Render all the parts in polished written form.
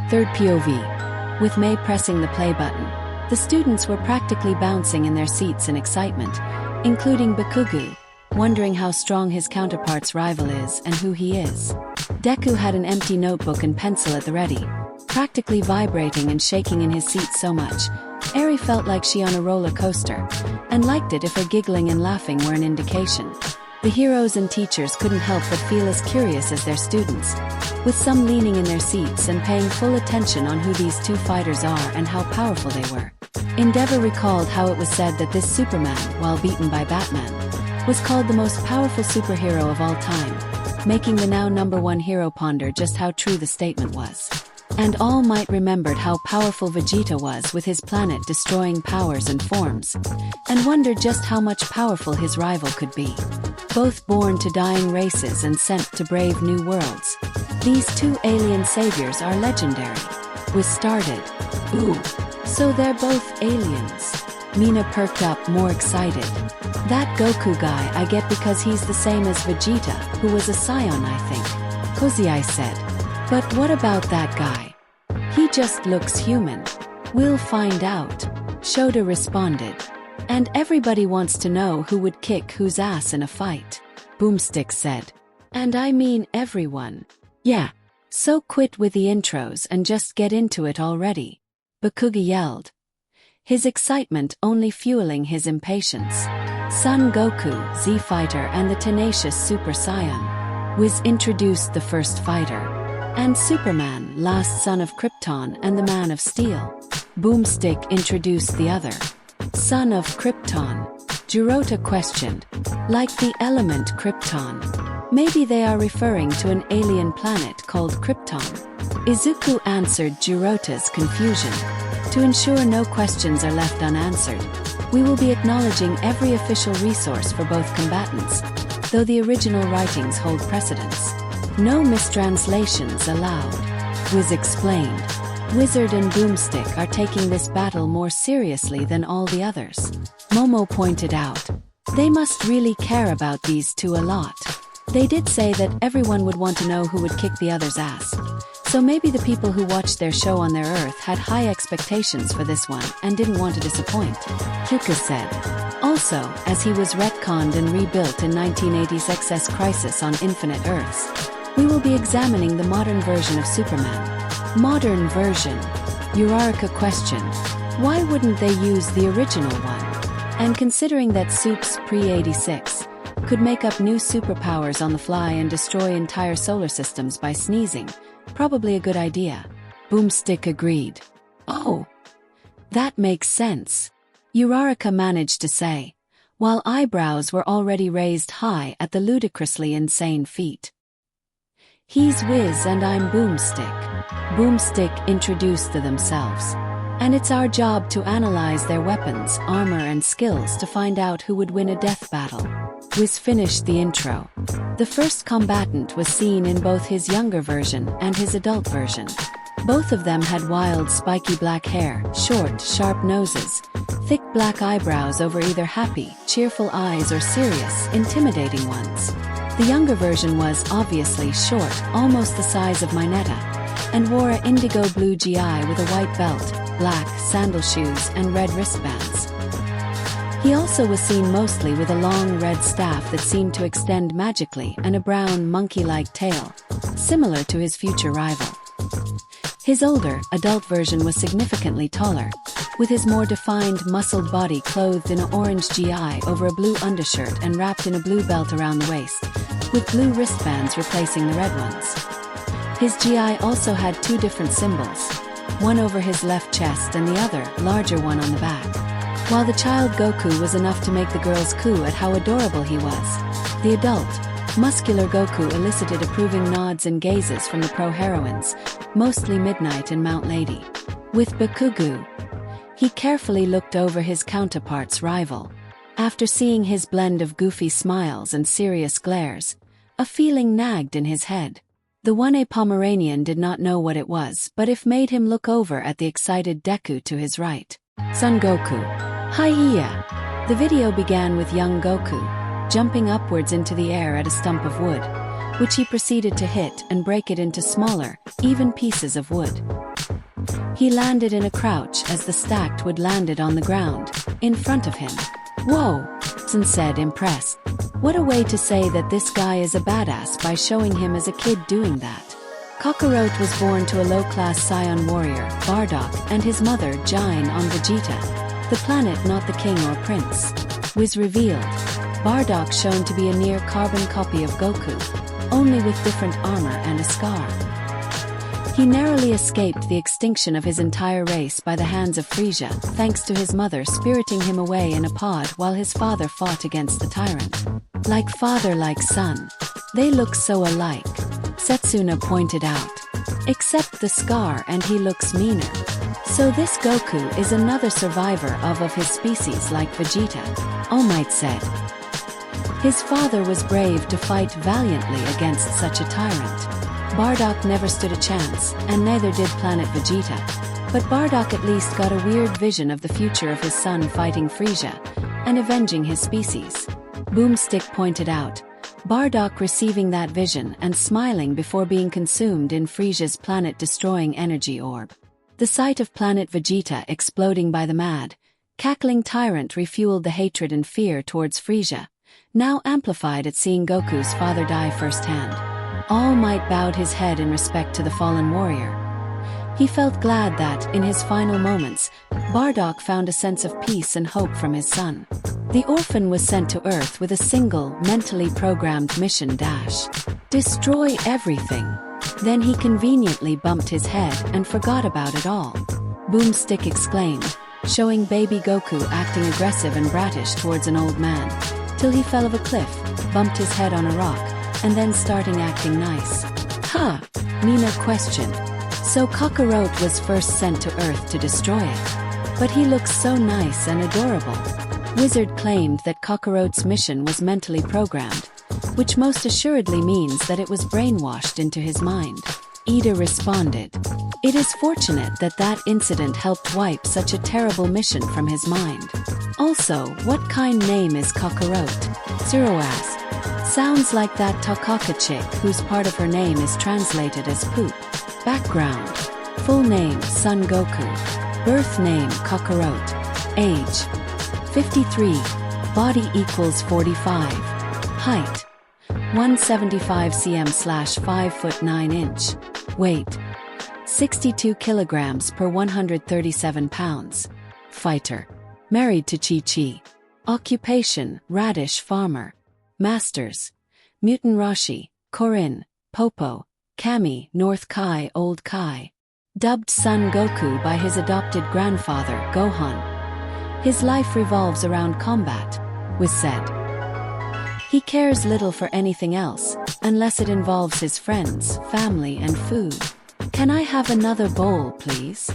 Third POV. With Mei pressing the play button, the students were practically bouncing in their seats in excitement, including Bakugu, wondering how strong his counterpart's rival is and who he is. Deku had an empty notebook and pencil at the ready, practically vibrating and shaking in his seat so much, Eri felt like she on a roller coaster, and liked it if her giggling and laughing were an indication. The heroes and teachers couldn't help but feel as curious as their students, with some leaning in their seats and paying full attention on who these two fighters are and how powerful they were. Endeavor recalled how it was said that this Superman, while beaten by Batman, was called the most powerful superhero of all time, making the now #1 hero ponder just how true the statement was. And All Might remembered how powerful Vegeta was with his planet destroying powers and forms, and wondered just how much powerful his rival could be. Both born to dying races and sent to brave new worlds, these two alien saviors are legendary. We started. Ooh, so they're both aliens. Mina perked up, more excited. That Goku guy I get because he's the same as Vegeta, who was a scion I think, Kozai said. But what about that guy? He just looks human. We'll find out, Shoda responded. And everybody wants to know who would kick whose ass in a fight, Boomstick said. And I mean everyone. Yeah. So quit with the intros and just get into it already, Bakuga yelled, his excitement only fueling his impatience. Son Goku, Z-Fighter and the tenacious Super Saiyan. Wiz introduced the first fighter. And Superman, last son of Krypton and the Man of Steel. Boomstick introduced the other. Son of Krypton. Jirota questioned. Like the element Krypton. Maybe they are referring to an alien planet called Krypton. Izuku answered Jirota's confusion. To ensure no questions are left unanswered, we will be acknowledging every official resource for both combatants, though the original writings hold precedence. No mistranslations allowed, Wiz explained. Wizard and Boomstick are taking this battle more seriously than all the others, Momo pointed out. They must really care about these two a lot. They did say that everyone would want to know who would kick the other's ass. So maybe the people who watched their show on their Earth had high expectations for this one and didn't want to disappoint, Kyuka said. Also, as he was retconned and rebuilt in 1980's Excess Crisis on Infinite Earths, we will be examining the modern version of Superman. Modern version? Uraraka questioned. Why wouldn't they use the original one? And considering that Supes pre-86 could make up new superpowers on the fly and destroy entire solar systems by sneezing, probably a good idea. Boomstick agreed. Oh, that makes sense, Uraraka managed to say, while eyebrows were already raised high at the ludicrously insane feat. He's Wiz and I'm Boomstick. Boomstick introduced themselves. And it's our job to analyze their weapons, armor and skills to find out who would win a death battle. Wiz finished the intro. The first combatant was seen in both his younger version and his adult version. Both of them had wild spiky black hair, short, sharp noses, thick black eyebrows over either happy, cheerful eyes or serious, intimidating ones. The younger version was, obviously, short, almost the size of Mineta, and wore an indigo blue GI with a white belt, black sandal shoes and red wristbands. He also was seen mostly with a long red staff that seemed to extend magically and a brown monkey-like tail, similar to his future rival. His older, adult version was significantly taller, with his more defined, muscled body clothed in an orange GI over a blue undershirt and wrapped in a blue belt around the waist, with blue wristbands replacing the red ones. His GI also had two different symbols, one over his left chest and the other, larger one on the back. While the child Goku was enough to make the girls coo at how adorable he was, the adult, muscular Goku elicited approving nods and gazes from the pro-heroines, mostly Midnight and Mount Lady. With Bakugu, he carefully looked over his counterpart's rival. After seeing his blend of goofy smiles and serious glares, a feeling nagged in his head. The 1A Pomeranian did not know what it was, but it made him look over at the excited Deku to his right. Son Goku. Hi-ya! The video began with young Goku, jumping upwards into the air at a stump of wood, which he proceeded to hit and break it into smaller, even pieces of wood. He landed in a crouch as the stacked wood landed on the ground, in front of him. "Whoa," Sen said, impressed. "What a way to say that this guy is a badass by showing him as a kid doing that." Kakarot was born to a low-class scion warrior, Bardock, and his mother, Jain, on Vegeta, the planet not the king or prince. Was revealed. Bardock shown to be a near-carbon copy of Goku, only with different armor and a scar. He narrowly escaped the extinction of his entire race by the hands of Frisia, thanks to his mother spiriting him away in a pod while his father fought against the tyrant. Like father, like son. They look so alike, Setsuna pointed out. Except the scar, and he looks meaner. So this Goku is another survivor of his species like Vegeta, All Might said. His father was brave to fight valiantly against such a tyrant. Bardock never stood a chance, and neither did Planet Vegeta. But Bardock at least got a weird vision of the future of his son fighting Frisia, and avenging his species. Boomstick pointed out. Bardock receiving that vision and smiling before being consumed in Frisia's planet-destroying energy orb. The sight of Planet Vegeta exploding by the mad, cackling tyrant refueled the hatred and fear towards Frisia, now amplified at seeing Goku's father die firsthand. All Might bowed his head in respect to the fallen warrior. He felt glad that, in his final moments, Bardock found a sense of peace and hope from his son. The orphan was sent to Earth with a single, mentally programmed mission: destroy everything. Then he conveniently bumped his head and forgot about it all. Boomstick exclaimed, showing baby Goku acting aggressive and bratish towards an old man, till he fell off a cliff, bumped his head on a rock, and then starting acting nice. Huh? Nina questioned. So Kakarot was first sent to Earth to destroy it. But he looks so nice and adorable. Wizard claimed that Kakarot's mission was mentally programmed, which most assuredly means that it was brainwashed into his mind. Ida responded, "It is fortunate that that incident helped wipe such a terrible mission from his mind." Also, what kind name is Kakarot? Zero asked. Sounds like that Takaka chick whose part of her name is translated as poop. Background. Full name Son Goku. Birth name Kakarot. Age 53. Body equals 45. Height 175 cm/5 foot 9 inch. Weight 62 kilograms per 137 pounds. Fighter. Married to Chi-Chi. Occupation radish farmer. Masters: Mutant Roshi, Korin, Popo, Kami, North Kai, Old Kai. Dubbed Son Goku by his adopted grandfather, Gohan. His life revolves around combat, was said. He cares little for anything else, unless it involves his friends, family, and food. "Can I have another bowl, please?"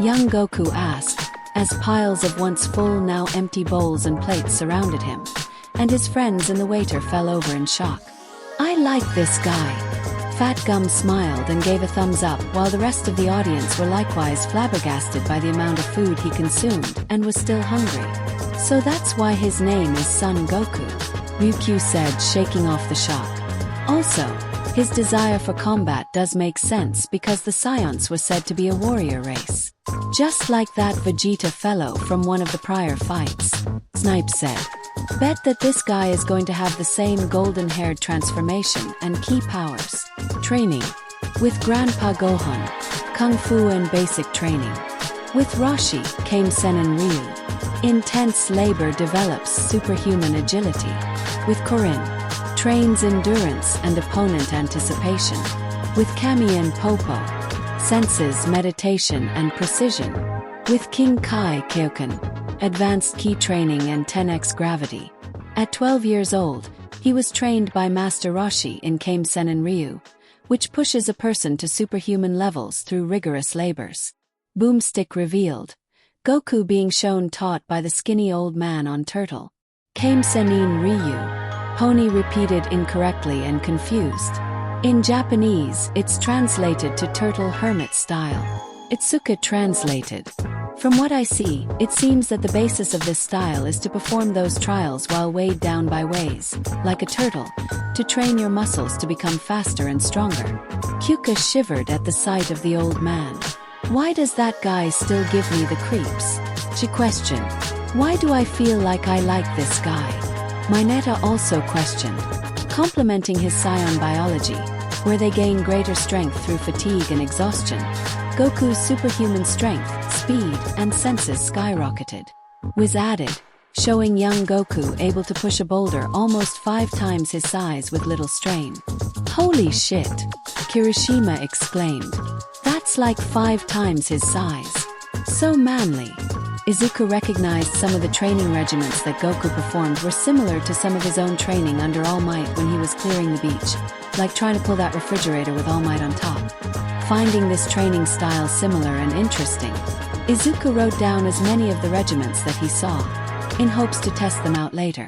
Young Goku asked, as piles of once full now empty bowls and plates surrounded him, and his friends and the waiter fell over in shock. "I like this guy." Fat Gum smiled and gave a thumbs up while the rest of the audience were likewise flabbergasted by the amount of food he consumed and was still hungry. "So that's why his name is Son Goku," Ryukyu said, shaking off the shock. Also, his desire for combat does make sense because the Scions was said to be a warrior race. Just like that Vegeta fellow from one of the prior fights. Snipe said. "Bet that this guy is going to have the same golden-haired transformation and key powers." Training. With Grandpa Gohan. Kung Fu and basic training. With Roshi, came Sen and Ryu. Intense labor develops superhuman agility. With Korin. Trains endurance and opponent anticipation. With Kami and Popo. Senses meditation and precision. With King Kai Kyokan. Advanced ki training and 10x gravity. At 12 years old, he was trained by Master Roshi in Kame Sennin Ryu, which pushes a person to superhuman levels through rigorous labors. Boomstick revealed. Goku being shown taught by the skinny old man on Turtle. Kame Sennin Ryu. Pony repeated incorrectly and confused. In Japanese, it's translated to Turtle Hermit style. Itsuka translated. From what I see, it seems that the basis of this style is to perform those trials while weighed down by ways, like a turtle, to train your muscles to become faster and stronger. Kyuka shivered at the sight of the old man. Why does that guy still give me the creeps? She questioned. Why do I feel like I like this guy? Mineta also questioned. Complimenting his scion biology, where they gain greater strength through fatigue and exhaustion, Goku's superhuman strength, speed, and senses skyrocketed. Was added, showing young Goku able to push a boulder almost 5 times his size with little strain. Holy shit! Kirishima exclaimed. That's like 5 times his size. So manly. Izuku recognized some of the training regimens that Goku performed were similar to some of his own training under All Might when he was clearing the beach, like trying to pull that refrigerator with All Might on top. Finding this training style similar and interesting, Izuku wrote down as many of the regiments that he saw, in hopes to test them out later.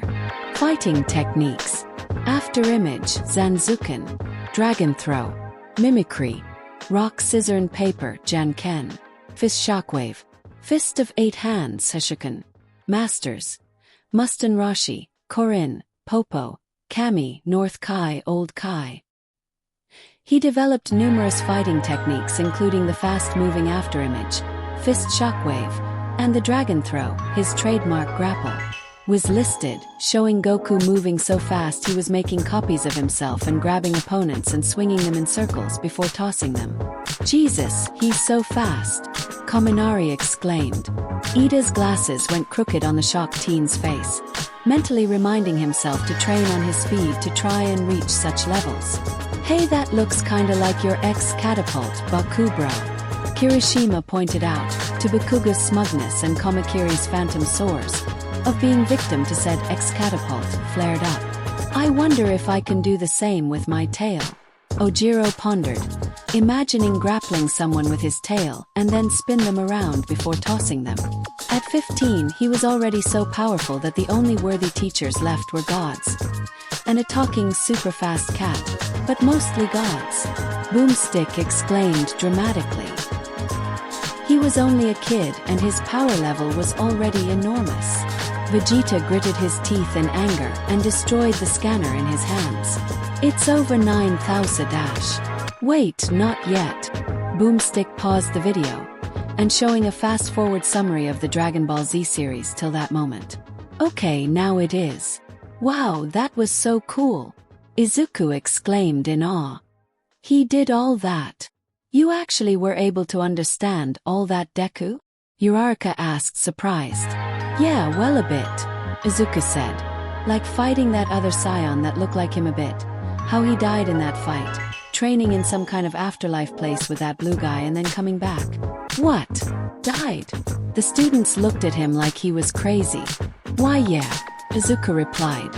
Fighting techniques. After Image, Zanzuken, Dragon Throw, Mimicry, Rock, Scissor and Paper, Janken, Fist Shockwave, Fist of 8 Hands, Seshuken, Masters, Muston Rashi, Korin, Popo, Kami, North Kai, Old Kai. He developed numerous fighting techniques including the fast-moving afterimage, Fist Shockwave, and the Dragon Throw, his trademark grapple. Was listed, showing Goku moving so fast he was making copies of himself and grabbing opponents and swinging them in circles before tossing them. Jesus, he's so fast! Kaminari exclaimed. Ida's glasses went crooked on the shocked teen's face, mentally reminding himself to train on his speed to try and reach such levels. Hey, that looks kinda like your ex-catapult, Bakubro. Kirishima pointed out, to Bakuga's smugness and Kamakiri's phantom sores, of being victim to said ex-catapult, flared up. I wonder if I can do the same with my tail. Ojiro pondered, imagining grappling someone with his tail and then spin them around before tossing them. At 15 he was already so powerful that the only worthy teachers left were gods. And a talking super-fast cat, but mostly gods. Boomstick exclaimed dramatically. He was only a kid and his power level was already enormous. Vegeta gritted his teeth in anger and destroyed the scanner in his hands. It's over 9,000 dash. Wait, not yet. Boomstick paused the video, and showing a fast-forward summary of the Dragon Ball Z series till that moment. Okay, now it is. Wow, that was so cool! Izuku exclaimed in awe. He did all that. You actually were able to understand all that, Deku? Uraraka asked, surprised. Yeah, well, a bit, Izuku said. Like fighting that other scion that looked like him a bit. How he died in that fight. Training in some kind of afterlife place with that blue guy and then coming back. What? Died? The students looked at him like he was crazy. Why, yeah, Izuku replied.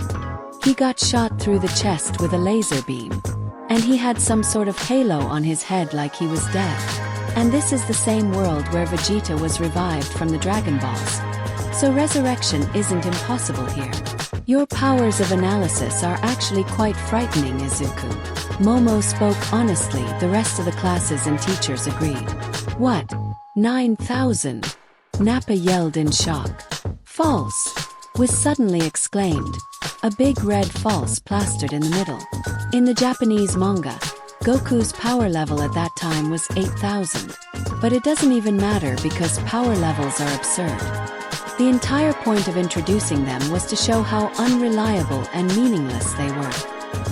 He got shot through the chest with a laser beam. And he had some sort of halo on his head like he was dead. And this is the same world where Vegeta was revived from the Dragon Balls. So resurrection isn't impossible here. Your powers of analysis are actually quite frightening, Izuku. Momo spoke honestly, the rest of the classes and teachers agreed. What? 9,000? Nappa yelled in shock. False! Was suddenly exclaimed. A big red false plastered in the middle. In the Japanese manga, Goku's power level at that time was 8,000. But it doesn't even matter because power levels are absurd. The entire point of introducing them was to show how unreliable and meaningless they were.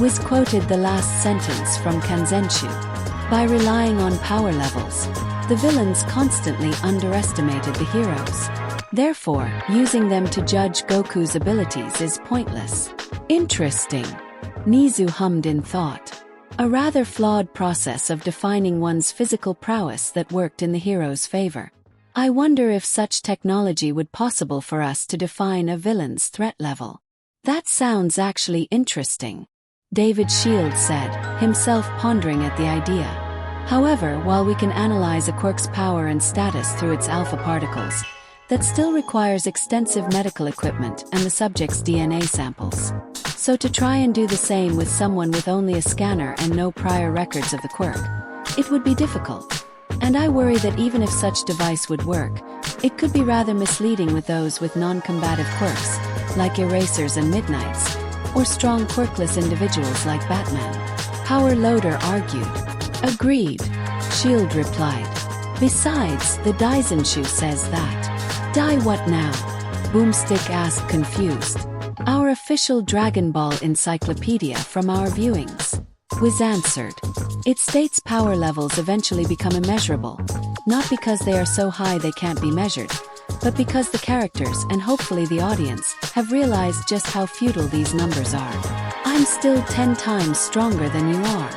Wiz quoted the last sentence from Kanzenshu. By relying on power levels, the villains constantly underestimated the heroes. Therefore, using them to judge Goku's abilities is pointless. Interesting. Nizu hummed in thought. A rather flawed process of defining one's physical prowess that worked in the hero's favor. I wonder if such technology would possible for us to define a villain's threat level. That sounds actually interesting, David Shield said, himself pondering at the idea. However, while we can analyze a quirk's power and status through its alpha particles, that still requires extensive medical equipment and the subject's DNA samples. So to try and do the same with someone with only a scanner and no prior records of the quirk, it would be difficult. And I worry that even if such device would work, it could be rather misleading with those with non-combative quirks, like erasers and midnights, or strong quirkless individuals like Batman. Power Loader argued. Agreed, Shield replied. Besides, the Daisenshu says that. Dai what now? Boomstick asked confused. Our official Dragon Ball encyclopedia from our viewings. Wiz answered. It states power levels eventually become immeasurable, not because they are so high they can't be measured, but because the characters and hopefully the audience have realized just how futile these numbers are. I'm still 10 times stronger than you are.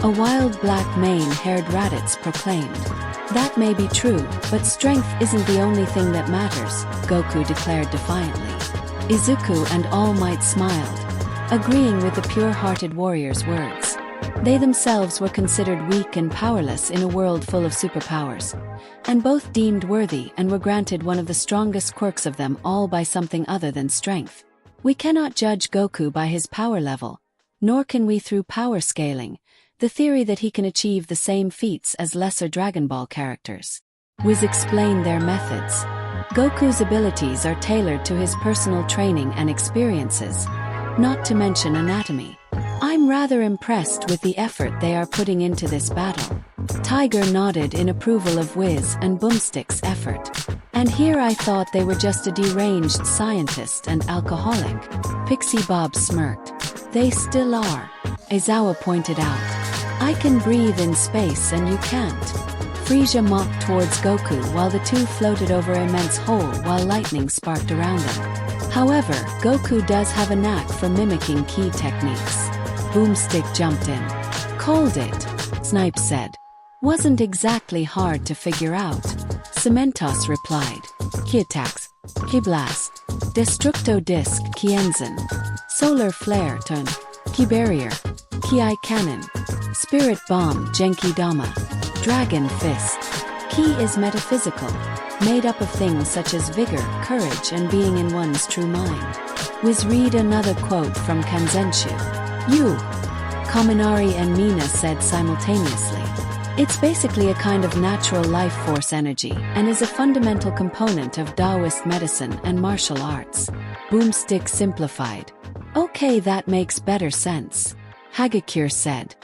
A wild black mane-haired Raditz proclaimed. That may be true, but strength isn't the only thing that matters, Goku declared defiantly. Izuku and All Might smiled, agreeing with the pure-hearted warrior's words. They themselves were considered weak and powerless in a world full of superpowers, and both deemed worthy and were granted one of the strongest quirks of them all by something other than strength. We cannot judge Goku by his power level, nor can we through power scaling, the theory that he can achieve the same feats as lesser Dragon Ball characters. Wiz explained their methods. Goku's abilities are tailored to his personal training and experiences, not to mention anatomy. I'm rather impressed with the effort they are putting into this battle. Tiger nodded in approval of Wiz and Boomstick's effort. And here I thought they were just a deranged scientist and alcoholic. Pixie Bob smirked. They still are. Aizawa pointed out. I can breathe in space and you can't. Frieza mocked towards Goku while the two floated over an immense hole while lightning sparked around them. However, Goku does have a knack for mimicking key techniques. Boomstick jumped in. Called it, Snipe said. Wasn't exactly hard to figure out. Cementos replied. Ki attacks, Ki blast, Destructo disc, Ki enzyme, Solar flare turn, Ki barrier, Ki eye cannon, Spirit bomb, Genki Dama, Dragon fist. Ki is metaphysical, made up of things such as vigor, courage and being in one's true mind. Wiz read another quote from Kanzenshu. You, Kaminari and Mina said simultaneously. It's basically a kind of natural life force energy and is a fundamental component of Taoist medicine and martial arts. Boomstick simplified. Okay, that makes better sense. Hagakure said.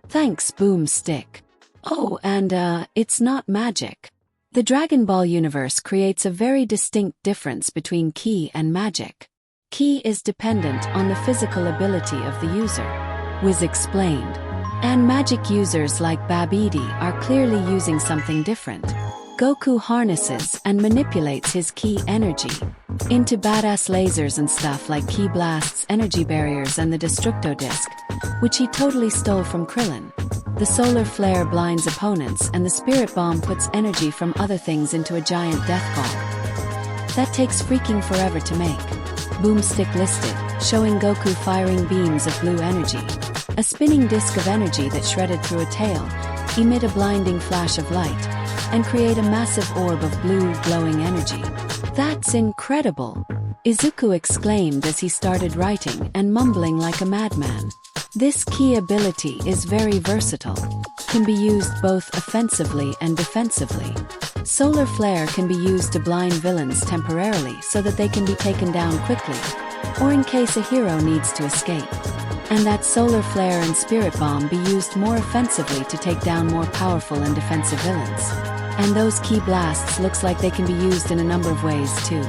Thanks, Boomstick. Oh, and it's not magic. The Dragon Ball universe creates a very distinct difference between ki and magic. Ki is dependent on the physical ability of the user. Wiz explained. And magic users like Babidi are clearly using something different. Goku harnesses and manipulates his ki energy into badass lasers and stuff like ki blasts, energy barriers and the Destructo disc, which he totally stole from Krillin. The solar flare blinds opponents and the spirit bomb puts energy from other things into a giant death ball. That takes freaking forever to make. Boomstick listed, showing Goku firing beams of blue energy. A spinning disc of energy that shredded through a tail, emit a blinding flash of light, and create a massive orb of blue, glowing energy. That's incredible! Izuku exclaimed as he started writing and mumbling like a madman. This ki ability is very versatile, can be used both offensively and defensively. Solar flare can be used to blind villains temporarily so that they can be taken down quickly, or in case a hero needs to escape. And that solar flare and spirit bomb be used more offensively to take down more powerful and defensive villains. And those ki blasts looks like they can be used in a number of ways too.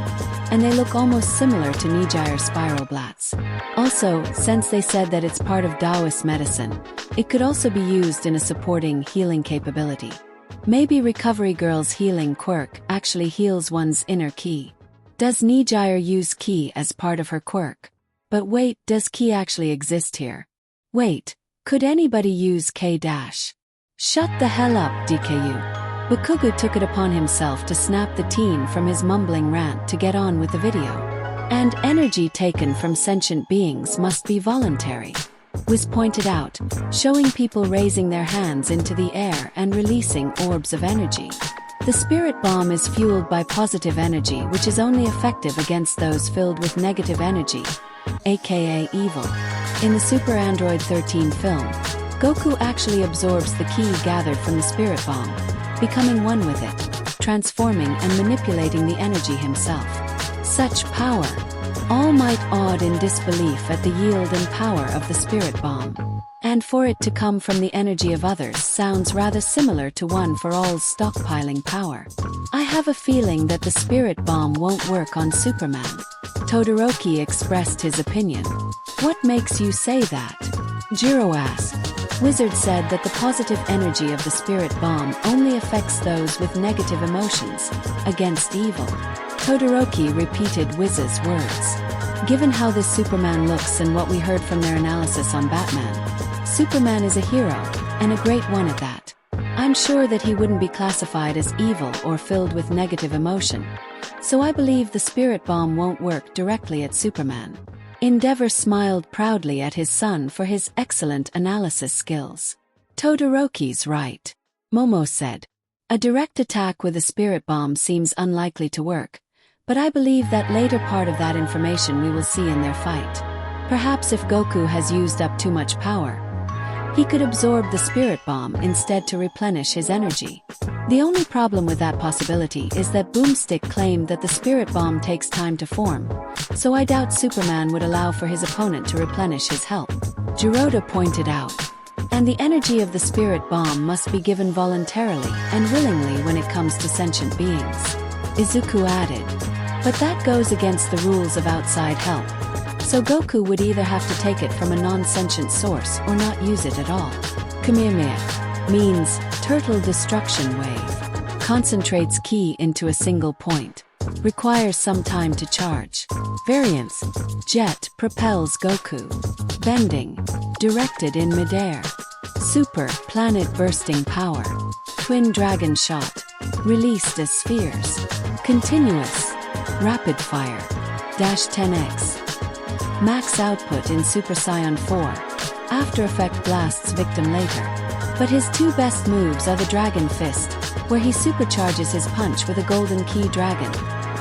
And they look almost similar to Nijire spiral blats. Also, since they said that it's part of Taoist medicine, it could also be used in a supporting healing capability. Maybe Recovery Girl's healing quirk actually heals one's inner ki. Does Nijire use ki as part of her quirk? But wait, does ki actually exist here? Wait, could anybody use K-? Shut the hell up, DKU. Bakugo took it upon himself to snap the teen from his mumbling rant to get on with the video. And energy taken from sentient beings must be voluntary. Wiz pointed out, showing people raising their hands into the air and releasing orbs of energy. The spirit bomb is fueled by positive energy, which is only effective against those filled with negative energy, aka evil. In the Super Android 13 film, Goku actually absorbs the ki gathered from the spirit bomb, becoming one with it, transforming and manipulating the energy himself. Such power! All Might awed in disbelief at the yield and power of the spirit bomb. And for it to come from the energy of others sounds rather similar to one for all's stockpiling power. I have a feeling that the spirit bomb won't work on Superman. Todoroki expressed his opinion. What makes you say that? Jiro asked. Wizard said that the positive energy of the spirit bomb only affects those with negative emotions, against evil. Todoroki repeated Wiz's words. Given how this Superman looks and what we heard from their analysis on Batman, Superman is a hero, and a great one at that. I'm sure that he wouldn't be classified as evil or filled with negative emotion, so I believe the spirit bomb won't work directly at Superman. Endeavor smiled proudly at his son for his excellent analysis skills. Todoroki's right, Momo said. A direct attack with a spirit bomb seems unlikely to work, but I believe that later part of that information we will see in their fight. Perhaps if Goku has used up too much power, he could absorb the spirit bomb instead to replenish his energy. The only problem with that possibility is that Boomstick claimed that the spirit bomb takes time to form, so I doubt Superman would allow for his opponent to replenish his health. Jiroda pointed out. And the energy of the spirit bomb must be given voluntarily and willingly when it comes to sentient beings. Izuku added. But that goes against the rules of outside help. So Goku would either have to take it from a non-sentient source or not use it at all. Kamehameha means turtle destruction wave. Concentrates ki into a single point. Requires some time to charge. Variance. Jet propels Goku. Bending. Directed in midair. Super planet bursting power. Twin dragon shot. Released as spheres. Continuous. Rapid fire. Dash 10x. Max output in Super Saiyan 4. After effect blasts victim later. But his two best moves are the Dragon Fist, where he supercharges his punch with a golden key dragon.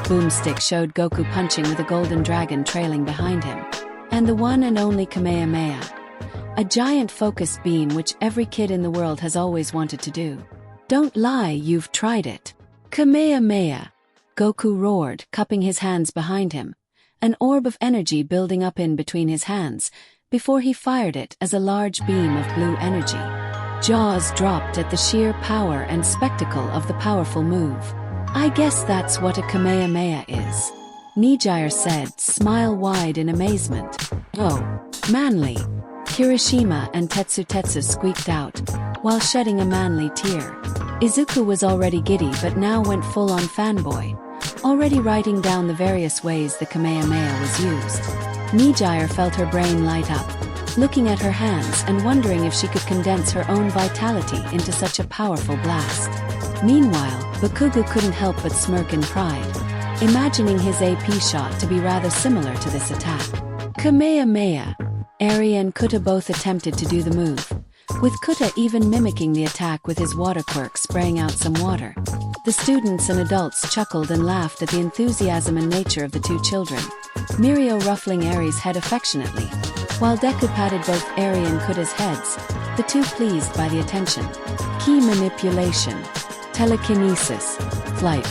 Boomstick showed Goku punching with a golden dragon trailing behind him. And the one and only Kamehameha. A giant focused beam which every kid in the world has always wanted to do. Don't lie, you've tried it. Kamehameha. Goku roared, cupping his hands behind him. An orb of energy building up in between his hands, before he fired it as a large beam of blue energy. Jaws dropped at the sheer power and spectacle of the powerful move. I guess that's what a Kamehameha is. Nijire said, smile wide in amazement. Oh, manly. Kirishima and Tetsu squeaked out, while shedding a manly tear. Izuku was already giddy but now went full-on fanboy, already writing down the various ways the Kamehameha was used. Nijire felt her brain light up, looking at her hands and wondering if she could condense her own vitality into such a powerful blast. Meanwhile, Bakugo couldn't help but smirk in pride, imagining his AP shot to be rather similar to this attack. Kamehameha. Eri and Kuta both attempted to do the move, with Kuta even mimicking the attack with his water quirk spraying out some water. The students and adults chuckled and laughed at the enthusiasm and nature of the two children, Mirio ruffling Eri's head affectionately, while Deku patted both Eri and Kuta's heads, the two pleased by the attention. Key manipulation. Telekinesis. Flight.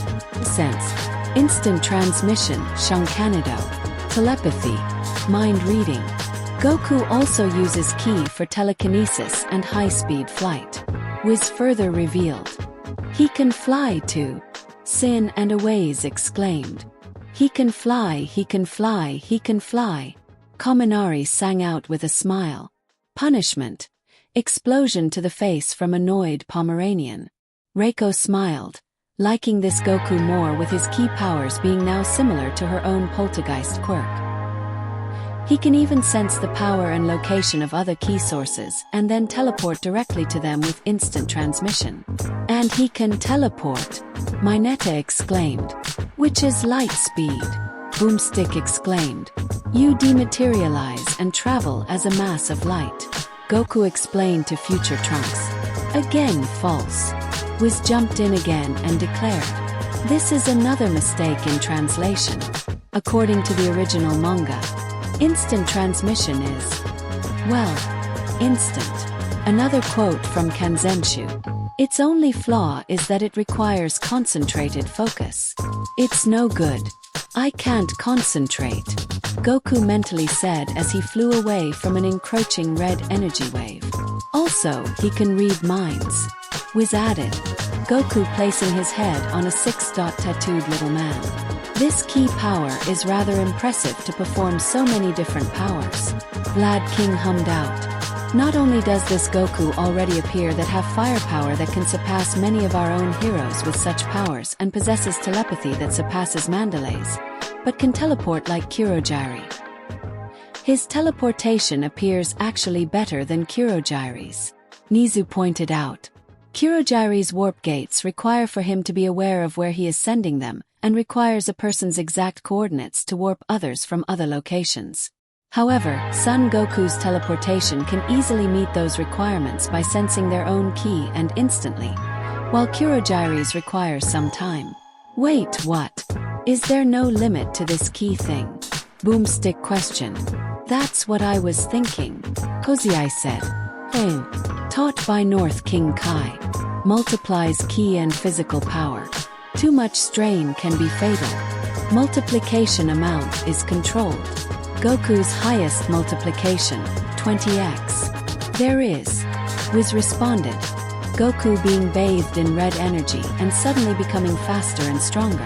Sense. Instant transmission. Shunkanido. Telepathy. Mind reading. Goku also uses ki for telekinesis and high-speed flight. Wiz further revealed. He can fly too. Sin and Aways exclaimed. He can fly, he can fly, he can fly. Kaminari sang out with a smile. Punishment. Explosion to the face from annoyed Pomeranian. Reiko smiled, liking this Goku more with his ki powers being now similar to her own poltergeist quirk. He can even sense the power and location of other key sources and then teleport directly to them with instant transmission. And he can teleport, Mineta exclaimed. Which is light speed, Boomstick exclaimed. You dematerialize and travel as a mass of light, Goku explained to future Trunks. Again false. Wiz jumped in again and declared. This is another mistake in translation. According to the original manga, instant transmission is, well, instant. Another quote from Kanzenshu. Its only flaw is that it requires concentrated focus. It's no good. I can't concentrate. Goku mentally said as he flew away from an encroaching red energy wave. Also, he can read minds. Wiz added, Goku placing his head on a 6-tattooed little man. This key power is rather impressive to perform so many different powers. Vlad King hummed out. Not only does this Goku already appear that have firepower that can surpass many of our own heroes with such powers and possesses telepathy that surpasses Mandalay's, but can teleport like Kurogiri. His teleportation appears actually better than Kurogiri's. Nizu pointed out. Kurogiri's warp gates require for him to be aware of where he is sending them, and requires a person's exact coordinates to warp others from other locations. However, Son Goku's teleportation can easily meet those requirements by sensing their own ki and instantly, while Kurogiri's requires some time. Wait, what? Is there no limit to this ki thing? Boomstick questioned. That's what I was thinking, Kozai said. Taught by North King Kai. Multiplies ki and physical power. Too much strain can be fatal. Multiplication amount is controlled. Goku's highest multiplication, 20x. There is. Wiz responded. Goku being bathed in red energy and suddenly becoming faster and stronger.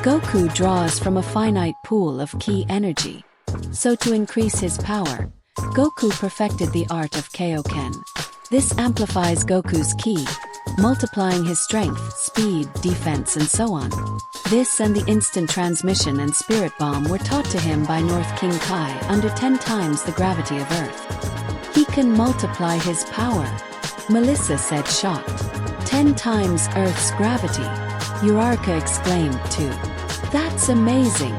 Goku draws from a finite pool of ki energy. So to increase his power, Goku perfected the art of Kaioken. This amplifies Goku's ki, multiplying his strength, speed, defense and so on. This and the instant transmission and spirit bomb were taught to him by North King Kai under 10 times the gravity of Earth. He can multiply his power, Melissa said shocked. 10 times Earth's gravity, Uraraka exclaimed too. That's amazing.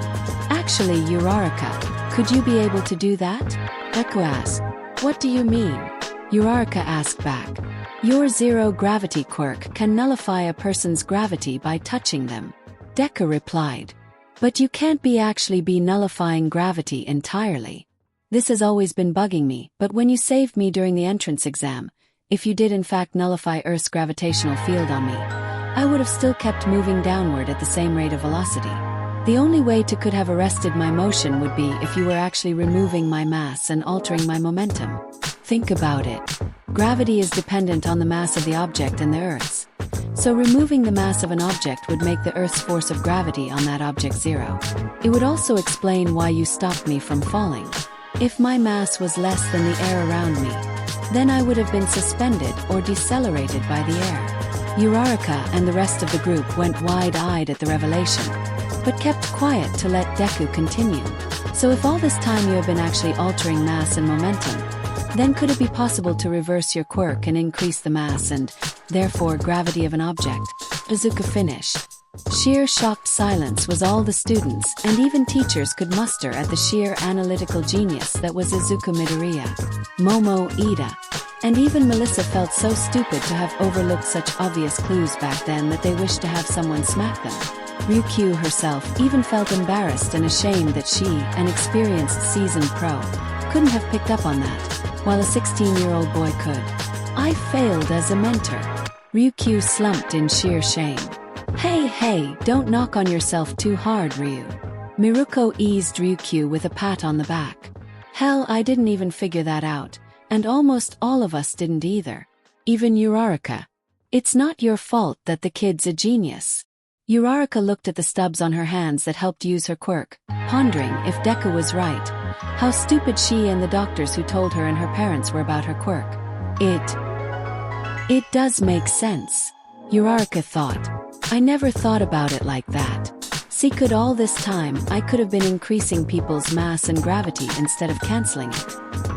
Actually Uraraka, could you be able to do that? Deku asked. What do you mean? Uraraka asked back. Your zero gravity quirk can nullify a person's gravity by touching them. Deku replied. But you can't actually be nullifying gravity entirely. This has always been bugging me, but when you saved me during the entrance exam, if you did in fact nullify Earth's gravitational field on me, I would have still kept moving downward at the same rate of velocity. The only way to could have arrested my motion would be if you were actually removing my mass and altering my momentum. Think about it. Gravity is dependent on the mass of the object and the Earth's. So removing the mass of an object would make the Earth's force of gravity on that object zero. It would also explain why you stopped me from falling. If my mass was less than the air around me, then I would have been suspended or decelerated by the air. Uraraka and the rest of the group went wide-eyed at the revelation, but kept quiet to let Deku continue. So if all this time you have been actually altering mass and momentum, then could it be possible to reverse your quirk and increase the mass and, therefore, gravity of an object? Izuku finished. Sheer shocked silence was all the students and even teachers could muster at the sheer analytical genius that was Izuku Midoriya, Momo Ida, and even Melissa felt so stupid to have overlooked such obvious clues back then that they wished to have someone smack them. Ryukyu herself even felt embarrassed and ashamed that she, an experienced seasoned pro, couldn't have picked up on that, while a 16-year-old boy could. I failed as a mentor. Ryukyu slumped in sheer shame. Hey, don't knock on yourself too hard, Ryu. Miruko eased Ryukyu with a pat on the back. Hell, I didn't even figure that out, and almost all of us didn't either. Even Uraraka. It's not your fault that the kid's a genius. Uraraka looked at the stubs on her hands that helped use her quirk, pondering if Deku was right. How stupid she and the doctors who told her and her parents were about her quirk. It does make sense. Uraraka thought. I never thought about it like that. See, could all this time I could have been increasing people's mass and gravity instead of cancelling it.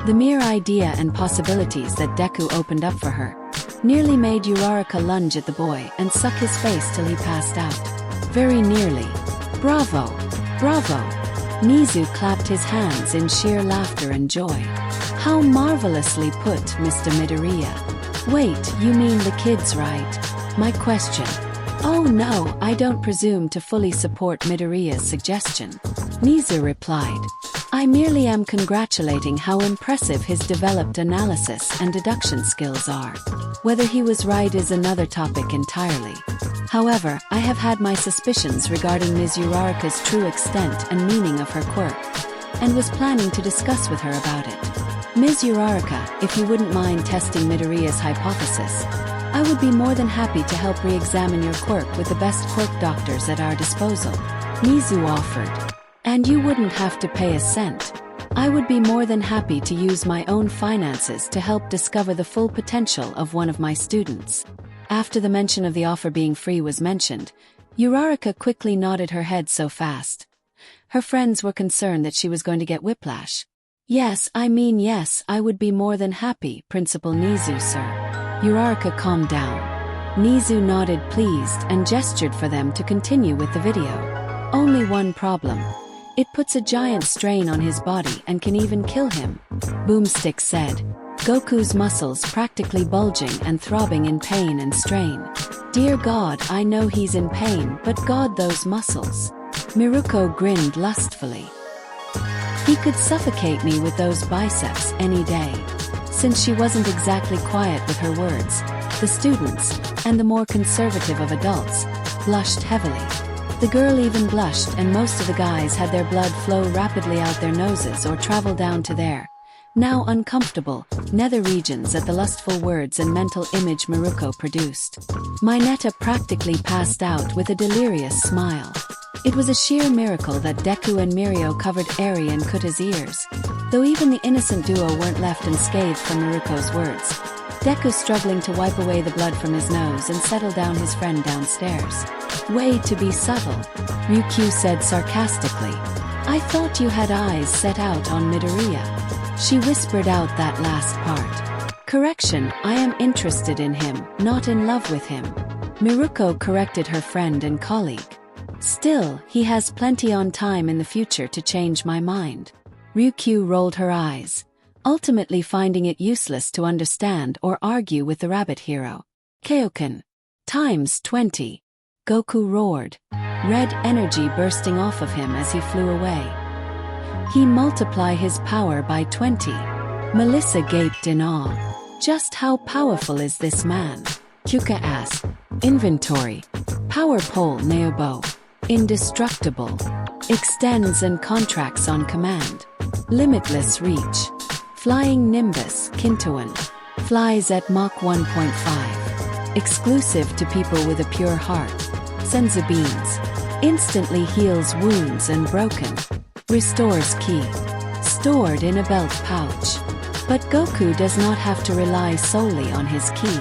The mere idea and possibilities that Deku opened up for her nearly made Uraraka lunge at the boy and suck his face till he passed out. Very nearly. Bravo! Bravo! Nizu clapped his hands in sheer laughter and joy. How marvelously put, Mr. Midoriya. Wait, you mean the kids, right? My question. Oh no, I don't presume to fully support Midoriya's suggestion. Nizu replied. I merely am congratulating how impressive his developed analysis and deduction skills are. Whether he was right is another topic entirely. However, I have had my suspicions regarding Ms. Uraraka's true extent and meaning of her quirk, and was planning to discuss with her about it. Ms. Uraraka, if you wouldn't mind testing Midoriya's hypothesis, I would be more than happy to help re-examine your quirk with the best quirk doctors at our disposal. Mizu offered. And you wouldn't have to pay a cent. I would be more than happy to use my own finances to help discover the full potential of one of my students. After the mention of the offer being free was mentioned, Uraraka quickly nodded her head so fast. Her friends were concerned that she was going to get whiplash. Yes, I would be more than happy, Principal Nizu, sir. Uraraka calmed down. Nizu nodded pleased and gestured for them to continue with the video. Only one problem. It puts a giant strain on his body and can even kill him. Boomstick said. Goku's muscles practically bulging and throbbing in pain and strain. Dear God, I know he's in pain, but God, those muscles. Miruko grinned lustfully. He could suffocate me with those biceps any day. Since she wasn't exactly quiet with her words, the students, and the more conservative of adults, blushed heavily. The girl even blushed, and most of the guys had their blood flow rapidly out their noses or travel down to their now uncomfortable nether regions at the lustful words and mental image Miruko produced. Mineta practically passed out with a delirious smile. It was a sheer miracle that Deku and Mirio covered Eri and Kuta's ears, though even the innocent duo weren't left unscathed from Miruko's words. Deku struggling to wipe away the blood from his nose and settle down his friend downstairs. Way to be subtle, Ryukyu said sarcastically. I thought you had eyes set out on Midoriya. She whispered out that last part. Correction, I am interested in him, not in love with him. Miruko corrected her friend and colleague. Still, he has plenty on time in the future to change my mind. Ryukyu rolled her eyes, ultimately finding it useless to understand or argue with the rabbit hero. Kaioken. Times 20. Goku roared, red energy bursting off of him as he flew away. He multiply his power by 20. Melissa gaped in awe. Just how powerful is this man? Kyuka asked. Inventory. Power pole Neobo. Indestructible. Extends and contracts on command. Limitless reach. Flying Nimbus Kintoan. Flies at Mach 1.5. Exclusive to people with a pure heart. Senzu beans. Instantly heals wounds and broken. Restores ki. Stored in a belt pouch. But Goku does not have to rely solely on his ki.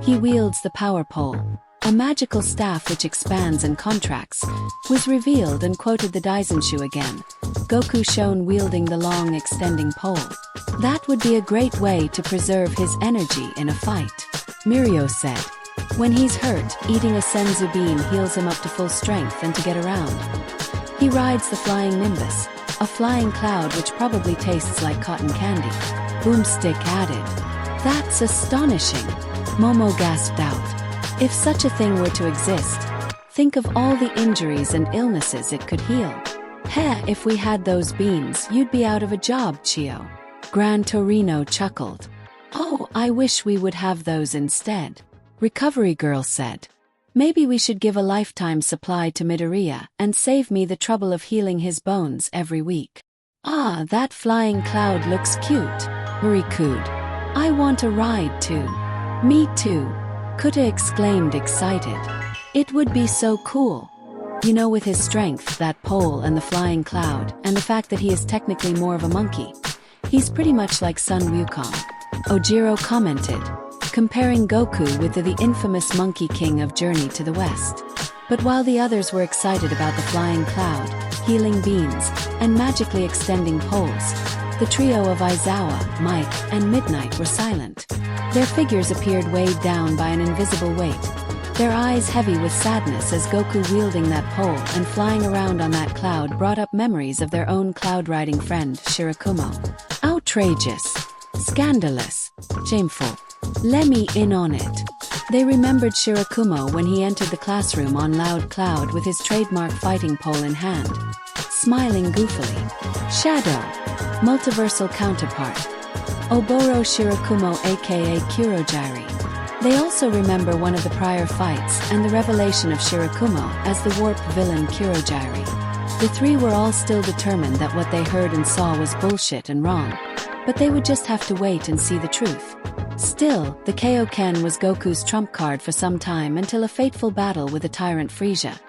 He wields the power pole. A magical staff which expands and contracts, was revealed and quoted the Daisenshu again. Goku shown wielding the long extending pole. That would be a great way to preserve his energy in a fight. Mirio said. When he's hurt, eating a senzu bean heals him up to full strength and to get around. He rides the flying Nimbus, a flying cloud which probably tastes like cotton candy. Boomstick added. That's astonishing. Momo gasped out. If such a thing were to exist, think of all the injuries and illnesses it could heal. Heh, if we had those beans, you'd be out of a job, Chio. Gran Torino chuckled. Oh, I wish we would have those instead. Recovery Girl said. Maybe we should give a lifetime supply to Midoriya and save me the trouble of healing his bones every week. Ah, that flying cloud looks cute. Muri cooed. I want a ride too. Me too. Kuta exclaimed excited. It would be so cool. You know, with his strength, that pole and the flying cloud, and the fact that he is technically more of a monkey. He's pretty much like Sun Wukong. Ojiro commented, comparing Goku with the infamous Monkey King of Journey to the West. But while the others were excited about the flying cloud, healing beans, and magically extending poles, the trio of Aizawa, Mike, and Midnight were silent. Their figures appeared weighed down by an invisible weight, their eyes heavy with sadness as Goku wielding that pole and flying around on that cloud brought up memories of their own cloud-riding friend, Shirakumo. Outrageous. Scandalous. Shameful. Let me in on it. They remembered Shirakumo when he entered the classroom on Loud Cloud with his trademark fighting pole in hand, smiling goofily. Shadow. Multiversal counterpart. Oboro Shirakumo aka Kurojiri. They also remember one of the prior fights and the revelation of Shirakumo as the warp villain Kurojiri. The three were all still determined that what they heard and saw was bullshit and wrong, but they would just have to wait and see the truth. Still, the Kaioken was Goku's trump card for some time until a fateful battle with the tyrant Frieza,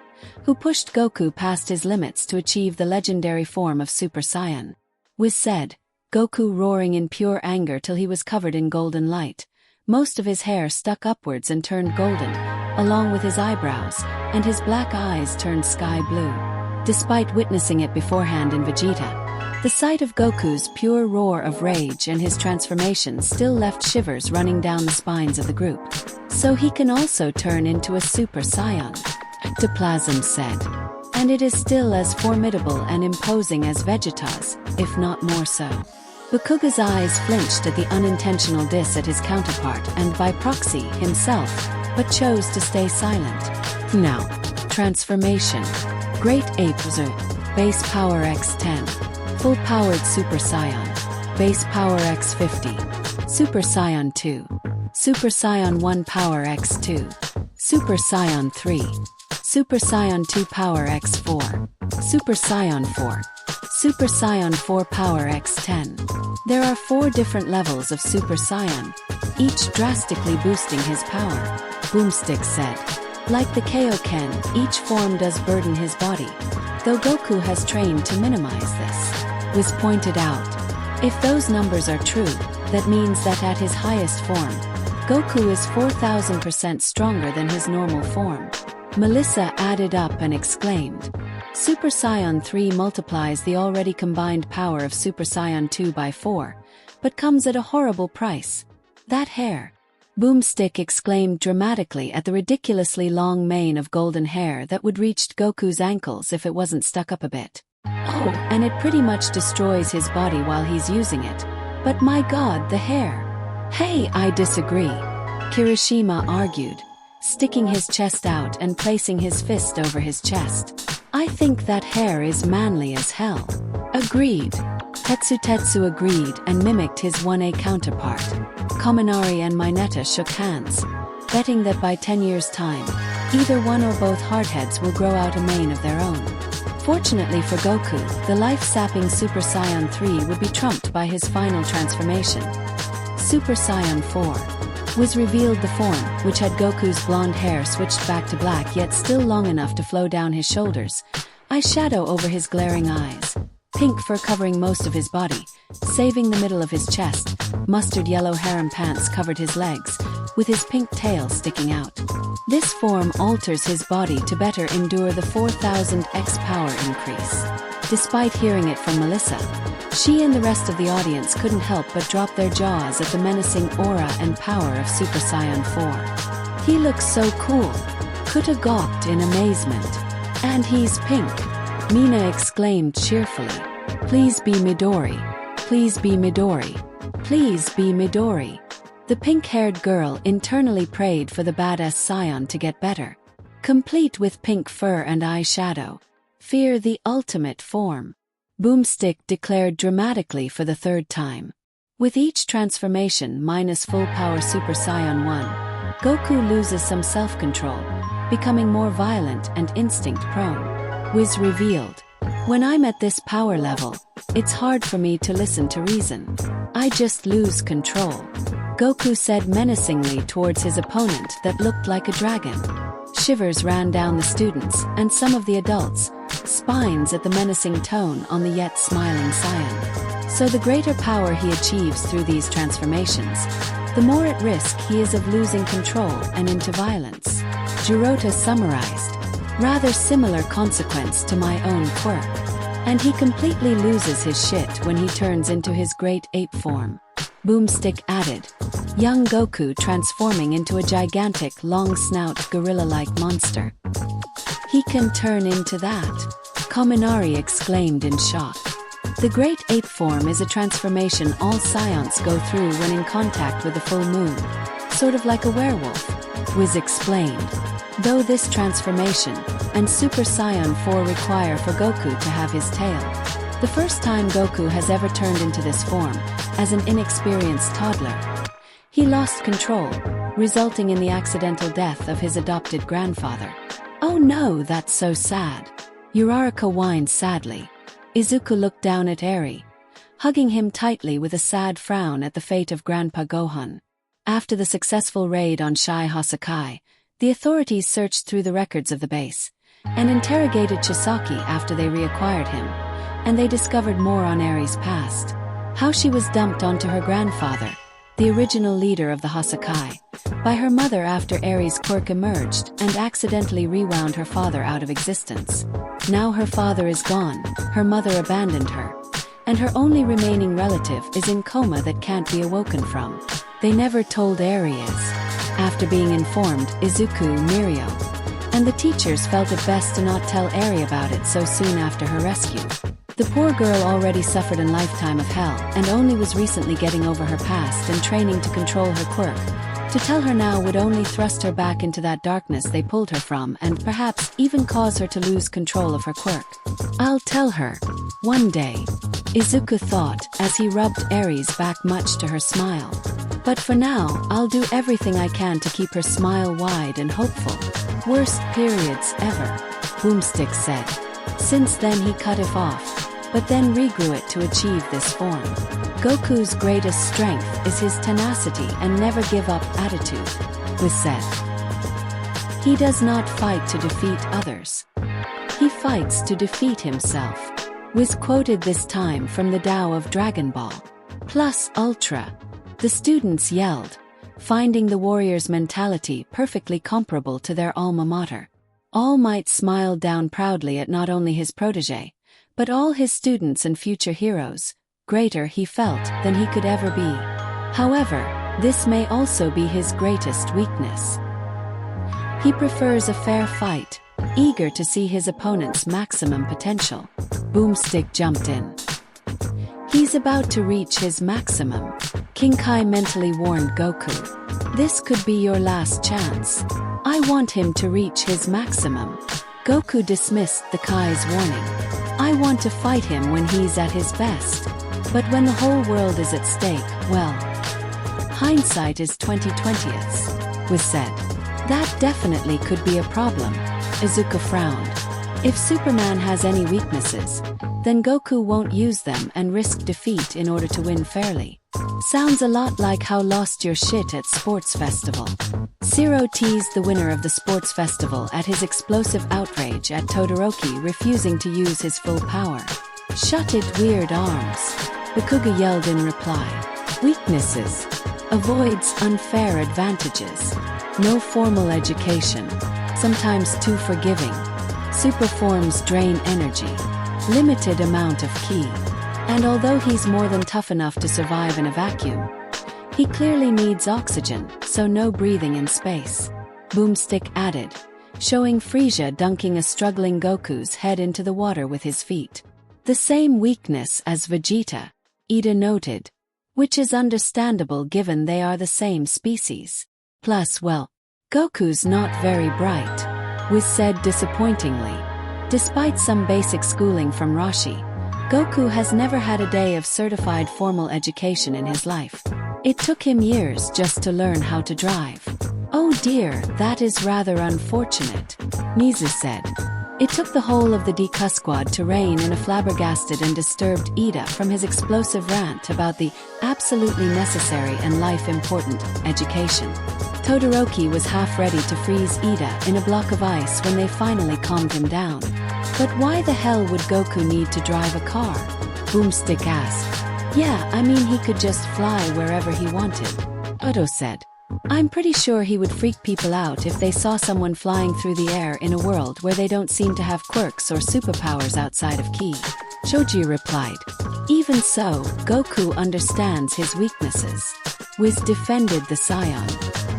who pushed Goku past his limits to achieve the legendary form of Super Saiyan. Whiz said, Goku roaring in pure anger till he was covered in golden light. Most of his hair stuck upwards and turned golden, along with his eyebrows, and his black eyes turned sky blue. Despite witnessing it beforehand in Vegeta, the sight of Goku's pure roar of rage and his transformation still left shivers running down the spines of the group. So he can also turn into a Super Saiyan, Ectoplasm said. And it is still as formidable and imposing as Vegeta's, if not more so. Bakuga's eyes flinched at the unintentional diss at his counterpart and by proxy himself, but chose to stay silent. Now, transformation. Great Ape Z, base power x10, full-powered Super Saiyan, base power x50, Super Saiyan 2, Super Saiyan 1 power x2, Super Saiyan 3, Super Saiyan 2 power x4, Super Saiyan 4, Super Saiyan 4 power x10. There are 4 different levels of Super Saiyan, each drastically boosting his power, Boomstick said. Like the Kaioken, each form does burden his body, though Goku has trained to minimize this. Was pointed out. If those numbers are true, that means that at his highest form, Goku is 4,000% stronger than his normal form. Melissa added up and exclaimed, Super Saiyan 3 multiplies the already combined power of Super Saiyan 2 by 4, but comes at a horrible price. That hair. Boomstick exclaimed dramatically at the ridiculously long mane of golden hair that would reach Goku's ankles if it wasn't stuck up a bit. Oh, and it pretty much destroys his body while he's using it. But my god, the hair. Hey, I disagree, Kirishima argued, sticking his chest out and placing his fist over his chest. I think that hair is manly as hell. Agreed. Tetsu agreed and mimicked his 1A counterpart. Kaminari and Mineta shook hands, betting that by 10 years' time, either one or both hardheads will grow out a mane of their own. Fortunately for Goku, the life-sapping Super Saiyan 3 would be trumped by his final transformation. Super Saiyan 4 was revealed the form, which had Goku's blonde hair switched back to black yet still long enough to flow down his shoulders, eyeshadow over his glaring eyes, pink fur covering most of his body, saving the middle of his chest, mustard yellow harem pants covered his legs, with his pink tail sticking out. This form alters his body to better endure the 4,000x power increase. Despite hearing it from Melissa, she and the rest of the audience couldn't help but drop their jaws at the menacing aura and power of Super Saiyan 4. He looks so cool. Kuta gawked in amazement. And he's pink, Mina exclaimed cheerfully. Please be Midori. Please be Midori. Please be Midori. The pink-haired girl internally prayed for the badass Saiyan to get better, complete with pink fur and eyeshadow. Fear the ultimate form. Boomstick declared dramatically for the 3rd time. With each transformation minus full power Super Saiyan 1, Goku loses some self-control, becoming more violent and instinct-prone. Wiz revealed, when I'm at this power level, it's hard for me to listen to reason. I just lose control. Goku said menacingly towards his opponent that looked like a dragon. Shivers ran down the students and some of the adults, spines at the menacing tone on the yet smiling Saiyan. So the greater power he achieves through these transformations, the more at risk he is of losing control and into violence. Jirota summarized, rather similar consequence to my own quirk. And he completely loses his shit when he turns into his great ape form. Boomstick added, young Goku transforming into a gigantic long-snout gorilla-like monster. He can turn into that, Kaminari exclaimed in shock. The great ape form is a transformation all Saiyans go through when in contact with the full moon, sort of like a werewolf, Wiz explained. Though this transformation and Super Saiyan 4 require for Goku to have his tail. The first time Goku has ever turned into this form, as an inexperienced toddler, he lost control, resulting in the accidental death of his adopted grandfather. Oh no, that's so sad. Uraraka whined sadly. Izuku looked down at Eri, hugging him tightly with a sad frown at the fate of Grandpa Gohan. After the successful raid on Shai Hosakai, the authorities searched through the records of the base and interrogated Chisaki after they reacquired him, and they discovered more on Eri's past. How she was dumped onto her grandfather, the original leader of the Hosakai, by her mother after Eri's quirk emerged and accidentally rewound her father out of existence. Now her father is gone, her mother abandoned her, and her only remaining relative is in coma that can't be awoken from. They never told Eri is. After being informed, Izuku, Mirio, and the teachers felt it best to not tell Eri about it so soon after her rescue. The poor girl already suffered a lifetime of hell and only was recently getting over her past and training to control her quirk. To tell her now would only thrust her back into that darkness they pulled her from and perhaps even cause her to lose control of her quirk. I'll tell her. One day, Izuku thought as he rubbed Eri's back much to her smile. But for now, I'll do everything I can to keep her smile wide and hopeful. Worst periods ever, Boomstick said. Since then he cut it off, but then regrew it to achieve this form. Goku's greatest strength is his tenacity and never give up attitude, was said. He does not fight to defeat others. He fights to defeat himself, was quoted this time from the Tao of Dragon Ball. Plus Ultra. The students yelled, finding the warrior's mentality perfectly comparable to their alma mater. All Might smiled down proudly at not only his protege, but all his students and future heroes. Greater he felt than he could ever be. However, this may also be his greatest weakness. He prefers a fair fight, eager to see his opponent's maximum potential. Boomstick jumped in. He's about to reach his maximum. King Kai mentally warned Goku. This could be your last chance. I want him to reach his maximum. Goku dismissed the Kai's warning. I want to fight him when he's at his best. But when the whole world is at stake, well, hindsight is 20/20ths, was said. That definitely could be a problem. Izuku frowned. If Superman has any weaknesses, then Goku won't use them and risk defeat in order to win fairly. Sounds a lot like how lost your shit at sports festival. Zero teased the winner of the sports festival at his explosive outrage at Todoroki refusing to use his full power. Shut it, weird arms. Bakuga yelled in reply. Weaknesses. Avoids unfair advantages. No formal education. Sometimes too forgiving. Super forms drain energy. Limited amount of ki. And although he's more than tough enough to survive in a vacuum, he clearly needs oxygen, so no breathing in space. Boomstick added, showing Frieza dunking a struggling Goku's head into the water with his feet. The same weakness as Vegeta, Ida noted, which is understandable given they are the same species. Plus, well, Goku's not very bright, was said disappointingly. Despite some basic schooling from Rashi, Goku has never had a day of certified formal education in his life. It took him years just to learn how to drive. Oh dear, that is rather unfortunate, Mizu said. It took the whole of the DK squad to rein in a flabbergasted and disturbed Ida from his explosive rant about the absolutely necessary and life-important education. Todoroki was half ready to freeze Ida in a block of ice when they finally calmed him down. But why the hell would Goku need to drive a car? Boomstick asked. Yeah, I mean he could just fly wherever he wanted, Odo said. I'm pretty sure he would freak people out if they saw someone flying through the air in a world where they don't seem to have quirks or superpowers outside of ki. Shoji replied. Even so, Goku understands his weaknesses. Wiz defended the scion.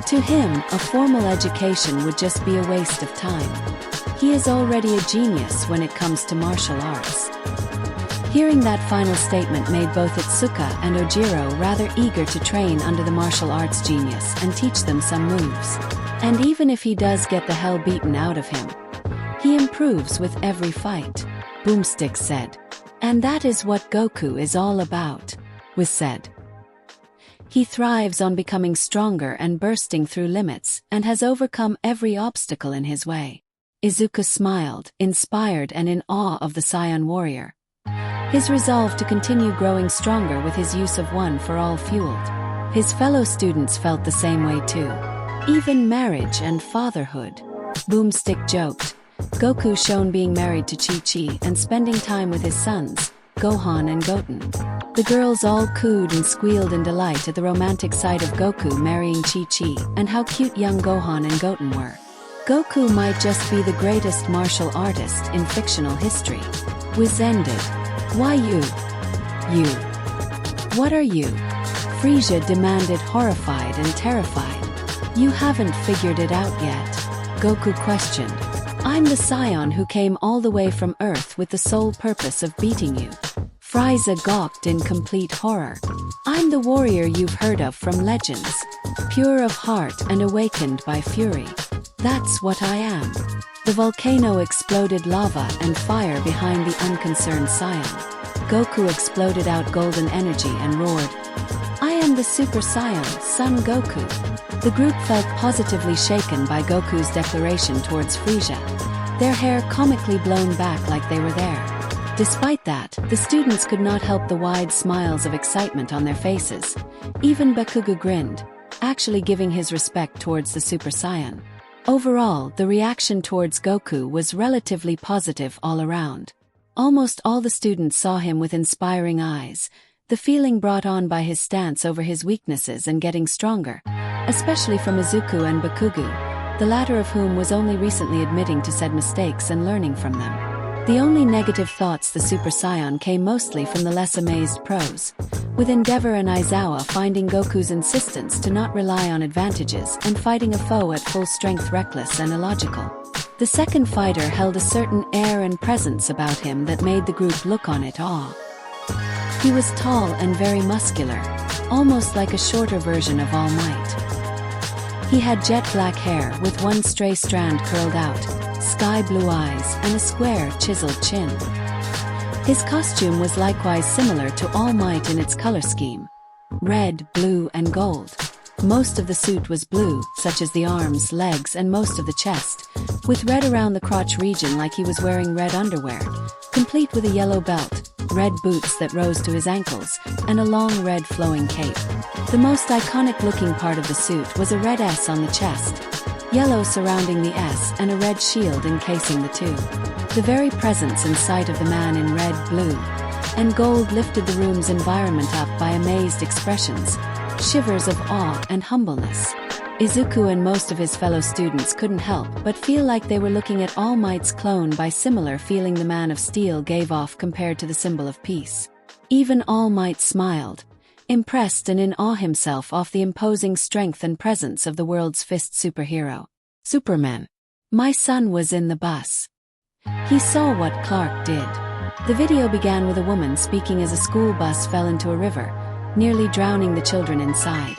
To him, a formal education would just be a waste of time. He is already a genius when it comes to martial arts. Hearing that final statement made both Itsuka and Ojiro rather eager to train under the martial arts genius and teach them some moves. And even if he does get the hell beaten out of him, he improves with every fight, Boomstick said. And that is what Goku is all about, was said. He thrives on becoming stronger and bursting through limits and has overcome every obstacle in his way. Izuku smiled, inspired and in awe of the Scion warrior. His resolve to continue growing stronger with his use of one for all fueled. His fellow students felt the same way too. Even marriage and fatherhood. Boomstick joked. Goku shown being married to Chi-Chi and spending time with his sons, Gohan and Goten. The girls all cooed and squealed in delight at the romantic sight of Goku marrying Chi-Chi and how cute young Gohan and Goten were. Goku might just be the greatest martial artist in fictional history. Wiz ended. Why you? You. What are you? Frieza demanded, horrified and terrified. You haven't figured it out yet. Goku questioned. I'm the Scion who came all the way from Earth with the sole purpose of beating you. Frieza gawked in complete horror. I'm the warrior you've heard of from legends. Pure of heart and awakened by fury. That's what I am. The volcano exploded lava and fire behind the unconcerned Scion. Goku exploded out golden energy and roared. I am the Super Saiyan, Son Goku. The group felt positively shaken by Goku's declaration towards Frieza, their hair comically blown back like they were there. Despite that, the students could not help the wide smiles of excitement on their faces. Even Bakugo grinned, actually giving his respect towards the Super Saiyan. Overall, the reaction towards Goku was relatively positive all around. Almost all the students saw him with inspiring eyes, the feeling brought on by his stance over his weaknesses and getting stronger, especially from Izuku and Bakugo, the latter of whom was only recently admitting to said mistakes and learning from them. The only negative thoughts the Super Saiyan came mostly from the less amazed pros, with Endeavor and Aizawa finding Goku's insistence to not rely on advantages and fighting a foe at full strength reckless and illogical. The second fighter held a certain air and presence about him that made the group look on it awe. He was tall and very muscular, almost like a shorter version of All Might. He had jet black hair with one stray strand curled out, sky blue eyes and a square, chiseled chin. His costume was likewise similar to All Might in its color scheme: red, blue and gold. Most of the suit was blue, such as the arms, legs and most of the chest, with red around the crotch region like he was wearing red underwear, complete with a yellow belt, red boots that rose to his ankles, and a long red flowing cape. The most iconic looking part of the suit was a red S on the chest, yellow surrounding the S and a red shield encasing the two. The very presence and sight of the man in red, blue, and gold lifted the room's environment up by amazed expressions, shivers of awe and humbleness. Izuku and most of his fellow students couldn't help but feel like they were looking at All Might's clone by similar feeling the Man of Steel gave off compared to the symbol of peace. Even All Might smiled, impressed and in awe himself off the imposing strength and presence of the world's fist superhero. Superman. My son was in the bus. He saw what Clark did. The video began with a woman speaking as a school bus fell into a river, nearly drowning the children inside,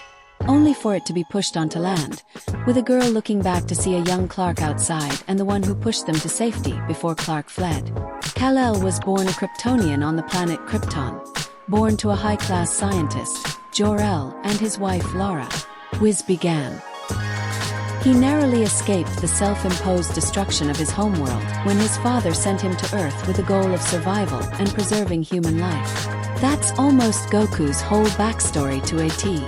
only for it to be pushed onto land, with a girl looking back to see a young Clark outside and the one who pushed them to safety before Clark fled. Kal-El was born a Kryptonian on the planet Krypton, born to a high-class scientist, Jor-El, and his wife Lara. Wiz began. He narrowly escaped the self-imposed destruction of his homeworld when his father sent him to Earth with the goal of survival and preserving human life. That's almost Goku's whole backstory to a T,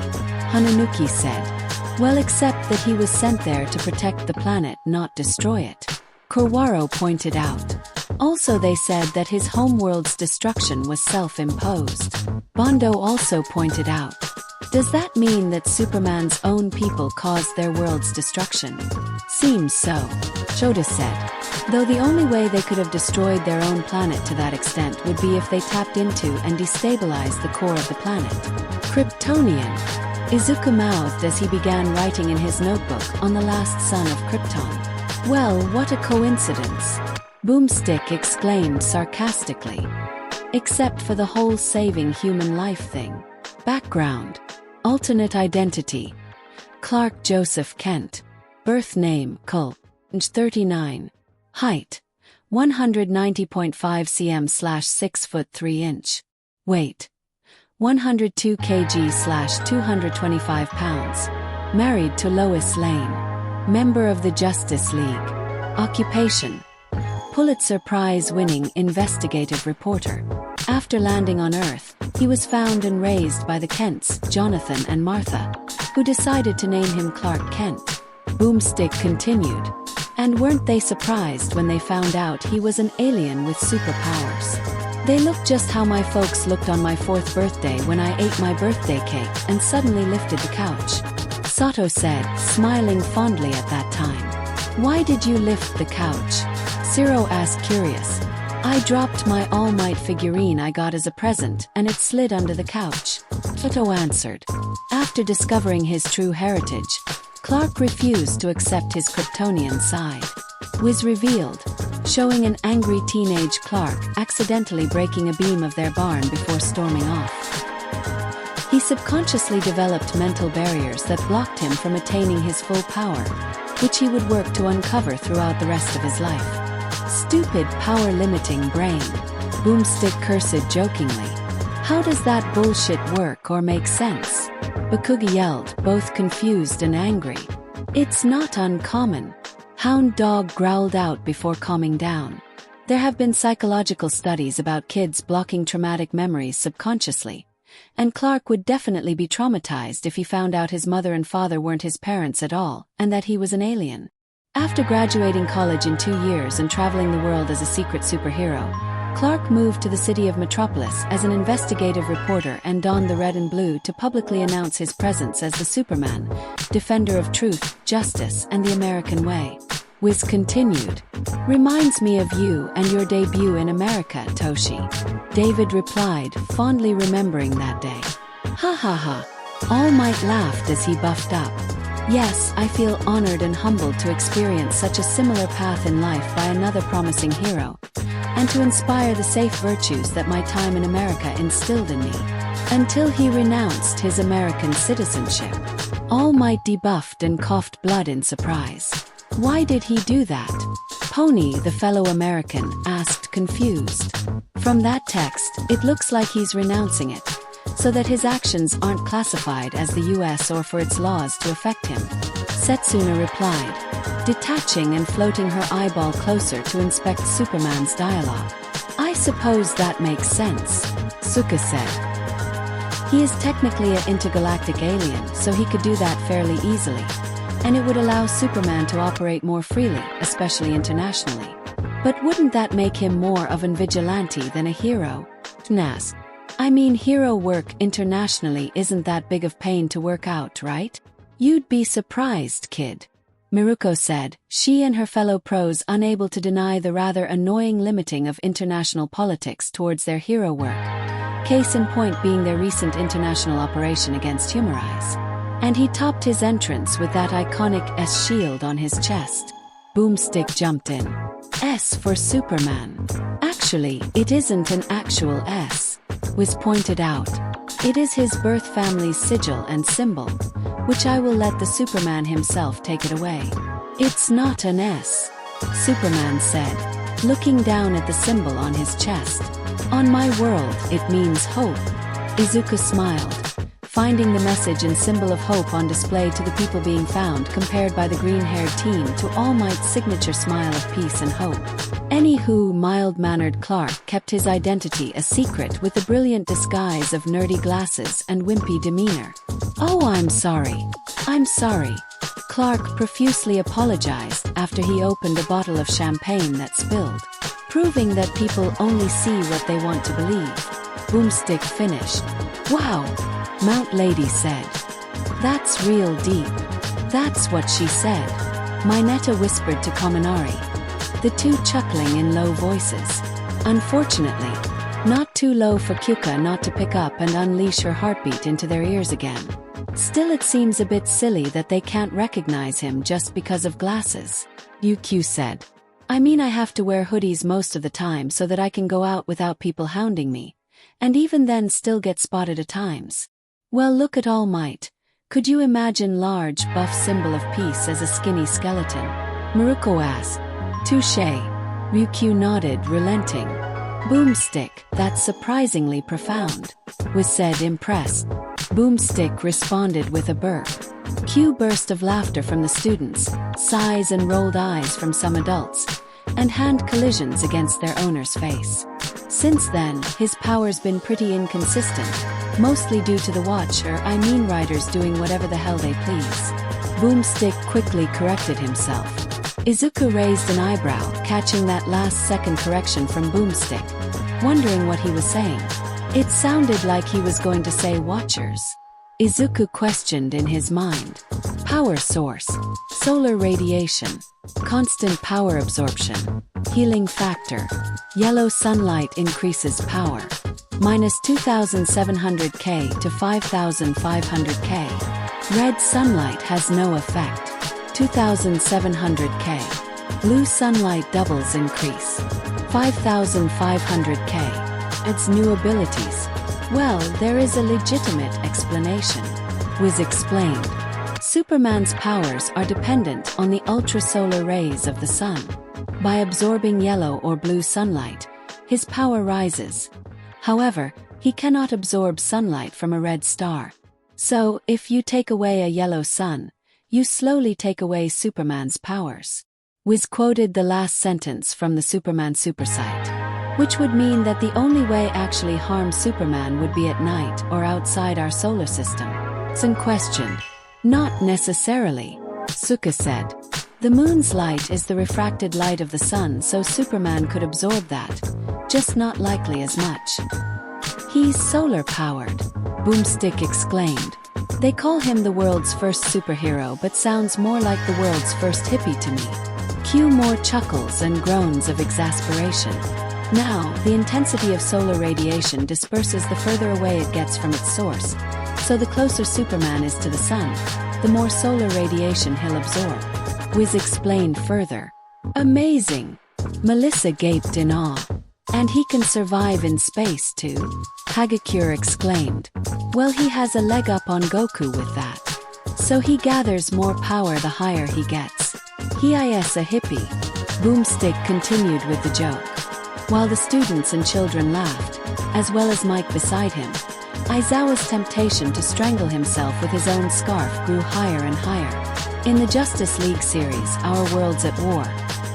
Hananuki said. Well, except that he was sent there to protect the planet, not destroy it. Korwaro pointed out. Also they said that his homeworld's destruction was self-imposed. Bondo also pointed out. Does that mean that Superman's own people caused their world's destruction? Seems so, Shota said. Though the only way they could have destroyed their own planet to that extent would be if they tapped into and destabilized the core of the planet. Kryptonian. Izuku mouthed as he began writing in his notebook on the last son of Krypton. Well, what a coincidence. Boomstick exclaimed sarcastically. Except for the whole saving human life thing. Background. Alternate identity. Clark Joseph Kent. Birth name, Cole. Age 39. Height. 190.5 cm / 6 foot 3 inch. Weight. 102 kg / 225 pounds. Married to Lois Lane. Member of the Justice League. Occupation: Pulitzer Prize-winning investigative reporter. After landing on Earth, he was found and raised by the Kents, Jonathan and Martha, who decided to name him Clark Kent. Boomstick continued. And weren't they surprised when they found out he was an alien with superpowers? They looked just how my folks looked on my 4th birthday when I ate my birthday cake and suddenly lifted the couch. Sato said, smiling fondly at that time. Why did you lift the couch? Zero asked, curious. I dropped my All Might figurine I got as a present and it slid under the couch. Sato answered. After discovering his true heritage, Clark refused to accept his Kryptonian side. Was revealed, showing an angry teenage Clark accidentally breaking a beam of their barn before storming off. He subconsciously developed mental barriers that blocked him from attaining his full power, which he would work to uncover throughout the rest of his life. Stupid power-limiting brain. Boomstick cursed jokingly. How does that bullshit work or make sense? Bakuga yelled, both confused and angry. It's not uncommon. Hound Dog growled out before calming down. There have been psychological studies about kids blocking traumatic memories subconsciously, and Clark would definitely be traumatized if he found out his mother and father weren't his parents at all, and that he was an alien. After graduating college in 2 years and traveling the world as a secret superhero, Clark moved to the city of Metropolis as an investigative reporter and donned the red and blue to publicly announce his presence as the Superman, defender of truth, justice, and the American way. Wiz continued. Reminds me of you and your debut in America, Toshi. David replied, fondly remembering that day. Ha ha ha. All Might laughed as he buffed up. Yes, I feel honored and humbled to experience such a similar path in life by another promising hero, and to inspire the safe virtues that my time in America instilled in me. Until he renounced his American citizenship. All Might debuffed and coughed blood in surprise. Why did he do that? Pony, the fellow American, asked, confused. From that text, it looks like he's renouncing it, so that his actions aren't classified as the US or for its laws to affect him. Setsuna replied, detaching and floating her eyeball closer to inspect Superman's dialogue. I suppose that makes sense, Suka said. He is technically an intergalactic alien, so he could do that fairly easily, and it would allow Superman to operate more freely, especially internationally. But wouldn't that make him more of an vigilante than a hero? Nas. I mean, hero work internationally isn't that big of pain to work out, right? You'd be surprised, kid. Miruko said, she and her fellow pros unable to deny the rather annoying limiting of international politics towards their hero work. Case in point being their recent international operation against Humorize. And he topped his entrance with that iconic S shield on his chest. Boomstick jumped in. S for Superman. Actually, it isn't an actual S, was pointed out. It is his birth family's sigil and symbol, which I will let the Superman himself take it away. It's not an S, Superman said, looking down at the symbol on his chest. On my world, it means hope. Izuku smiled, finding the message and symbol of hope on display to the people being found compared by the green-haired teen to All Might's signature smile of peace and hope. Anywho, mild-mannered Clark kept his identity a secret with the brilliant disguise of nerdy glasses and wimpy demeanor. Oh, I'm sorry. I'm sorry. Clark profusely apologized after he opened a bottle of champagne that spilled, proving that people only see what they want to believe. Boomstick finished. Wow, Mount Lady said. That's real deep. That's what she said. Mineta whispered to Kaminari, the two chuckling in low voices. Unfortunately, not too low for Kyuka not to pick up and unleash her heartbeat into their ears again. Still, it seems a bit silly that they can't recognize him just because of glasses, UQ said. I mean, I have to wear hoodies most of the time so that I can go out without people hounding me, and even then still get spotted at times. Well, look at All Might. Could you imagine large, buff symbol of peace as a skinny skeleton? Maruko asked. Touché. Ryukyu nodded, relenting. Boomstick, that's surprisingly profound, was said, impressed. Boomstick responded with a burp. Cue burst of laughter from the students, sighs and rolled eyes from some adults, and hand collisions against their owner's face. Since then, his power's been pretty inconsistent, mostly due to the riders doing whatever the hell they please. Boomstick quickly corrected himself. Izuku raised an eyebrow, catching that last-second correction from Boomstick, wondering what he was saying. It sounded like he was going to say watchers. Izuku questioned in his mind. Power source. Solar radiation. Constant power absorption. Healing factor. Yellow sunlight increases power. Minus 2,700K to 5,500K. Red sunlight has no effect. 2,700K. Blue sunlight doubles increase. 5,500K. Its new abilities. Well, there is a legitimate explanation. Wiz explained. Superman's powers are dependent on the ultrasolar rays of the sun. By absorbing yellow or blue sunlight, his power rises. However, he cannot absorb sunlight from a red star. So, if you take away a yellow sun, you slowly take away Superman's powers. Wiz quoted the last sentence from the Superman Supersite, which would mean that the only way actually harm Superman would be at night or outside our solar system. Sun questioned. Not necessarily, Suka said. The moon's light is the refracted light of the sun, so Superman could absorb that, just not likely as much. He's solar-powered, Boomstick exclaimed. They call him the world's first superhero, but sounds more like the world's first hippie to me. Cue more chuckles and groans of exasperation. Now, the intensity of solar radiation disperses the further away it gets from its source, so the closer Superman is to the sun, the more solar radiation he'll absorb. Wiz explained further. Amazing! Melissa gaped in awe. And he can survive in space too? Hagakure exclaimed. Well, he has a leg up on Goku with that. So he gathers more power the higher he gets. He is a hippie. Boomstick continued with the joke. While the students and children laughed, as well as Mike beside him, Aizawa's temptation to strangle himself with his own scarf grew higher and higher. In the Justice League series, Our World's at War,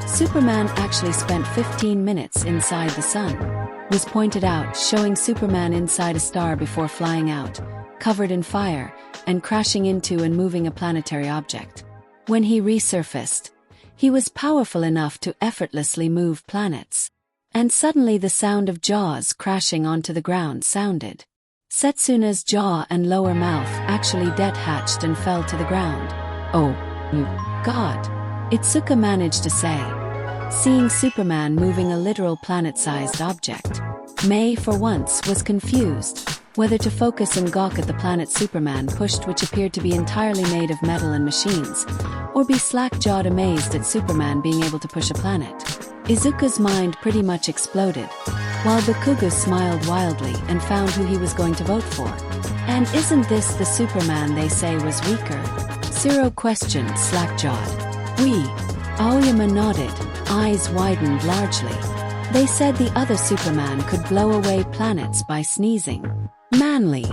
Superman actually spent 15 minutes inside the sun. Was pointed out, showing Superman inside a star before flying out, covered in fire, and crashing into and moving a planetary object. When he resurfaced, he was powerful enough to effortlessly move planets. And suddenly the sound of jaws crashing onto the ground sounded. Setsuna's jaw and lower mouth actually detached and fell to the ground. Oh, God, Itsuka managed to say, seeing Superman moving a literal planet-sized object. May, for once, was confused whether to focus and gawk at the planet Superman pushed, which appeared to be entirely made of metal and machines, or be slack-jawed amazed at Superman being able to push a planet. Izuku's mind pretty much exploded, while Bakugo smiled wildly and found who he was going to vote for. And isn't this the Superman they say was weaker? Zero questioned, slack-jawed. We. Aoyama nodded, eyes widened largely. They said the other Superman could blow away planets by sneezing. Manly,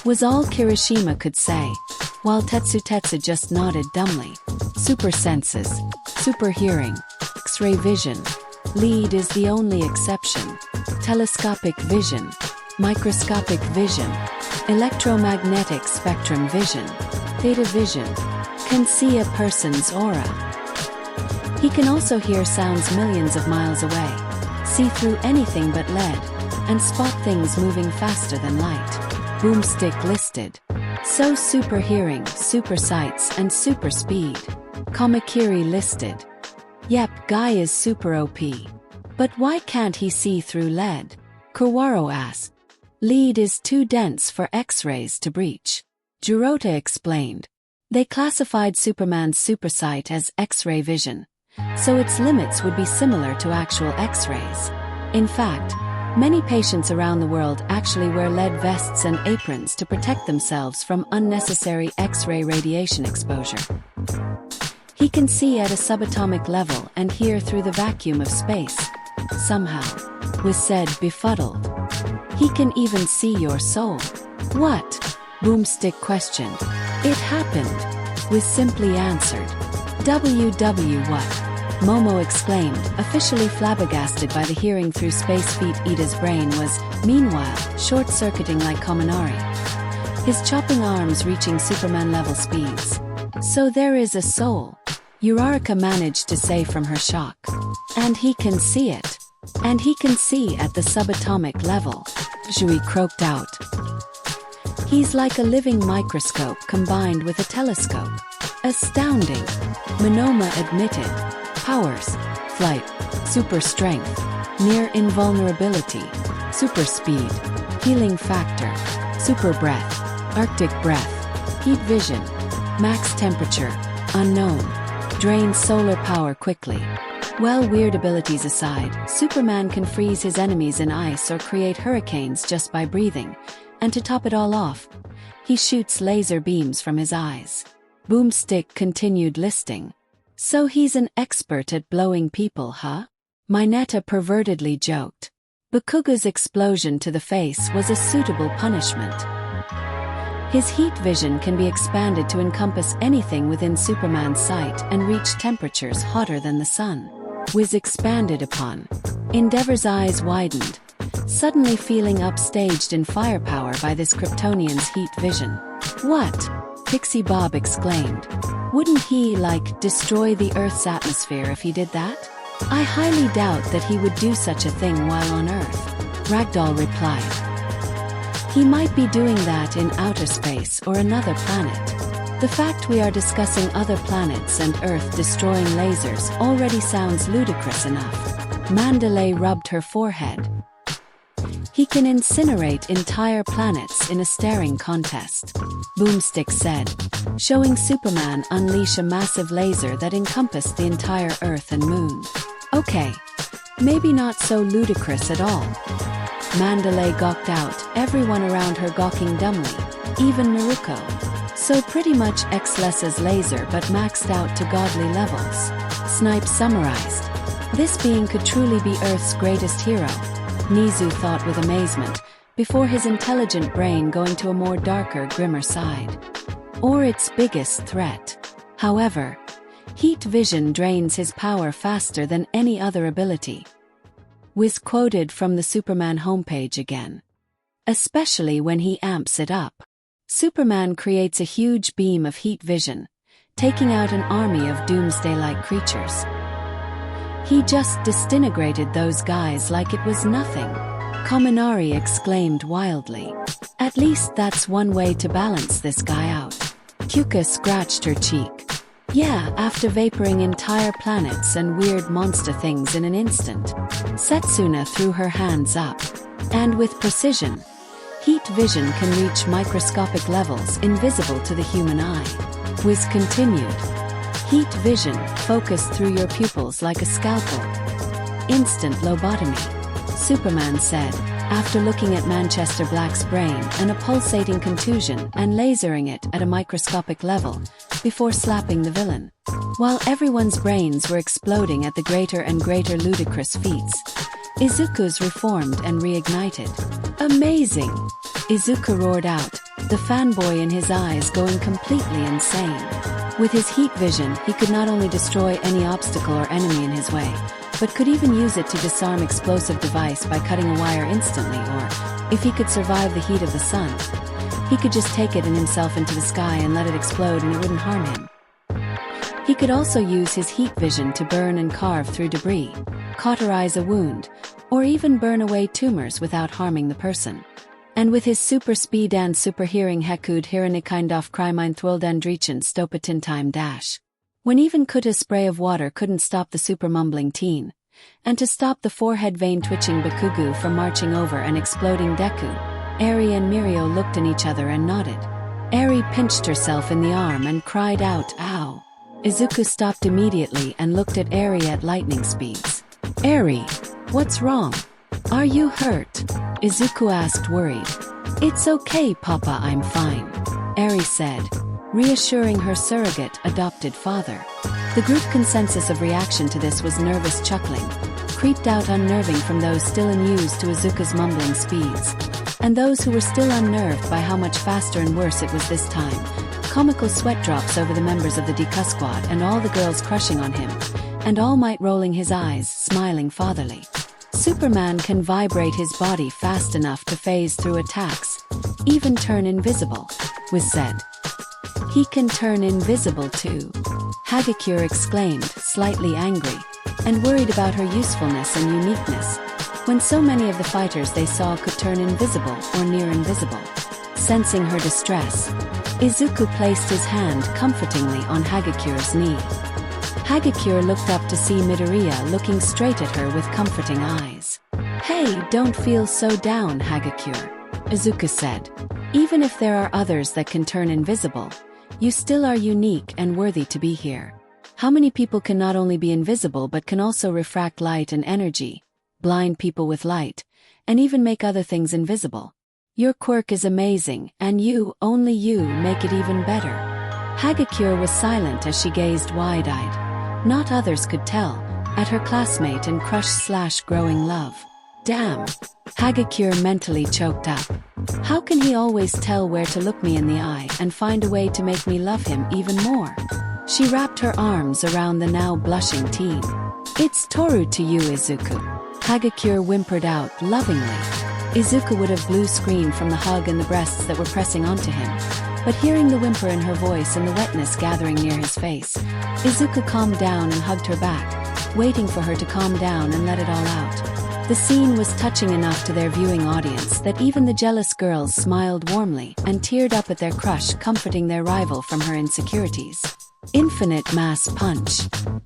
was all Kirishima could say, while Tetsu just nodded dumbly. Super senses, super hearing, X-ray vision. Lead is the only exception. Telescopic vision, microscopic vision, electromagnetic spectrum vision, theta vision, can see a person's aura. He can also hear sounds millions of miles away, see through anything but lead, and spot things moving faster than light. Boomstick listed. So super hearing, super sights, and super speed. Kamakiri listed. Yep, guy is super OP. But why can't he see through lead? Kawaro asked. Lead is too dense for X-rays to breach. Jirota explained. They classified Superman's supersight as X-ray vision, so its limits would be similar to actual X-rays. In fact, many patients around the world actually wear lead vests and aprons to protect themselves from unnecessary X-ray radiation exposure. He can see at a subatomic level and hear through the vacuum of space. Somehow, was said befuddled. He can even see your soul. What? Boomstick questioned. It happened. Wiz simply answered. WW what? Momo exclaimed, officially flabbergasted by the hearing through space feet. Ida's brain was, meanwhile, short-circuiting like Kaminari. His chopping arms reaching Superman-level speeds. So there is a soul. Uraraka managed to say from her shock. And he can see it. And he can see at the subatomic level. Zhui croaked out. He's like a living microscope combined with a telescope. Astounding. Monoma admitted. Powers, flight, super strength, near invulnerability, super speed, healing factor, super breath, arctic breath, heat vision, max temperature, unknown, drains solar power quickly. Well, weird abilities aside, Superman can freeze his enemies in ice or create hurricanes just by breathing, and to top it all off, he shoots laser beams from his eyes. Boomstick continued listing. So he's an expert at blowing people, huh? Mineta pervertedly joked. Bakuga's explosion to the face was a suitable punishment. His heat vision can be expanded to encompass anything within Superman's sight and reach temperatures hotter than the sun. Wiz expanded upon. Endeavor's eyes widened, suddenly feeling upstaged in firepower by this Kryptonian's heat vision. What? Pixie Bob exclaimed. Wouldn't he, destroy the Earth's atmosphere if he did that? I highly doubt that he would do such a thing while on Earth, Ragdoll replied. He might be doing that in outer space or another planet. The fact we are discussing other planets and Earth destroying lasers already sounds ludicrous enough. Mandalay rubbed her forehead. He can incinerate entire planets in a staring contest, Boomstick said, showing Superman unleash a massive laser that encompassed the entire Earth and Moon. Okay, maybe not so ludicrous at all. Mandalay gawked out, everyone around her gawking dumbly, even Naruko. So pretty much X-Lessa's laser but maxed out to godly levels. Snipes summarized. This being could truly be Earth's greatest hero, Nizu thought with amazement, before his intelligent brain going to a more darker, grimmer side. Or its biggest threat. However, heat vision drains his power faster than any other ability. Wiz quoted from the Superman homepage again. Especially when he amps it up. Superman creates a huge beam of heat vision, taking out an army of doomsday-like creatures. He just disintegrated those guys like it was nothing. Kaminari exclaimed wildly. At least that's one way to balance this guy out. Kyuka scratched her cheek. Yeah, after vaporing entire planets and weird monster things in an instant. Setsuna threw her hands up. And with precision, heat vision can reach microscopic levels invisible to the human eye. Wiz continued. Heat vision, focused through your pupils like a scalpel. Instant lobotomy, Superman said, after looking at Manchester Black's brain and a pulsating contusion and lasering it at a microscopic level, before slapping the villain. While everyone's brains were exploding at the greater and greater ludicrous feats, Izuku's reformed and reignited. Amazing! Izuku roared out, the fanboy in his eyes going completely insane. With his heat vision, he could not only destroy any obstacle or enemy in his way, but could even use it to disarm explosive device by cutting a wire instantly, or, if he could survive the heat of the sun, he could just take it and himself into the sky and let it explode and it wouldn't harm him. He could also use his heat vision to burn and carve through debris, cauterize a wound, or even burn away tumors without harming the person. And with his super speed and super hearing Hekud Hiranikindof Krymine Thwildandrichen Stopatintime dash. When even Kutta's spray of water couldn't stop the super mumbling teen. And to stop the forehead vein twitching Bakugu from marching over and exploding Deku, Eri and Mirio looked at each other and nodded. Eri pinched herself in the arm and cried out, ow. Izuku stopped immediately and looked at Eri at lightning speeds. Eri, what's wrong? Are you hurt? Izuku asked worried. It's okay, Papa, I'm fine, Eri said, reassuring her surrogate adopted father. The group consensus of reaction to this was nervous chuckling, creeped out unnerving from those still unused to Izuku's mumbling speeds. And those who were still unnerved by how much faster and worse it was this time. Comical sweat drops over the members of the Deku squad and all the girls crushing on him, and All Might rolling his eyes, smiling fatherly. Superman can vibrate his body fast enough to phase through attacks, even turn invisible, was said. He can turn invisible too, Hagakure exclaimed, slightly angry, and worried about her usefulness and uniqueness, when so many of the fighters they saw could turn invisible or near invisible. Sensing her distress, Izuku placed his hand comfortingly on Hagakure's knee. Hagakure looked up to see Midoriya looking straight at her with comforting eyes. "Hey, don't feel so down, Hagakure," Izuku said. "Even if there are others that can turn invisible, you still are unique and worthy to be here. How many people can not only be invisible but can also refract light and energy, blind people with light, and even make other things invisible? Your quirk is amazing, and you, only you, make it even better." Hagakure was silent as she gazed wide-eyed. Not others could tell, at her classmate and crush/growing love. Damn, Hagakure mentally choked up. How can he always tell where to look me in the eye and find a way to make me love him even more? She wrapped her arms around the now blushing teen. "It's Toru to you, Izuku," Hagakure whimpered out lovingly. Izuku would have blue screened from the hug and the breasts that were pressing onto him. But hearing the whimper in her voice and the wetness gathering near his face, Izuku calmed down and hugged her back, waiting for her to calm down and let it all out. The scene was touching enough to their viewing audience that even the jealous girls smiled warmly and teared up at their crush, comforting their rival from her insecurities. Infinite mass punch.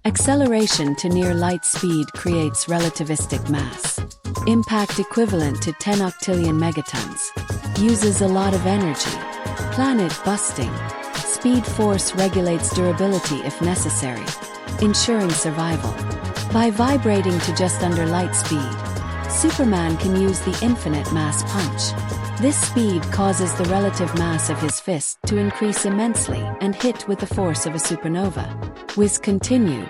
Acceleration to near light speed creates relativistic mass. Impact equivalent to 10 octillion megatons. Uses a lot of energy. Planet busting. Speed force regulates durability if necessary, ensuring survival. By vibrating to just under light speed, Superman can use the infinite mass punch. This speed causes the relative mass of his fist to increase immensely and hit with the force of a supernova. Wiz continued.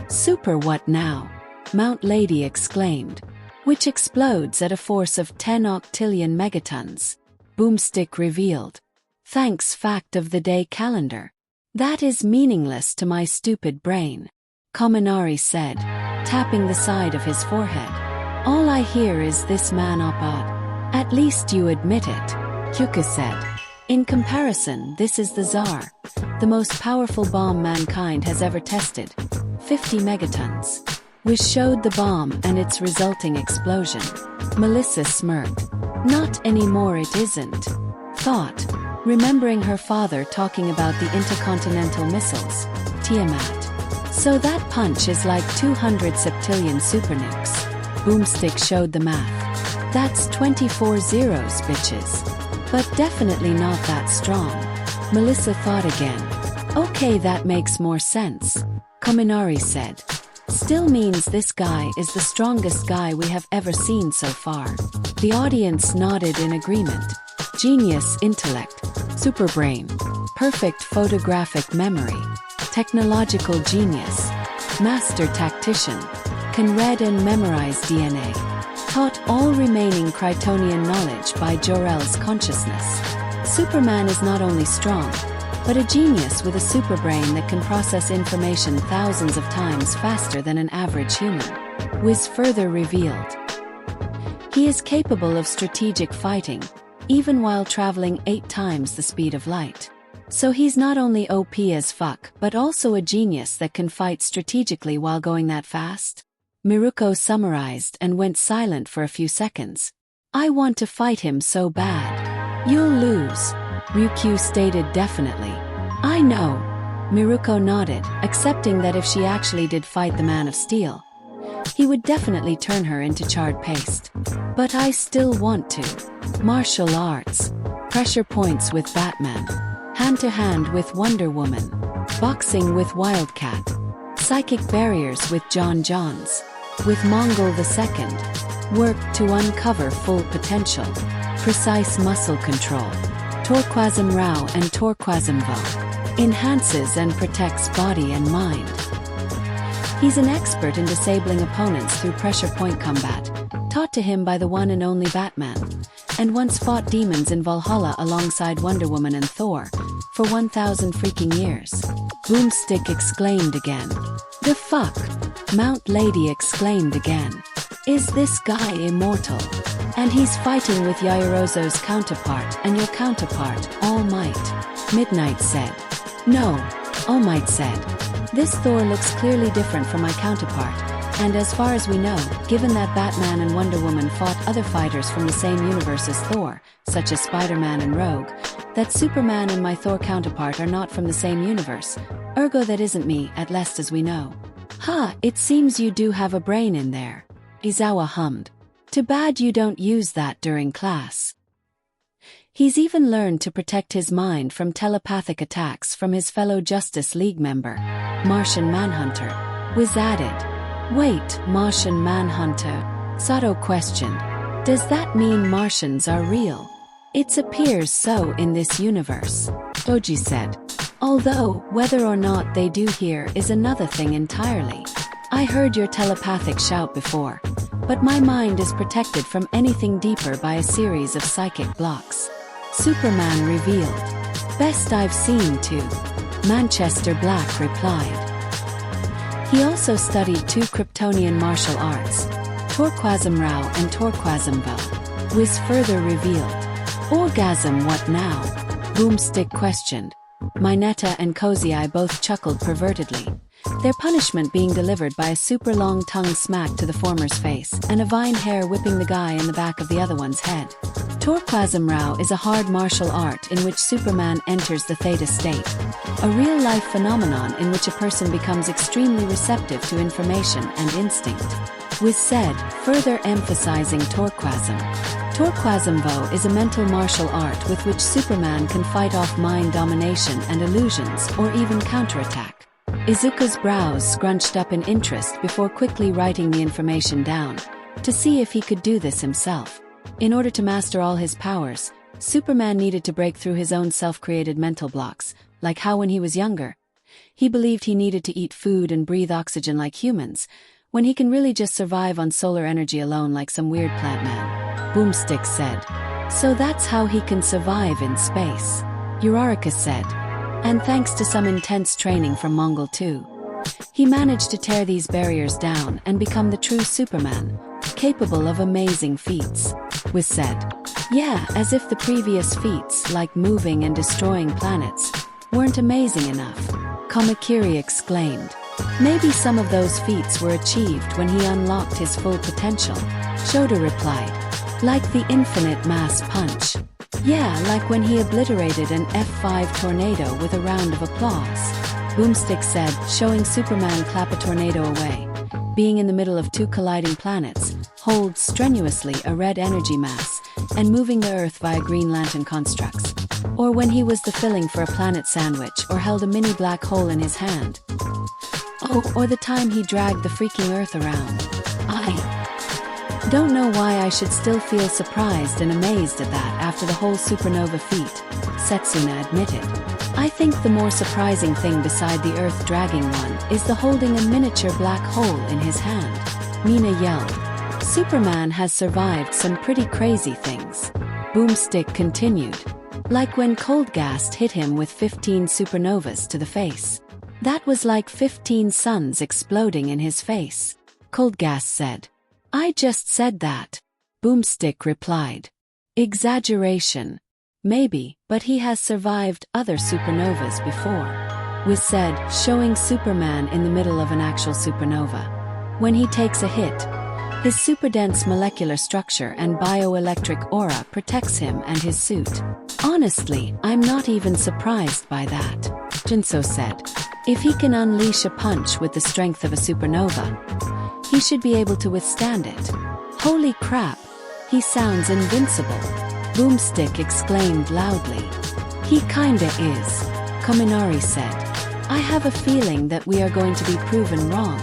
"Super what now?" Mount Lady exclaimed. "Which explodes at a force of 10 octillion megatons." Boomstick revealed. "Thanks, fact of the day calendar. That is meaningless to my stupid brain," Kaminari said, tapping the side of his forehead. "All I hear is this man op-ed. At least you admit it," Hyuka said. "In comparison, this is the Tsar, the most powerful bomb mankind has ever tested. 50 megatons. Wiz showed the bomb and its resulting explosion. Melissa smirked. "Not anymore, it isn't." Thought, remembering her father talking about the intercontinental missiles, Tiamat. "So that punch is like 200 septillion supernukes." Boomstick showed the math. "That's 24 zeros, bitches. But definitely not that strong." Melissa thought again. "Okay, that makes more sense," Kaminari said. "Still means this guy is the strongest guy we have ever seen so far." The audience nodded in agreement. Genius intellect, superbrain, perfect photographic memory, technological genius, master tactician, can read and memorize DNA, taught all remaining Kryptonian knowledge by Jor-El's consciousness. Superman is not only strong, but a genius with a superbrain that can process information thousands of times faster than an average human. Wiz further revealed. He is capable of strategic fighting, even while traveling 8 times the speed of light. So he's not only OP as fuck, but also a genius that can fight strategically while going that fast. Miruko summarized and went silent for a few seconds. "I want to fight him so bad." "You'll lose," Ryukyu stated definitely. "I know." Miruko nodded, accepting that if she actually did fight the Man of Steel, he would definitely turn her into charred paste. "But I still want to. Martial arts. Pressure points with Batman. Hand-to-hand with Wonder Woman. Boxing with Wildcat. Psychic barriers with John Johns. With Mongol II. Work to uncover full potential. Precise muscle control. Torquasm Rao and Torquasm Vo. Enhances and protects body and mind. He's an expert in disabling opponents through pressure point combat, taught to him by the one and only Batman. and once fought demons in Valhalla alongside Wonder Woman and Thor, for 1,000 freaking years. Boomstick exclaimed again. The fuck? Mount Lady exclaimed again. Is this guy immortal? And he's fighting with Yaoyorozu's counterpart and your counterpart, All Might. Midnight said. No, All Might said. This Thor looks clearly different from my counterpart, and as far as we know, given that Batman and Wonder Woman fought other fighters from the same universe as Thor, such as Spider-Man and Rogue, that Superman and my Thor counterpart are not from the same universe, ergo that isn't me, at least as we know. Ha, it seems you do have a brain in there. Izawa hummed. Too bad you don't use that during class. He's even learned to protect his mind from telepathic attacks from his fellow Justice League member, Martian Manhunter. Wiz added. Wait, Martian Manhunter? Sato questioned. Does that mean Martians are real? It appears so in this universe, Oji said. Although, whether or not they do here is another thing entirely. I heard your telepathic shout before, but my mind is protected from anything deeper by a series of psychic blocks. Superman revealed. Best I've seen too. Manchester Black replied. He also studied 2 Kryptonian martial arts, Torquasm Rao and Torquasm Vo. Wiz further revealed. Orgasm what now? Boomstick questioned. Mineta and Cozy Eye both chuckled pervertedly, their punishment being delivered by a super long tongue smack to the former's face and a vine hair whipping the guy in the back of the other one's head. Torquasm Rao is a hard martial art in which Superman enters the theta state, a real-life phenomenon in which a person becomes extremely receptive to information and instinct. Wiz said, further emphasizing Torquasm. Torquasm Vo is a mental martial art with which Superman can fight off mind domination and illusions or even counterattack. Izuku's brows scrunched up in interest before quickly writing the information down, to see if he could do this himself. In order to master all his powers, Superman needed to break through his own self-created mental blocks, like how when he was younger, he believed he needed to eat food and breathe oxygen like humans, when he can really just survive on solar energy alone like some weird plant man. Boomstick said. So that's how he can survive in space. Urarika said. And thanks to some intense training from Mongol too. He managed to tear these barriers down and become the true Superman, capable of amazing feats. Wiz said. Yeah, as if the previous feats, like moving and destroying planets, weren't amazing enough. Kamakiri exclaimed. Maybe some of those feats were achieved when he unlocked his full potential. Shoda replied. Like the infinite mass punch. Yeah, like when he obliterated an F5 tornado with a round of applause. Boomstick said, showing Superman clap a tornado away. Being in the middle of 2 colliding planets, holds strenuously a red energy mass, and moving the Earth via Green Lantern constructs. Or when he was the filling for a planet sandwich or held a mini black hole in his hand. Oh, or the time he dragged the freaking Earth around. I don't know why I should still feel surprised and amazed at that after the whole supernova feat, Setsuna admitted. I think the more surprising thing beside the Earth dragging one is the holding a miniature black hole in his hand. Mina yelled. Superman has survived some pretty crazy things. Boomstick continued. Like when Coldgast hit him with 15 supernovas to the face. That was like 15 suns exploding in his face. Coldgast said. I just said that. Boomstick replied. Exaggeration. Maybe, but he has survived other supernovas before. Wiz said, showing Superman in the middle of an actual supernova. When he takes a hit, his superdense molecular structure and bioelectric aura protects him and his suit. Honestly, I'm not even surprised by that. Jinso said. If he can unleash a punch with the strength of a supernova, he should be able to withstand it. Holy crap, he sounds invincible. Boomstick exclaimed loudly. He kinda is, Kaminari said. I have a feeling that we are going to be proven wrong.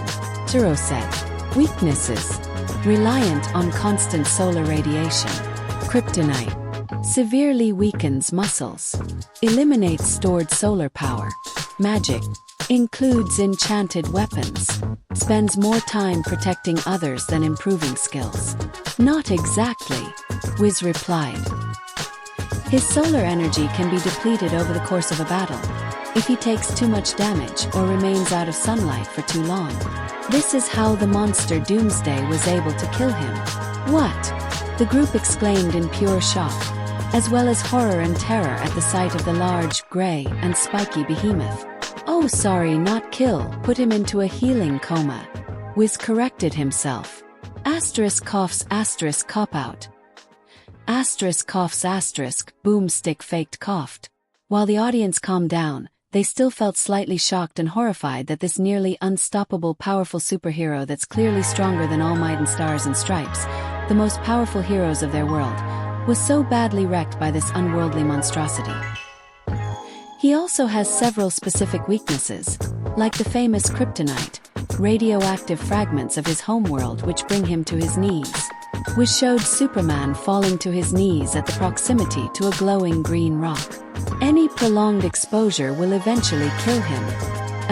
Zero said. Weaknesses. Reliant on constant solar radiation. Kryptonite. Severely weakens muscles. Eliminates stored solar power. Magic. Includes enchanted weapons. Spends more time protecting others than improving skills. Not exactly, Wiz replied. His solar energy can be depleted over the course of a battle, if he takes too much damage or remains out of sunlight for too long. This is how the monster Doomsday was able to kill him. What? The group exclaimed in pure shock, as well as horror and terror at the sight of the large, grey, and spiky behemoth. Oh, sorry, not kill, put him into a healing coma. Wiz corrected himself. Asterisk coughs asterisk cop out. Asterisk coughs asterisk boomstick faked coughed. While the audience calmed down, they still felt slightly shocked and horrified that this nearly unstoppable powerful superhero that's clearly stronger than All Might and Stars and Stripes, the most powerful heroes of their world, was so badly wrecked by this unworldly monstrosity. He also has several specific weaknesses, like the famous kryptonite, radioactive fragments of his homeworld which bring him to his knees, which showed Superman falling to his knees at the proximity to a glowing green rock. Any prolonged exposure will eventually kill him.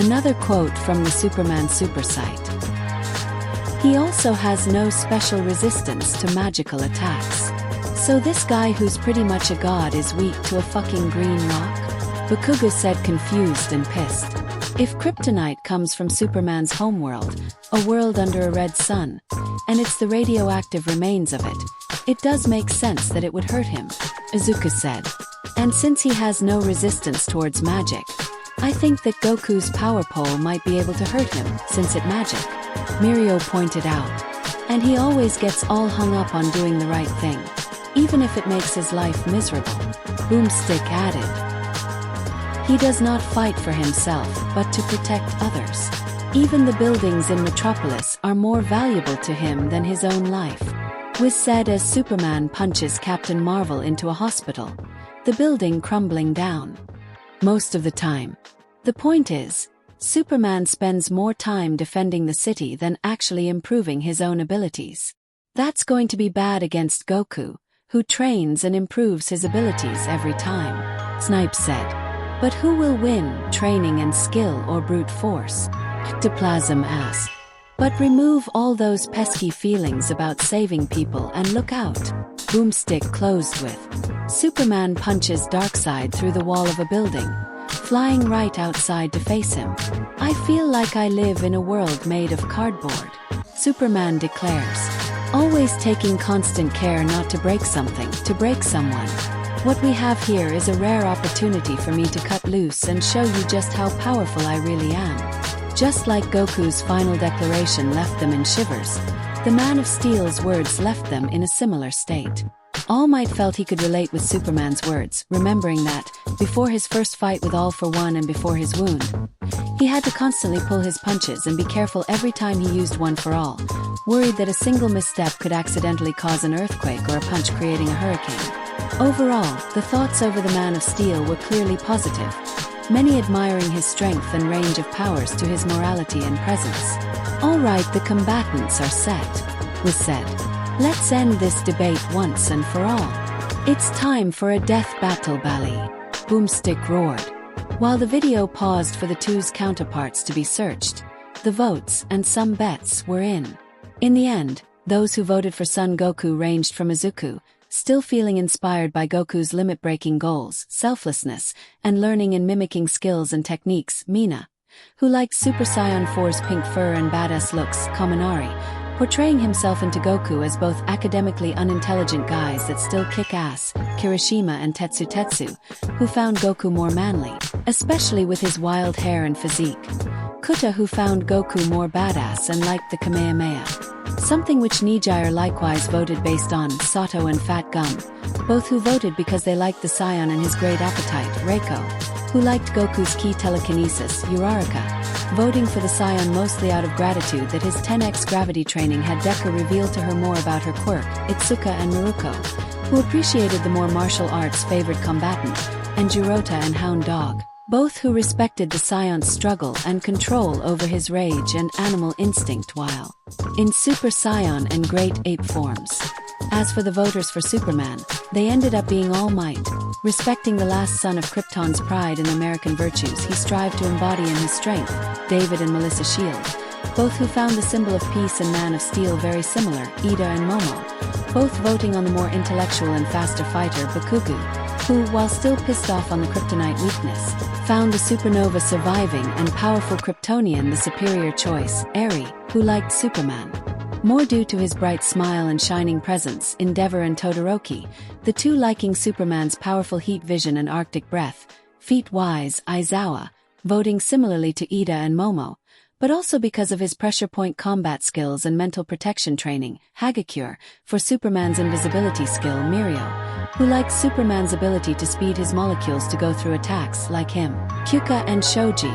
Another quote from the Superman Super Site. He also has no special resistance to magical attacks. So this guy who's pretty much a god is weak to a fucking green rock? Bakugo said, confused and pissed. If kryptonite comes from Superman's homeworld, a world under a red sun, and it's the radioactive remains of it, it does make sense that it would hurt him, Izuku said. And since he has no resistance towards magic, I think that Goku's power pole might be able to hurt him, since it's magic, Mirio pointed out. And he always gets all hung up on doing the right thing, even if it makes his life miserable, Boomstick added. He does not fight for himself, but to protect others. Even the buildings in Metropolis are more valuable to him than his own life, Wiz said as Superman punches Captain Marvel into a hospital, the building crumbling down. Most of the time. The point is, Superman spends more time defending the city than actually improving his own abilities. That's going to be bad against Goku, who trains and improves his abilities every time, Snipes said. But who will win, training and skill or brute force? Ectoplasm asked. But remove all those pesky feelings about saving people and look out, Boomstick closed with. Superman punches Darkseid through the wall of a building, flying right outside to face him. I feel like I live in a world made of cardboard, Superman declares. Always taking constant care not to break something, to break someone. What we have here is a rare opportunity for me to cut loose and show you just how powerful I really am. Just like Goku's final declaration left them in shivers, the Man of Steel's words left them in a similar state. All Might felt he could relate with Superman's words, remembering that, before his first fight with All for One and before his wound, he had to constantly pull his punches and be careful every time he used One for All, worried that a single misstep could accidentally cause an earthquake or a punch creating a hurricane. Overall, the thoughts over the Man of Steel were clearly positive, many admiring his strength and range of powers to his morality and presence. All right, the combatants are set, was said. Let's end this debate once and for all. It's time for a death battle, Bally, Boomstick roared. While the video paused for the two's counterparts to be searched, the votes and some bets were in. In the end, those who voted for Son Goku ranged from Izuku, still feeling inspired by Goku's limit-breaking goals, selflessness, and learning and mimicking skills and techniques, Mina, who liked Super Saiyan 4's pink fur and badass looks, Kaminari, portraying himself into Goku as both academically unintelligent guys that still kick ass, Kirishima and Tetsu, who found Goku more manly, especially with his wild hair and physique. Kuta, who found Goku more badass and liked the Kamehameha. Something which Nijire likewise voted based on, Sato and Fat Gum, both who voted because they liked the Saiyan and his great appetite, Reiko, who liked Goku's key telekinesis, Uraraka, voting for the Saiyan mostly out of gratitude that his 10x gravity training had Deku reveal to her more about her quirk, Itsuka and Maruko, who appreciated the more martial arts favored combatant, and Jirota and Hound Dog, both who respected the Saiyan's struggle and control over his rage and animal instinct while in Super Saiyan and Great Ape forms. As for the voters for Superman, They ended up being All Might. Respecting the last son of Krypton's pride and American virtues he strived to embody in his strength, David and Melissa Shield, both who found the symbol of peace and Man of Steel very similar, Ida and Momo, both voting on the more intellectual and faster fighter Bakugu, who, while still pissed off on the kryptonite weakness, found the supernova surviving and powerful Kryptonian the superior choice, Eri, who liked Superman. More due to his bright smile and shining presence, Endeavor and Todoroki, the two liking Superman's powerful heat vision and Arctic breath, feat-wise Aizawa, voting similarly to Ida and Momo, but also because of his pressure point combat skills and mental protection training, Hagakure, for Superman's invisibility skill Mirio, who likes Superman's ability to speed his molecules to go through attacks like him, Kyuka and Shoji,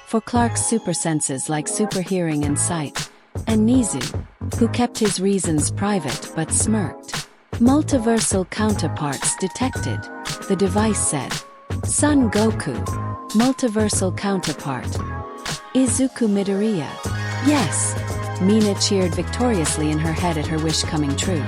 for Clark's super senses like super hearing and sight, and Nizu, who kept his reasons private but smirked. Multiversal counterparts detected, the device said. Son Goku. Multiversal counterpart. Izuku Midoriya. Yes. Mina cheered victoriously in her head at her wish coming true.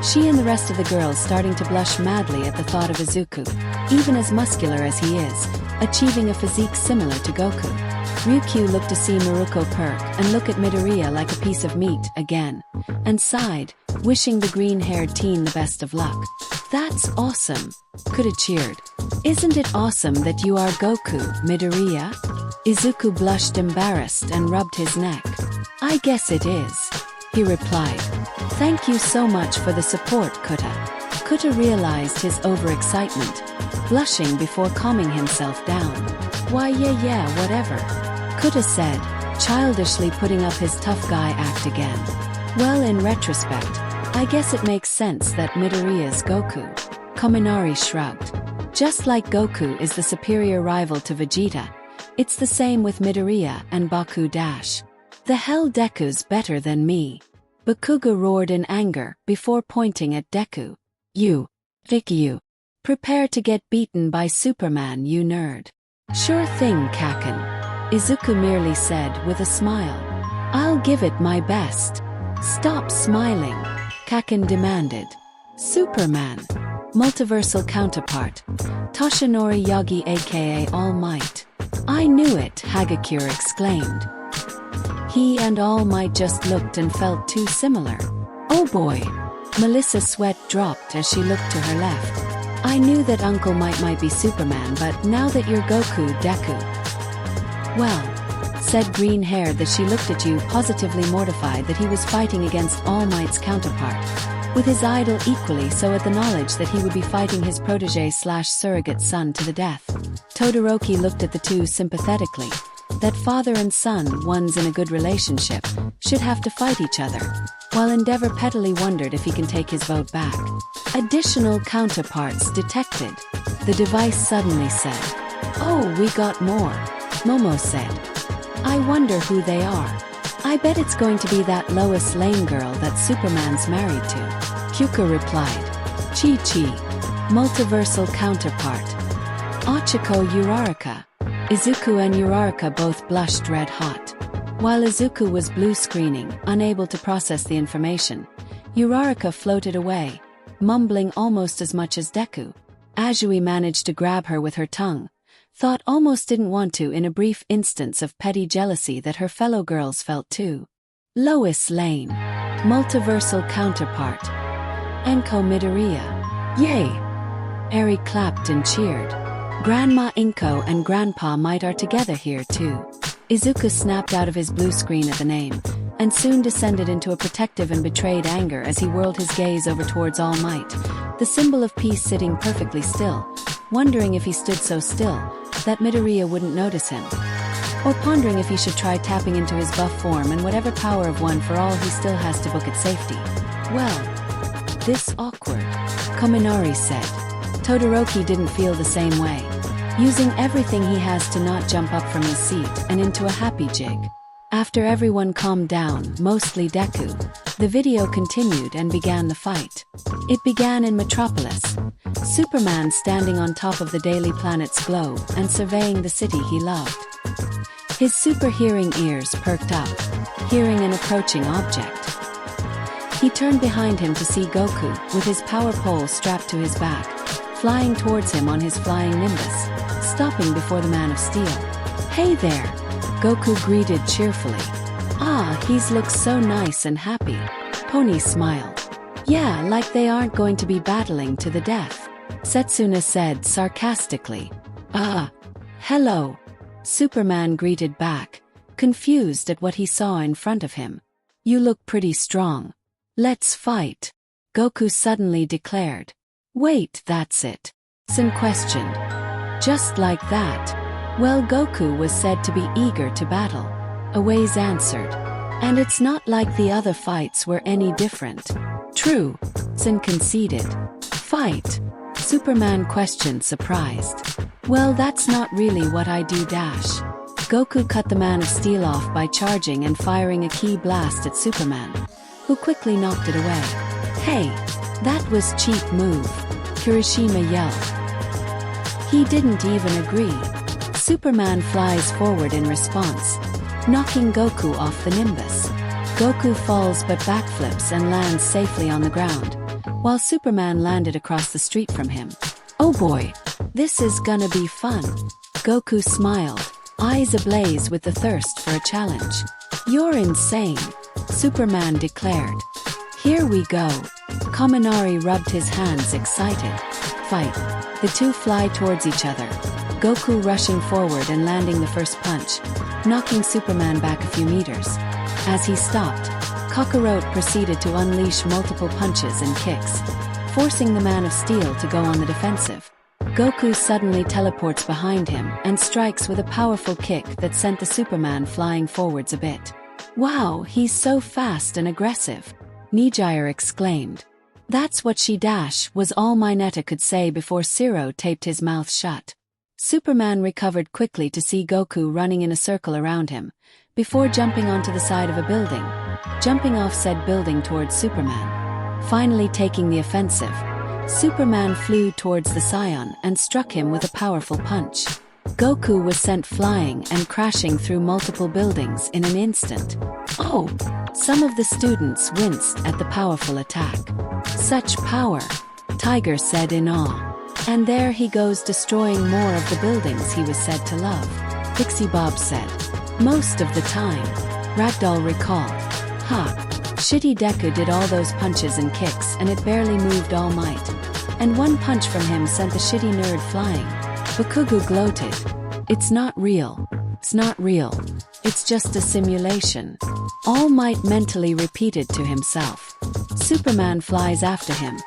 She and the rest of the girls starting to blush madly at the thought of Izuku, even as muscular as he is, achieving a physique similar to Goku. Ryukyu looked to see Maruko perk and look at Midoriya like a piece of meat again, and sighed, wishing the green-haired teen the best of luck. That's awesome. Kuta cheered. Isn't it awesome that you are Goku, Midoriya? Izuku blushed embarrassed and rubbed his neck. I guess it is, he replied. Thank you so much for the support, Kuta. Kuta realized his overexcitement, blushing before calming himself down. Why yeah, whatever, Kuta said, childishly putting up his tough guy act again. Well, in retrospect, I guess it makes sense that Midoriya's Goku. Kaminari shrugged. Just like Goku is the superior rival to Vegeta, it's the same with Midoriya and Baku Dash. The hell Deku's better than me. Bakuga roared in anger before pointing at Deku. You. Rikyu. Prepare to get beaten by Superman, you nerd. Sure thing, Kaken. Izuku merely said with a smile. I'll give it my best. Stop smiling, Kaken demanded. Superman. Multiversal counterpart. Toshinori Yagi aka All Might. I knew it, Hagakure exclaimed. He and All Might just looked and felt too similar. Oh boy. Melissa's sweat dropped as she looked to her left. I knew that Uncle might be Superman, but now that you're Goku, Deku. Well, said green-haired that she looked at you positively mortified that he was fighting against All Might's counterpart, with his idol equally so at the knowledge that he would be fighting his protege/surrogate son to the death. Todoroki looked at the two sympathetically. That father and son, one's in a good relationship, should have to fight each other, while Endeavor pettily wondered if he can take his vote back. Additional counterparts detected, the device suddenly said. Oh, we got more, Momo said. I wonder who they are. I bet it's going to be that Lois Lane girl that Superman's married to, Kyuka replied. Chi-Chi. Multiversal counterpart. Ochiko Uraraka. Izuku and Uraraka both blushed red hot. While Izuku was blue screening, unable to process the information, Uraraka floated away, mumbling almost as much as Deku. Azui managed to grab her with her tongue, thought almost didn't want to in a brief instance of petty jealousy that her fellow girls felt too. Lois Lane. Multiversal counterpart. Enko Midoriya. Yay! Eri clapped and cheered. Grandma Inko and Grandpa Might are together here too. Izuku snapped out of his blue screen at the name, and soon descended into a protective and betrayed anger as he whirled his gaze over towards All Might, the symbol of peace sitting perfectly still, wondering if he stood so still, that Midoriya wouldn't notice him. Or pondering if he should try tapping into his buff form and whatever power of one for all he still has to book at safety. Well, this awkward, Kaminari said. Todoroki didn't feel the same way, using everything he has to not jump up from his seat and into a happy jig. After everyone calmed down, mostly Deku, the video continued and began the fight. It began in Metropolis, Superman standing on top of the Daily Planet's globe and surveying the city he loved. His super hearing ears perked up, hearing an approaching object. He turned behind him to see Goku, with his power pole strapped to his back, flying towards him on his flying nimbus, stopping before the Man of Steel. "Hey there," Goku greeted cheerfully. "Ah, he's looks so nice and happy." Pony smiled. "Yeah, like they aren't going to be battling to the death," Setsuna said sarcastically. "Ah, hello," Superman greeted back, confused at what he saw in front of him. "You look pretty strong. Let's fight," Goku suddenly declared. "Wait, that's it?" Sen questioned. "Just like that?" Well, Goku was said to be eager to battle. Awais answered. "And it's not like the other fights were any different." "True," Sen conceded. "Fight?" Superman questioned, surprised. "Well, that's not really what I do dash." Goku cut the Man of Steel off by charging and firing a ki blast at Superman, who quickly knocked it away. "Hey, that was cheap move," Kirishima yelled. He didn't even agree. Superman flies forward in response, knocking Goku off the Nimbus. Goku falls but backflips and lands safely on the ground, while Superman landed across the street from him. "Oh boy, this is gonna be fun." Goku smiled, eyes ablaze with the thirst for a challenge. "You're insane," Superman declared. "Here we go." Kaminari rubbed his hands excited. "Fight." The two fly towards each other, Goku rushing forward and landing the first punch, knocking Superman back a few meters. As he stopped, Kakarot proceeded to unleash multiple punches and kicks, forcing the Man of Steel to go on the defensive. Goku suddenly teleports behind him and strikes with a powerful kick that sent the Superman flying forwards a bit. "Wow, he's so fast and aggressive," Nijire exclaimed. "That's what she dash," was all Mineta could say before Zero taped his mouth shut. Superman recovered quickly to see Goku running in a circle around him, before jumping onto the side of a building, jumping off said building towards Superman. Finally taking the offensive, Superman flew towards the Scion and struck him with a powerful punch. Goku was sent flying and crashing through multiple buildings in an instant. "Oh!" Some of the students winced at the powerful attack. "Such power," Tiger said in awe. "And there he goes destroying more of the buildings he was said to love," Pixie Bob said. "Most of the time," Ragdoll recalled. "Ha! Shitty Deku did all those punches and kicks and it barely moved all might. And one punch from him sent the shitty nerd flying." Bakugu gloated. "It's not real. It's not real. It's just a simulation." All Might mentally repeated to himself. Superman flies after him,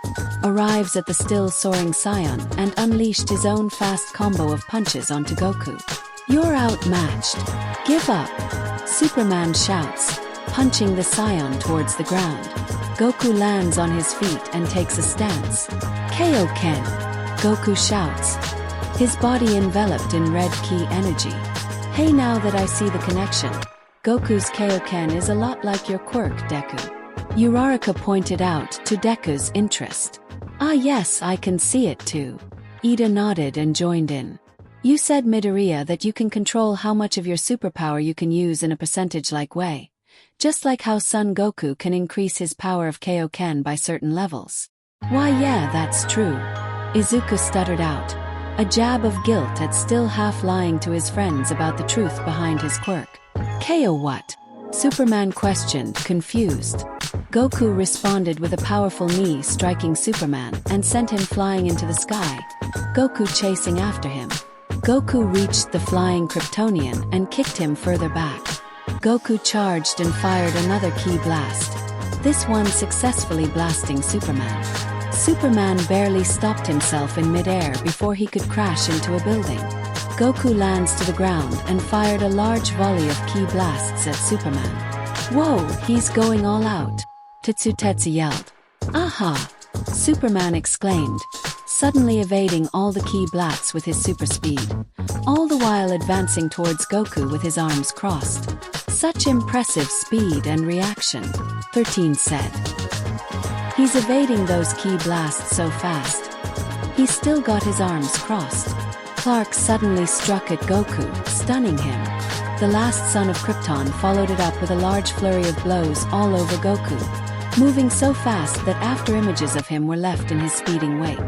arrives at the still soaring Scion and unleashed his own fast combo of punches onto Goku. "You're outmatched. Give up," Superman shouts, punching the Scion towards the ground. Goku lands on his feet and takes a stance. "Kaioken," Goku shouts, his body enveloped in red ki energy. "Hey, now that I see the connection, Goku's Kaioken is a lot like your quirk, Deku," Uraraka pointed out to Deku's interest. "Ah yes, I can see it too." Ida nodded and joined in. "You said, Midoriya, that you can control how much of your superpower you can use in a percentage-like way, just like how Son Goku can increase his power of Kaioken by certain levels." "Why yeah, that's true," Izuku stuttered out, a jab of guilt at still half lying to his friends about the truth behind his quirk. "Ko what?" Superman questioned, confused. Goku responded with a powerful knee striking Superman and sent him flying into the sky, Goku chasing after him. Goku reached the flying Kryptonian and kicked him further back. Goku charged and fired another ki blast, this one successfully blasting Superman. Superman barely stopped himself in midair before he could crash into a building. Goku lands to the ground and fired a large volley of ki blasts at Superman. "Whoa, he's going all out," Tetsutetsu yelled. "Aha!" Superman exclaimed, suddenly evading all the ki blasts with his super speed, all the while advancing towards Goku with his arms crossed. "Such impressive speed and reaction," 13 said. "He's evading those ki blasts so fast. He's still got his arms crossed." Clark suddenly struck at Goku, stunning him. The last son of Krypton followed it up with a large flurry of blows all over Goku, moving so fast that after images of him were left in his speeding wake.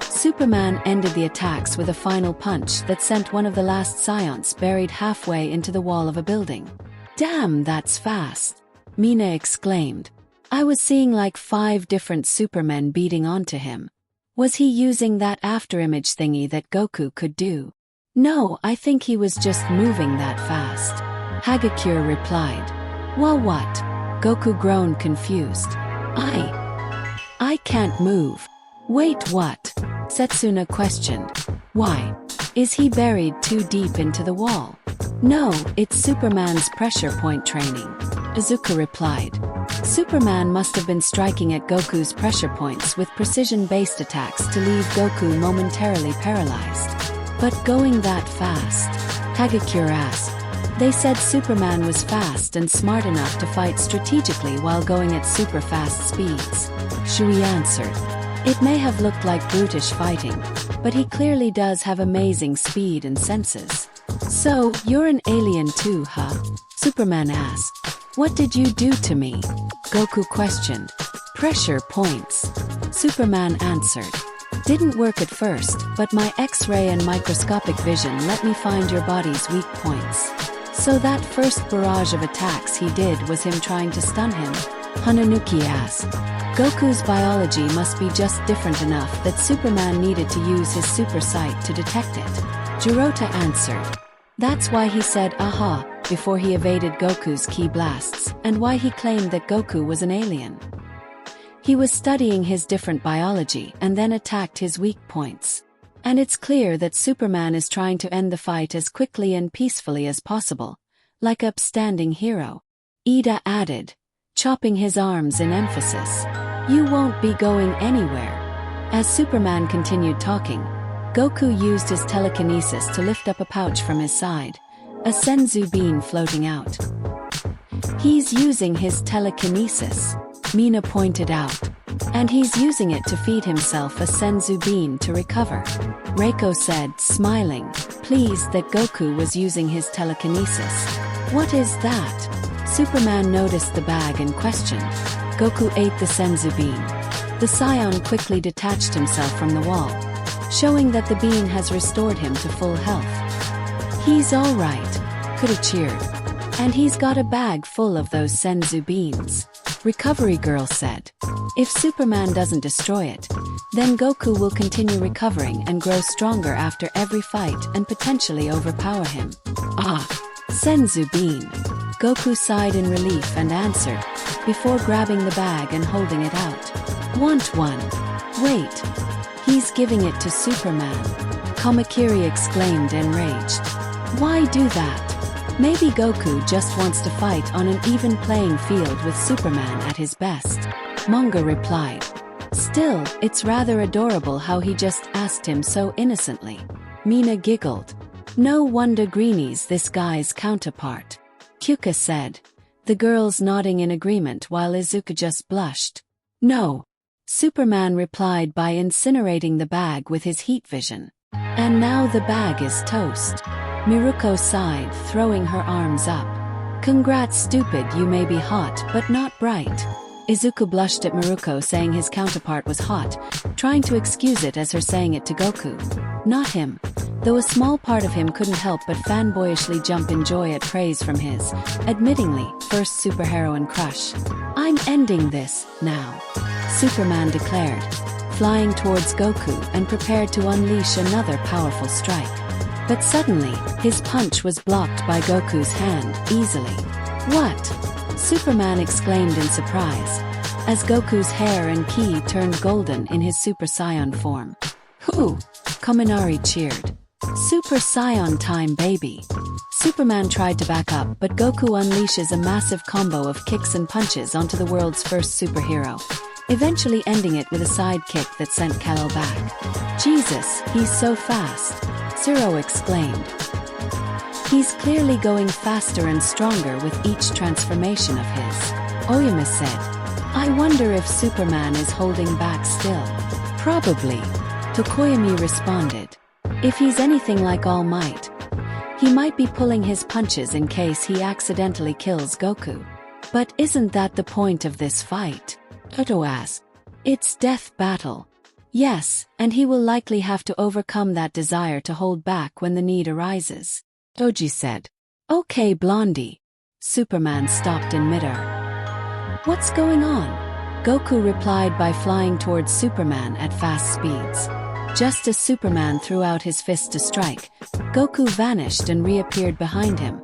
Superman ended the attacks with a final punch that sent one of the last scions buried halfway into the wall of a building. "Damn, that's fast," Mina exclaimed. "I was seeing like 5 different Supermen beating onto him. Was he using that afterimage thingy that Goku could do?" "No, I think he was just moving that fast," Hagakure replied. "Well, what?" Goku groaned, confused. I can't move." "Wait, what?" Setsuna questioned. "Why? Is he buried too deep into the wall?" "No, it's Superman's pressure point training," Izuku replied. Superman must have been striking at Goku's pressure points with precision-based attacks to leave Goku momentarily paralyzed. "But going that fast?" Hagakure asked. "They said Superman was fast and smart enough to fight strategically while going at super-fast speeds," Shui answered. "It may have looked like brutish fighting, but he clearly does have amazing speed and senses." "So, you're an alien too, huh?" Superman asked. "What did you do to me?" Goku questioned. "Pressure points," Superman answered. "Didn't work at first, but my X-ray and microscopic vision let me find your body's weak points." "So that first barrage of attacks he did was him trying to stun him?" Hananuki asked. Goku's biology must be just different enough that Superman needed to use his super sight to detect it. Jirota answered. That's why he said "aha" before he evaded Goku's ki blasts, and why he claimed that Goku was an alien. He was studying his different biology and then attacked his weak points. And it's clear that Superman is trying to end the fight as quickly and peacefully as possible, like an upstanding hero. Ida added, chopping his arms in emphasis. "You won't be going anywhere." As Superman continued talking, Goku used his telekinesis to lift up a pouch from his side, a senzu bean floating out. "He's using his telekinesis," Mina pointed out. "And he's using it to feed himself a senzu bean to recover," Reiko said, smiling, pleased that Goku was using his telekinesis. "What is that?" Superman noticed the bag and questioned. Goku ate the senzu bean. The scion quickly detached himself from the wall, showing that the bean has restored him to full health. "He's all right," Kuda cheered. "And he's got a bag full of those senzu beans," Recovery Girl said. "If Superman doesn't destroy it, then Goku will continue recovering and grow stronger after every fight and potentially overpower him." "Ah, senzu bean." Goku sighed in relief and answered, before grabbing the bag and holding it out. "Want one?" "Wait. He's giving it to Superman," Kamakiri exclaimed, enraged. "Why do that? Maybe Goku just wants to fight on an even playing field with Superman at his best," Manga replied. "Still, it's rather adorable how he just asked him so innocently." Mina giggled. "No wonder Greenie's this guy's counterpart," Kyuka said, the girls nodding in agreement while Izuku just blushed. "No," Superman replied by incinerating the bag with his heat vision. "And now the bag is toast." Miruko sighed, throwing her arms up. "Congrats, stupid, you may be hot but not bright." Izuku blushed at Miruko saying his counterpart was hot, trying to excuse it as her saying it to Goku. Not him, though a small part of him couldn't help but fanboyishly jump in joy at praise from his, admittingly, first superheroine crush. "I'm ending this, now," Superman declared, flying towards Goku and prepared to unleash another powerful strike. But suddenly, his punch was blocked by Goku's hand, easily. "What?" Superman exclaimed in surprise, as Goku's hair and ki turned golden in his Super Saiyan form. "Hoo!" Kaminari cheered. "Super Saiyan time, baby!" Superman tried to back up, but Goku unleashes a massive combo of kicks and punches onto the world's first superhero, eventually ending it with a side kick that sent Kal-El back. "Jesus, he's so fast!" Zero exclaimed. "He's clearly going faster and stronger with each transformation of his," Oyama said. "I wonder if Superman is holding back still." "Probably," Tokoyami responded. "If he's anything like All Might, he might be pulling his punches in case he accidentally kills Goku. But isn't that the point of this fight?" Otto asked. It's death battle. Yes, and he will likely have to overcome that desire to hold back when the need arises. Oji said. Okay, Blondie. Superman stopped in midair. What's going on? Goku replied by flying towards Superman at fast speeds. Just as Superman threw out his fist to strike, Goku vanished and reappeared behind him,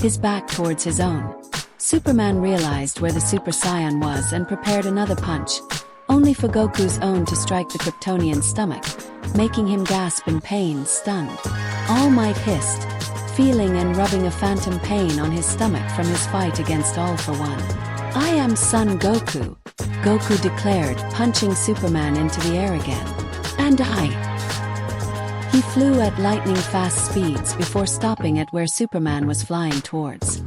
his back towards his own. Superman realized where the Super Saiyan was and prepared another punch, only for Goku's own to strike the Kryptonian stomach, making him gasp in pain, stunned. All Might hissed, feeling and rubbing a phantom pain on his stomach from his fight against All for One. I am Son Goku, Goku declared, punching Superman into the air again. And He flew at lightning-fast speeds before stopping at where Superman was flying towards.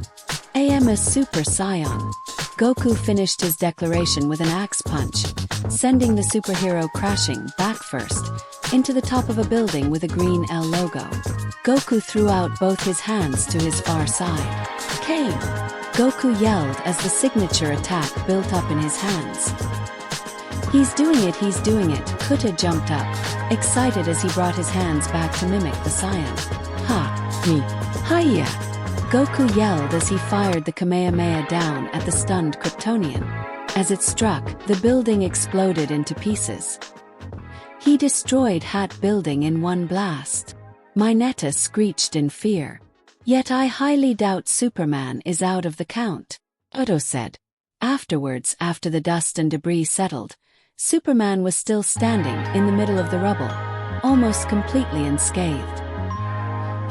I am a Super Saiyan. Goku finished his declaration with an axe punch, sending the superhero crashing, back first, into the top of a building with a green L logo. Goku threw out both his hands to his far side. Kane! Goku yelled as the signature attack built up in his hands. He's doing it, Kuta jumped up, excited as he brought his hands back to mimic the Saiyan. Hiya! Goku yelled as he fired the Kamehameha down at the stunned Kryptonian. As it struck, the building exploded into pieces. He destroyed Hat Building in one blast. Mineta screeched in fear. Yet I highly doubt Superman is out of the count, Otto said. Afterwards, after the dust and debris settled, Superman was still standing in the middle of the rubble, almost completely unscathed.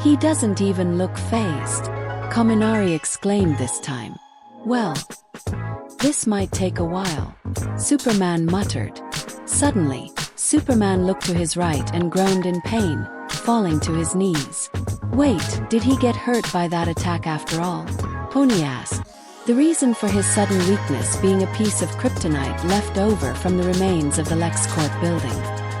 He doesn't even look fazed, Kaminari exclaimed this time. Well, this might take a while, Superman muttered. Suddenly, Superman looked to his right and groaned in pain, falling to his knees. Wait, did he get hurt by that attack after all? Pony asked. The reason for his sudden weakness being a piece of kryptonite left over from the remains of the LexCorp building.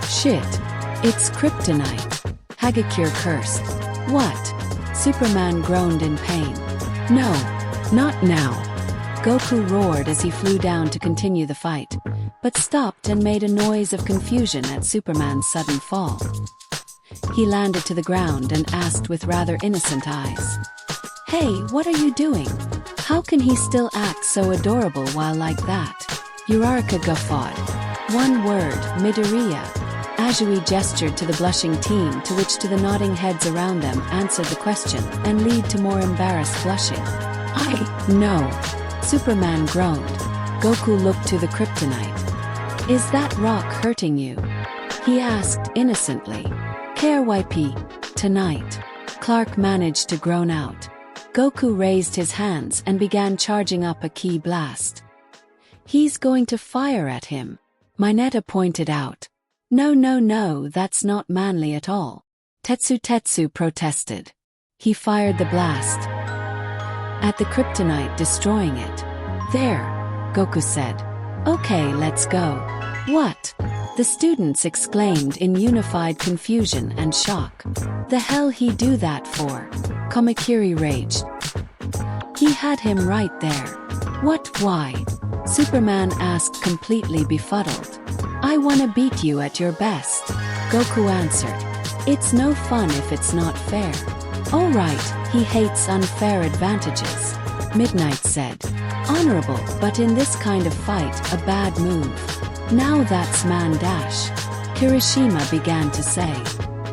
Shit. It's kryptonite. Hagakure cursed. What? Superman groaned in pain. No, not now. Goku roared as he flew down to continue the fight, but stopped and made a noise of confusion at Superman's sudden fall. He landed to the ground and asked with rather innocent eyes. Hey, what are you doing? How can he still act so adorable while like that? Uraraka guffawed. One word, Midoriya. Azui gestured to the blushing team, to which to the nodding heads around them answered the question and lead to more embarrassed blushing. No. Superman groaned. Goku looked to the kryptonite. Is that rock hurting you? He asked innocently. KRYP, tonight. Clark managed to groan out. Goku raised his hands and began charging up a ki blast. He's going to fire at him, Mineta pointed out. No, that's not manly at all. Tetsu protested. He fired the blast at the kryptonite, destroying it. There, Goku said. Okay, let's go. What? The students exclaimed in unified confusion and shock. The hell he do that for? Kamakiri raged. He had him right there. What, why? Superman asked, completely befuddled. I wanna beat you at your best, Goku answered. It's no fun if it's not fair. Alright, he hates unfair advantages, Midnight said. Honorable, but in this kind of fight, a bad move. Now that's man dash, Kirishima began to say.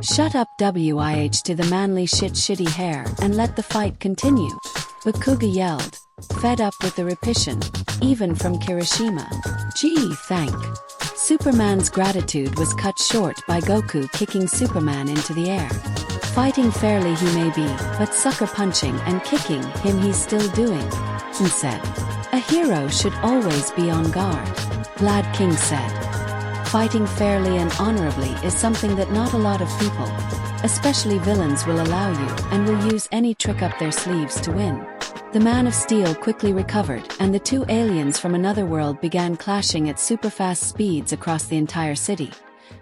Shut up WIH to the manly shitty hair and let the fight continue, Bakuga yelled, fed up with the repetition, even from Kirishima. Gee, thank. Superman's gratitude was cut short by Goku kicking Superman into the air. Fighting fairly he may be, but sucker punching and kicking him he's still doing, and said. A hero should always be on guard, Vlad King said. Fighting fairly and honorably is something that not a lot of people, especially villains, will allow you and will use any trick up their sleeves to win. The Man of Steel quickly recovered and the two aliens from another world began clashing at super-fast speeds across the entire city,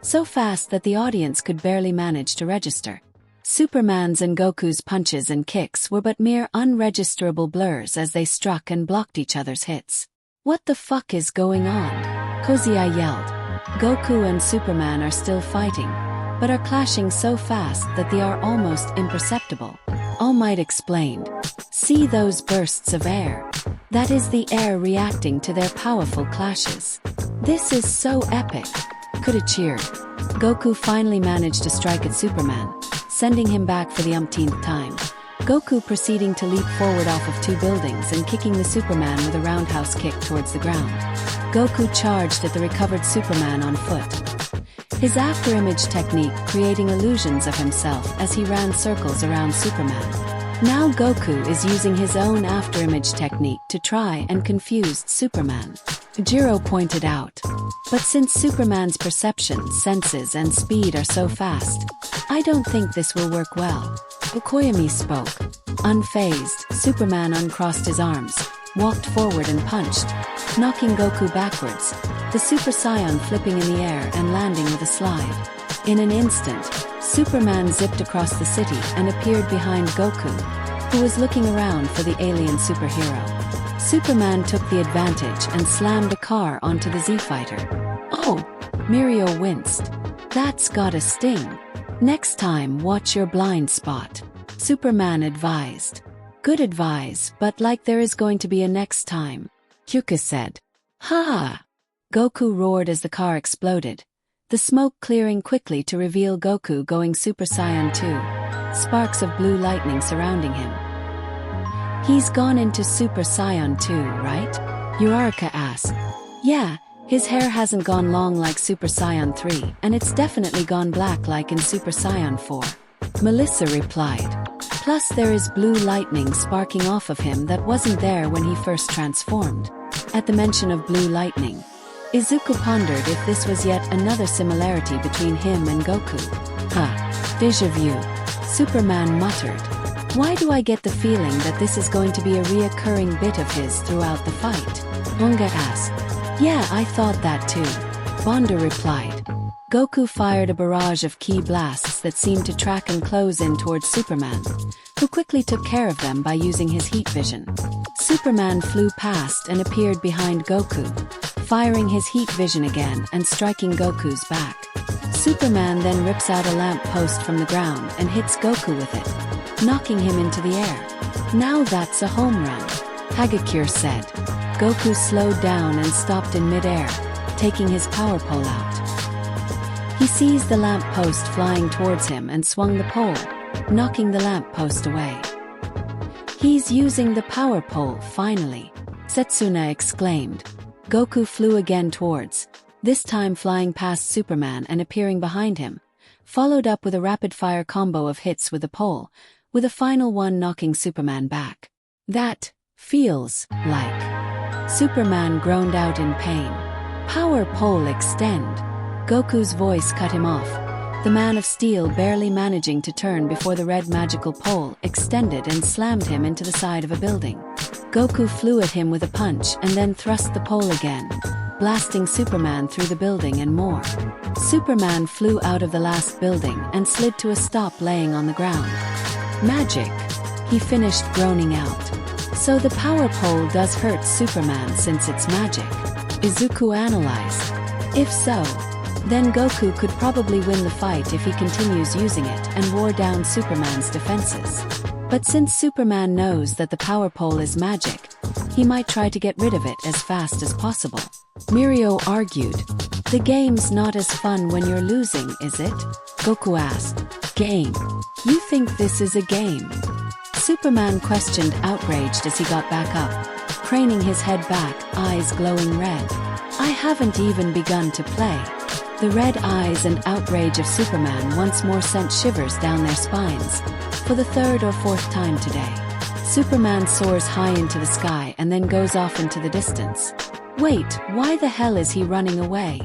so fast that the audience could barely manage to register. Superman's and Goku's punches and kicks were but mere unregisterable blurs as they struck and blocked each other's hits. What the fuck is going on? Kozai yelled. Goku and Superman are still fighting, but are clashing so fast that they are almost imperceptible. All Might explained. See those bursts of air? That is the air reacting to their powerful clashes. This is so epic. Coulda cheered. Goku finally managed to strike at Superman, sending him back for the umpteenth time. Goku proceeding to leap forward off of 2 buildings and kicking the Superman with a roundhouse kick towards the ground. Goku charged at the recovered Superman on foot. His afterimage technique creating illusions of himself as he ran circles around Superman. Now Goku is using his own afterimage technique to try and confuse Superman. Jiro pointed out. But since Superman's perception, senses and speed are so fast, I don't think this will work well. Okoyami spoke. Unfazed, Superman uncrossed his arms, walked forward and punched, knocking Goku backwards, the Super Saiyan flipping in the air and landing with a slide. In an instant, Superman zipped across the city and appeared behind Goku, who was looking around for the alien superhero. Superman took the advantage and slammed a car onto the Z-Fighter. Oh! Mirio winced. That's got a sting. Next time watch your blind spot. Superman advised. Good advice, but like there is going to be a next time. Hyuka said. Ha! Goku roared as the car exploded, the smoke clearing quickly to reveal Goku going Super Saiyan 2, sparks of blue lightning surrounding him. He's gone into Super Saiyan 2, right? Uraraka asked. Yeah, his hair hasn't gone long like Super Saiyan 3, and it's definitely gone black like in Super Saiyan 4. Melissa replied. Plus there is blue lightning sparking off of him that wasn't there when he first transformed. At the mention of blue lightning, Izuku pondered if this was yet another similarity between him and Goku. Déjà vu. Superman muttered. Why do I get the feeling that this is going to be a reoccurring bit of his throughout the fight? Bunga asked. Yeah, I thought that too. Bonda replied. Goku fired a barrage of ki blasts that seemed to track and close in towards Superman, who quickly took care of them by using his heat vision. Superman flew past and appeared behind Goku, firing his heat vision again and striking Goku's back. Superman then rips out a lamp post from the ground and hits Goku with it, knocking him into the air. Now that's a home run, Hagakure said. Goku slowed down and stopped in midair, taking his power pole out. He sees the lamp post flying towards him and swung the pole, knocking the lamp post away. He's using the power pole finally, Setsuna exclaimed. Goku flew again towards, this time flying past Superman and appearing behind him, followed up with a rapid-fire combo of hits with the pole, with a final one knocking Superman back. That feels like... Superman groaned out in pain. Power pole extend. Goku's voice cut him off, the Man of Steel barely managing to turn before the red magical pole extended and slammed him into the side of a building. Goku flew at him with a punch and then thrust the pole again, blasting Superman through the building and more. Superman flew out of the last building and slid to a stop laying on the ground. Magic, he finished groaning out. So the power pole does hurt Superman since it's magic, Izuku analyzed. If so, then Goku could probably win the fight if he continues using it and wore down Superman's defenses. But since Superman knows that the power pole is magic, he might try to get rid of it as fast as possible. Mirio argued. The game's not as fun when you're losing, is it? Goku asked. Game? You think this is a game? Superman questioned, outraged as he got back up, craning his head back, eyes glowing red. I haven't even begun to play. The red eyes and outrage of Superman once more sent shivers down their spines, for the third or fourth time today. Superman soars high into the sky and then goes off into the distance. Wait, why the hell is he running away?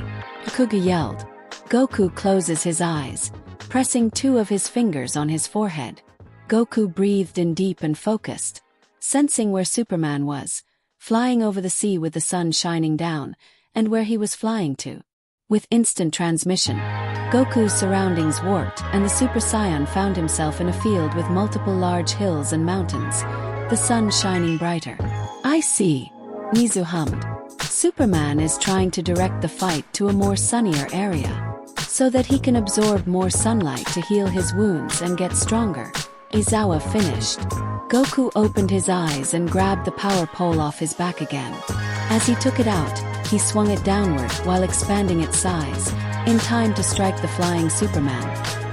Kuga yelled. Goku closes his eyes, pressing 2 of his fingers on his forehead. Goku breathed in deep and focused, sensing where Superman was, flying over the sea with the sun shining down, and where he was flying to. With instant transmission, Goku's surroundings warped and the Super Saiyan found himself in a field with multiple large hills and mountains, the sun shining brighter. I see, Mizu hummed. Superman is trying to direct the fight to a more sunnier area, so that he can absorb more sunlight to heal his wounds and get stronger. Izawa finished. Goku opened his eyes and grabbed the power pole off his back again. As he took it out, he swung it downward while expanding its size, in time to strike the flying Superman,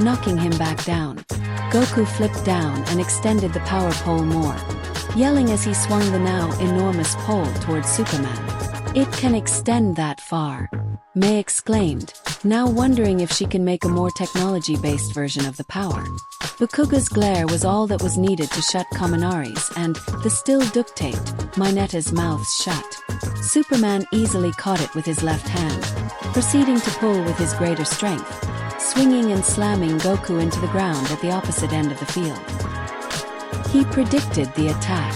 knocking him back down. Goku flipped down and extended the power pole more, yelling as he swung the now enormous pole towards Superman. "It can extend that far," May exclaimed, now wondering if she can make a more technology-based version of the power. Bakuga's glare was all that was needed to shut Kaminari's and the still duct-taped Mineta's mouths shut. Superman easily caught it with his left hand, proceeding to pull with his greater strength, swinging and slamming Goku into the ground at the opposite end of the field. He predicted the attack,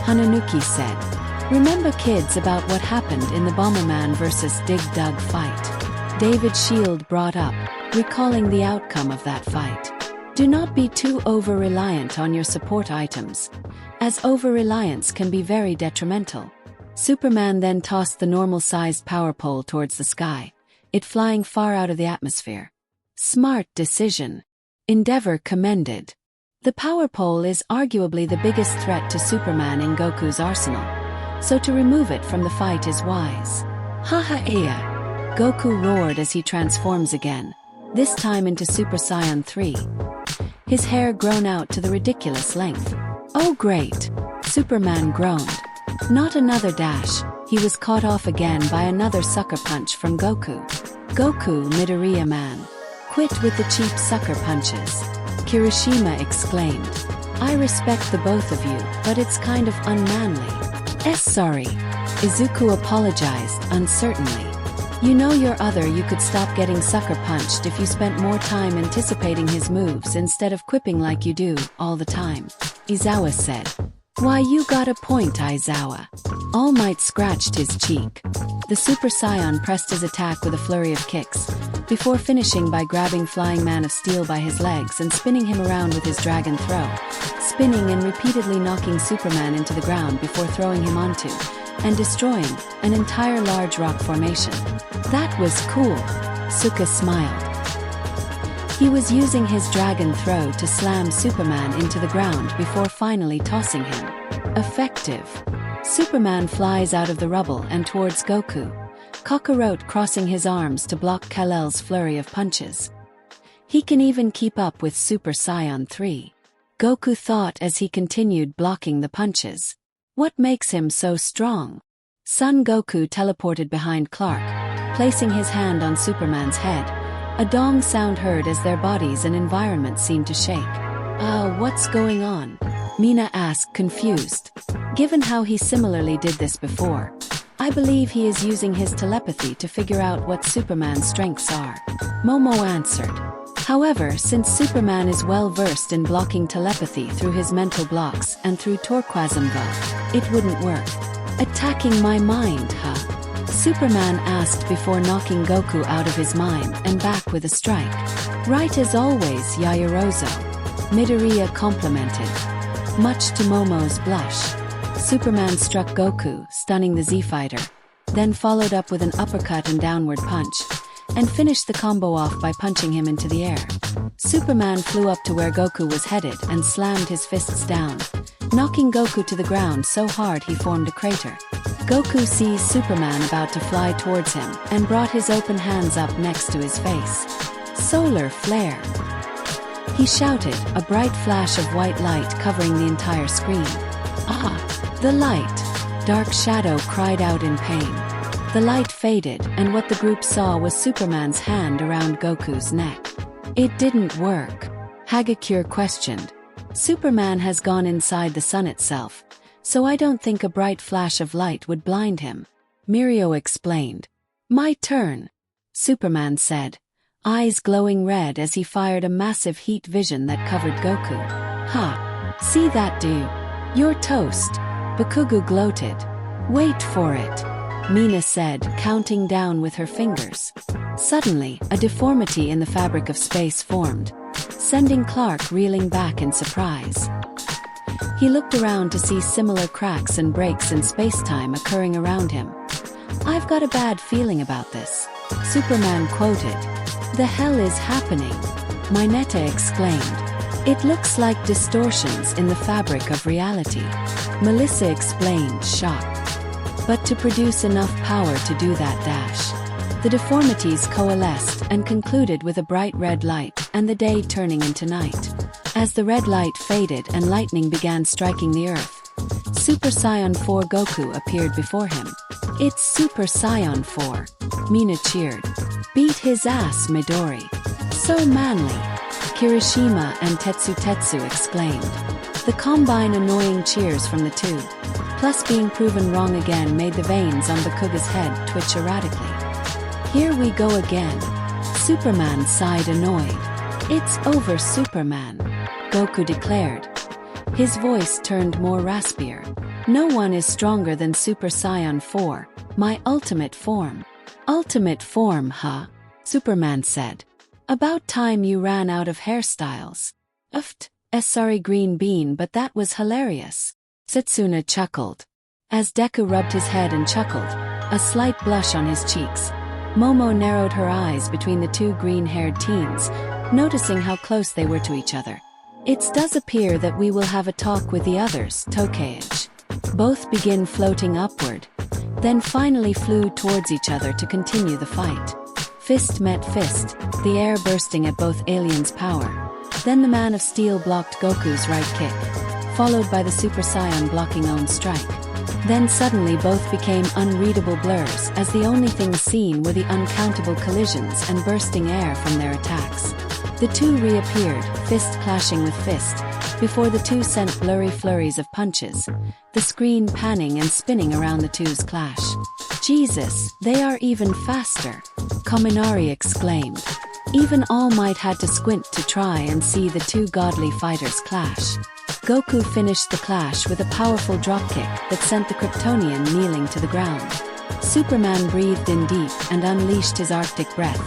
Hananuki said. "Remember kids about what happened in the Bomberman vs. Dig Dug fight?" David Shield brought up, recalling the outcome of that fight. "Do not be too over-reliant on your support items, as over-reliance can be very detrimental." Superman then tossed the normal-sized power pole towards the sky, it flying far out of the atmosphere. "Smart decision," Endeavor commended. The power pole is arguably the biggest threat to Superman in Goku's arsenal, so to remove it from the fight is wise. "Ha-ha-iya!" Goku roared as he transforms again, this time into Super Saiyan 3. His hair grown out to the ridiculous length. "Oh great!" Superman groaned. Not another dash, he was caught off again by another sucker punch from Goku. "Goku Midoriya man. Quit with the cheap sucker punches," Kirishima exclaimed. "I respect the both of you, but it's kind of unmanly." Sorry." Izuku apologized, uncertainly. "You know your other you could stop getting sucker punched if you spent more time anticipating his moves instead of quipping like you do, all the time," Izawa said. "Why you got a point, Izawa." All Might scratched his cheek. The Super Saiyan pressed his attack with a flurry of kicks, before finishing by grabbing Flying Man of Steel by his legs and spinning him around with his dragon throw, spinning and repeatedly knocking Superman into the ground before throwing him onto, and destroying, an entire large rock formation. "That was cool," Suka smiled. He was using his dragon throw to slam Superman into the ground before finally tossing him. Effective. Superman flies out of the rubble and towards Goku, Kakarot crossing his arms to block Kal-El's flurry of punches. He can even keep up with Super Saiyan 3. Goku thought as he continued blocking the punches. What makes him so strong? Son Goku teleported behind Clark, placing his hand on Superman's head. A dong sound heard as their bodies and environment seemed to shake. What's going on?" Mina asked, confused. Given how he similarly did this before, I believe he is using his telepathy to figure out what Superman's strengths are, Momo answered. However, since Superman is well versed in blocking telepathy through his mental blocks and through Torquasmva, it wouldn't work. "Attacking my mind, huh?" Superman asked before knocking Goku out of his mind and back with a strike. "Right as always, Yayarozo," Midoriya complimented. Much to Momo's blush, Superman struck Goku, stunning the Z-Fighter, then followed up with an uppercut and downward punch, and finished the combo off by punching him into the air. Superman flew up to where Goku was headed and slammed his fists down, knocking Goku to the ground so hard he formed a crater. Goku sees Superman about to fly towards him and brought his open hands up next to his face. "Solar flare!" He shouted, a bright flash of white light covering the entire screen. "Ah! The light!" Dark Shadow cried out in pain. The light faded, and what the group saw was Superman's hand around Goku's neck. "It didn't work," Hagakure questioned. "Superman has gone inside the sun itself, so I don't think a bright flash of light would blind him," Mirio explained. "My turn," Superman said, eyes glowing red as he fired a massive heat vision that covered Goku. "Ha! See that, do you? You're toast," Bakugu gloated. "Wait for it," Mina said, counting down with her fingers. Suddenly, a deformity in the fabric of space formed, sending Clark reeling back in surprise. He looked around to see similar cracks and breaks in space-time occurring around him. "I've got a bad feeling about this." Superman quoted, "The hell is happening?" Mineta exclaimed, "It looks like distortions in the fabric of reality." Melissa explained, shocked. "But to produce enough power to do that dash." The deformities coalesced and concluded with a bright red light and the day turning into night. As the red light faded and lightning began striking the earth, Super Saiyan 4 Goku appeared before him. "It's Super Saiyan 4. Mina cheered. "Beat his ass, Midori. So manly." Kirishima and Tetsu exclaimed. The combine annoying cheers from the two, plus being proven wrong again, made the veins on Bakuga's head twitch erratically. "Here we go again." Superman sighed annoyed. "It's over, Superman," Goku declared. His voice turned more raspier. "No one is stronger than Super Saiyan 4, my ultimate form." "Ultimate form, huh?" Superman said. "About time you ran out of hairstyles." Sorry green bean, but that was hilarious." Setsuna chuckled. As Deku rubbed his head and chuckled, a slight blush on his cheeks, Momo narrowed her eyes between the two green-haired teens, noticing how close they were to each other. "It does appear that we will have a talk with the others, Tokage." Both begin floating upward, then finally flew towards each other to continue the fight. Fist met fist, the air bursting at both aliens' power. Then the Man of Steel blocked Goku's right kick, followed by the Super Saiyan blocking own strike. Then suddenly both became unreadable blurs, as the only things seen were the uncountable collisions and bursting air from their attacks. The two reappeared, fist clashing with fist, before the two sent blurry flurries of punches, the screen panning and spinning around the two's clash. "Jesus, they are even faster," Kaminari exclaimed. Even All Might had to squint to try and see the two godly fighters clash. Goku finished the clash with a powerful dropkick that sent the Kryptonian kneeling to the ground. Superman breathed in deep and unleashed his Arctic breath,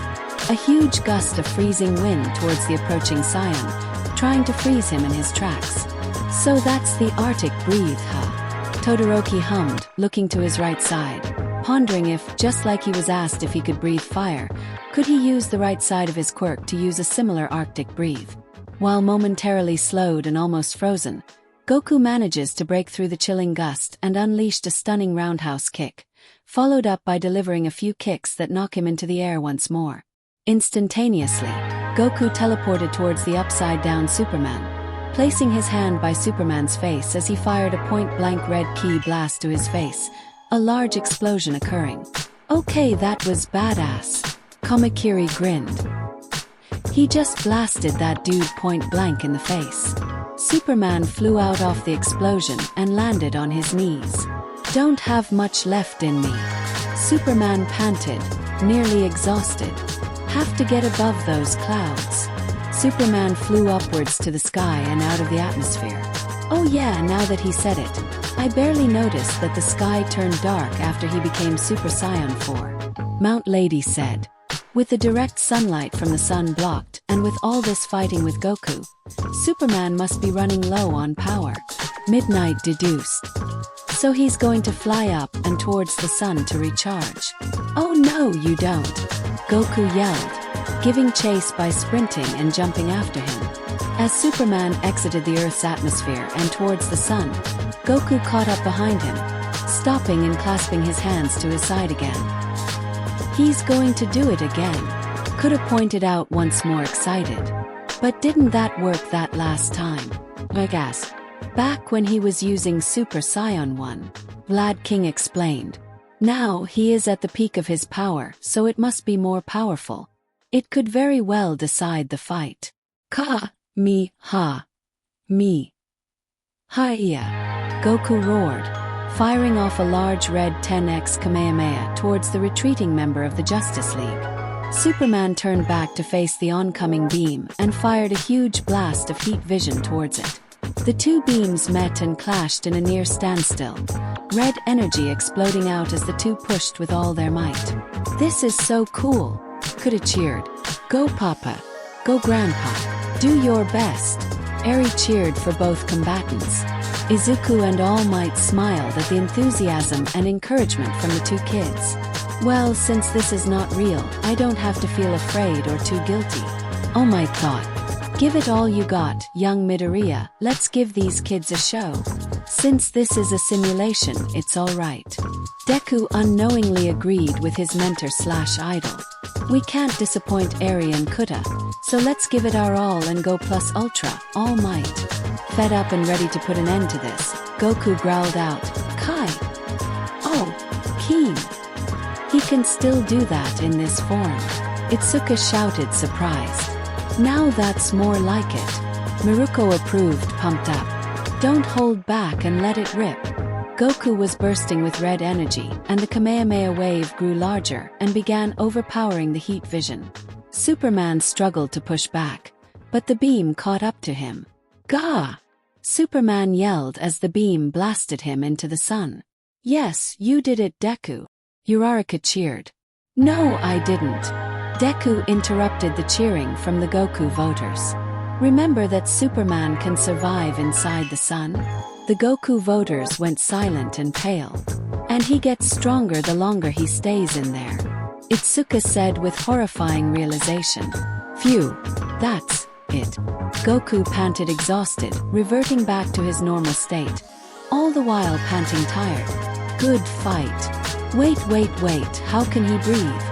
a huge gust of freezing wind towards the approaching Saiyan, trying to freeze him in his tracks. "So that's the Arctic breathe, huh?" Todoroki hummed, looking to his right side, pondering if, just like he was asked if he could breathe fire, could he use the right side of his quirk to use a similar Arctic breathe. While momentarily slowed and almost frozen, Goku manages to break through the chilling gust and unleashed a stunning roundhouse kick, followed up by delivering a few kicks that knock him into the air once more. Instantaneously, Goku teleported towards the upside-down Superman, placing his hand by Superman's face as he fired a point-blank red ki blast to his face, a large explosion occurring. "Okay, that was badass," Kamakiri grinned. "He just blasted that dude point-blank in the face." Superman flew out off the explosion and landed on his knees. "Don't have much left in me," Superman panted, nearly exhausted. "Have to get above those clouds." Superman flew upwards to the sky and out of the atmosphere. "Oh yeah, now that he said it, I barely noticed that the sky turned dark after he became Super Saiyan 4. Mount Lady said. With the direct sunlight from the sun blocked, and with all this fighting with Goku, Superman must be running low on power. Midnight deduced. So he's going to fly up and towards the sun to recharge. "Oh no, you don't," Goku yelled, giving chase by sprinting and jumping after him. As Superman exited the Earth's atmosphere and towards the sun, Goku caught up behind him, stopping and clasping his hands to his side again. "He's going to do it again," Kuda pointed out once more excited. "But didn't that work that last time?" I gasped. "Back when he was using Super Saiyan 1, Vlad King explained. "Now he is at the peak of his power, so it must be more powerful. It could very well decide the fight." Me, ha. Me. Hi-ya, Goku roared, firing off a large red 10x Kamehameha towards the retreating member of the Justice League. Superman turned back to face the oncoming beam and fired a huge blast of heat vision towards it. The two beams met and clashed in a near standstill, red energy exploding out as the two pushed with all their might. "This is so cool," Kuda cheered. "Go Papa. Go Grandpa. Do your best." Eri cheered for both combatants. Izuku and All Might smiled at the enthusiasm and encouragement from the two kids. Well, since this is not real, I don't have to feel afraid or too guilty. All Might thought. Give it all you got, young Midoriya, let's give these kids a show. Since this is a simulation, it's alright. Deku unknowingly agreed with his mentor/idol. We can't disappoint Eri and Kuta, so let's give it our all and go plus ultra, All Might. Fed up and ready to put an end to this, Goku growled out, Kai. Oh, Keen. He can still do that in this form. Itsuka shouted surprised. Now that's more like it. Miruko approved, pumped up. Don't hold back and let it rip. Goku was bursting with red energy, and the Kamehameha wave grew larger and began overpowering the heat vision. Superman struggled to push back, but the beam caught up to him. Gah! Superman yelled as the beam blasted him into the sun. Yes, you did it, Deku. Uraraka cheered. No, I didn't. Deku interrupted the cheering from the Goku voters. Remember that Superman can survive inside the sun? The Goku voters went silent and pale. And he gets stronger the longer he stays in there. Itsuka said with horrifying realization. Phew, that's it. Goku panted exhausted, reverting back to his normal state. All the while panting tired. Good fight. Wait, how can he breathe?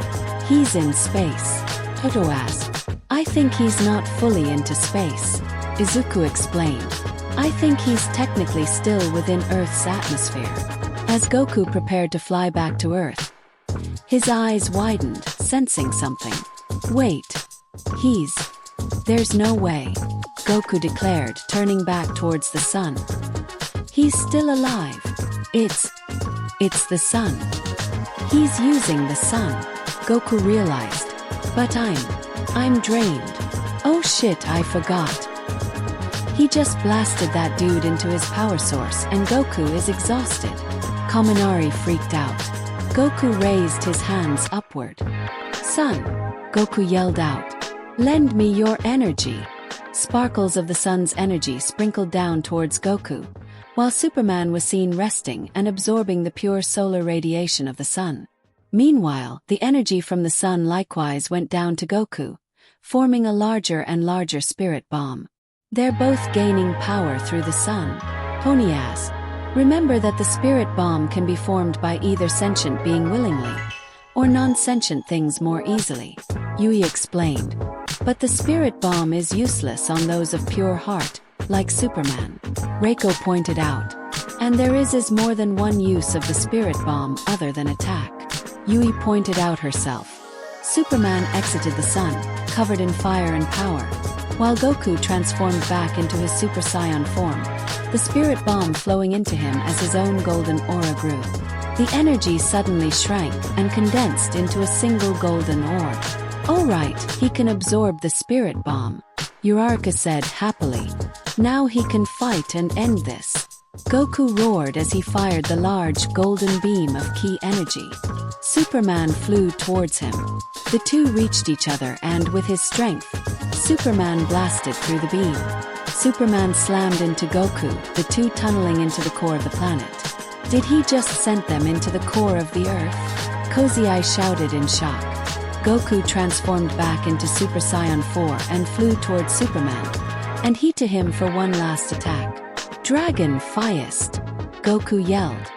He's in space. Toto asked. I think he's not fully into space. Izuku explained. I think he's technically still within Earth's atmosphere. As Goku prepared to fly back to Earth, his eyes widened, sensing something. Wait. There's no way, Goku declared, turning back towards the sun. He's still alive. It's the sun. He's using the sun. Goku realized. But I'm drained. Oh shit, I forgot. He just blasted that dude into his power source and Goku is exhausted. Kaminari freaked out. Goku raised his hands upward. Sun! Goku yelled out. Lend me your energy. Sparkles of the sun's energy sprinkled down towards Goku, while Superman was seen resting and absorbing the pure solar radiation of the sun. Meanwhile, the energy from the sun likewise went down to Goku, forming a larger and larger spirit bomb. They're both gaining power through the sun. Pony asked. Remember that the spirit bomb can be formed by either sentient being willingly, or non-sentient things more easily. Yui explained. But the spirit bomb is useless on those of pure heart, like Superman. Reiko pointed out. And there is more than one use of the spirit bomb other than attack. Yui pointed out herself. Superman exited the sun, covered in fire and power, while Goku transformed back into his Super Saiyan form, the spirit bomb flowing into him as his own golden aura grew. The energy suddenly shrank and condensed into a single golden orb. Alright, he can absorb the spirit bomb, Uraraka said happily. Now he can fight and end this. Goku roared as he fired the large golden beam of ki energy. Superman flew towards him. The two reached each other and with his strength, Superman blasted through the beam. Superman slammed into Goku, the two tunneling into the core of the planet. Did he just send them into the core of the Earth? Cozy Eye shouted in shock. Goku transformed back into Super Saiyan 4 and flew towards Superman, and he to him for one last attack. Dragon Fiest! Goku yelled.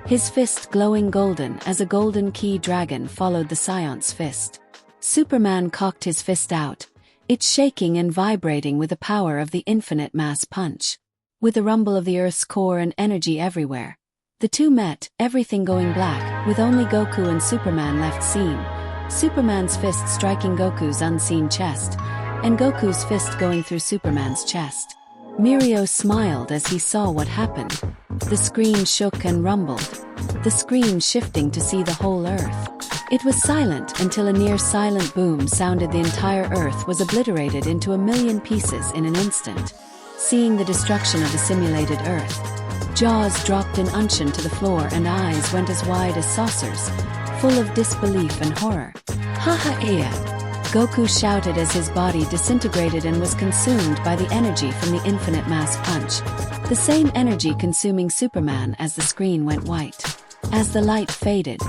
His fist glowing golden as a golden key dragon followed the Scion's fist. Superman cocked his fist out, it shaking and vibrating with the power of the infinite mass punch. With the rumble of the Earth's core and energy everywhere, the two met, everything going black, with only Goku and Superman left seen. Superman's fist striking Goku's unseen chest, and Goku's fist going through Superman's chest. Mirio smiled as he saw what happened. The screen shook and rumbled, the screen shifting to see the whole Earth. It was silent until a near-silent boom sounded. The entire Earth was obliterated into a million pieces in an instant. Seeing the destruction of the simulated Earth, jaws dropped in unction to the floor and eyes went as wide as saucers, full of disbelief and horror. Ha-ha-ea! Goku shouted as his body disintegrated and was consumed by the energy from the infinite mass punch. the same energy consuming Superman as the screen went white. As the light faded,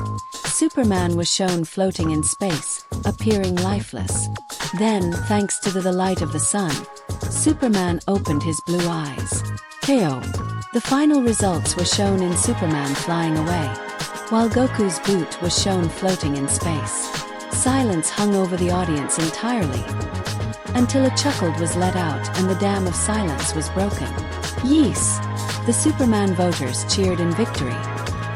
Superman was shown floating in space, appearing lifeless. Then, thanks to the light of the sun, Superman opened his blue eyes. KO. The final results were shown in Superman flying away, while Goku's boot was shown floating in space. Silence hung over the audience entirely, until a chuckle was let out and the dam of silence was broken. Yes! The Superman voters cheered in victory,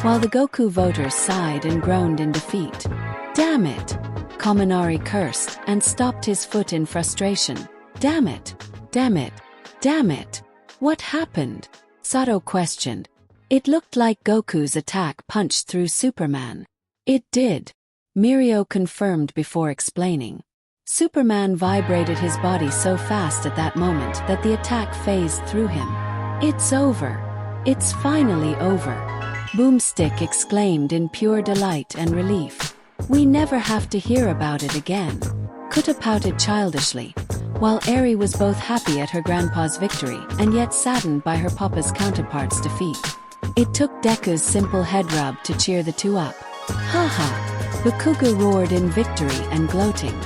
while the Goku voters sighed and groaned in defeat. Damn it! Kaminari cursed and stopped his foot in frustration. Damn it! Damn it! Damn it! What happened? Sato questioned. It looked like Goku's attack punched through Superman. It did. Mirio confirmed before explaining. Superman vibrated his body so fast at that moment that the attack phased through him. It's over. It's finally over. Boomstick exclaimed in pure delight and relief. We never have to hear about it again. Kuta pouted childishly, while Eri was both happy at her grandpa's victory and yet saddened by her papa's counterpart's defeat. It took Deku's simple head rub to cheer the two up. Haha! Bakugo roared in victory and gloating.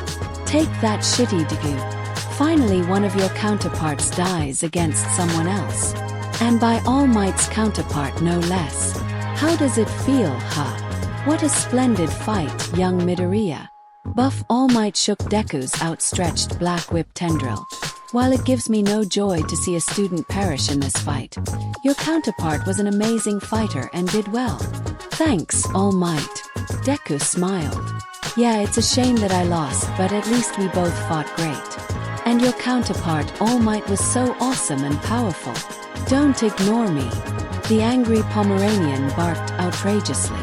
Take that shitty Deku. Finally one of your counterparts dies against someone else. And by All Might's counterpart no less. How does it feel, huh? What a splendid fight, young Midoriya. Buff All Might shook Deku's outstretched black whip tendril. While it gives me no joy to see a student perish in this fight, your counterpart was an amazing fighter and did well. Thanks, All Might. Deku smiled. Yeah, it's a shame that I lost, but at least we both fought great. And your counterpart, All Might, was so awesome and powerful. Don't ignore me. The angry Pomeranian barked outrageously.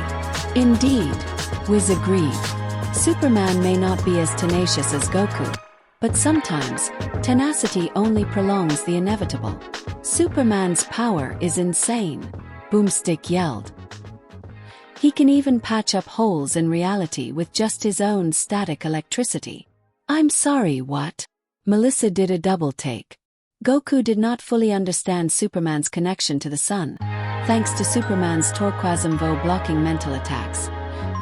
Indeed. Wiz agreed. Superman may not be as tenacious as Goku, but sometimes, tenacity only prolongs the inevitable. Superman's power is insane, Boomstick yelled. He can even patch up holes in reality with just his own static electricity. I'm sorry, what? Melissa did a double take. Goku did not fully understand Superman's connection to the sun, thanks to Superman's Torquasm-Vo blocking mental attacks,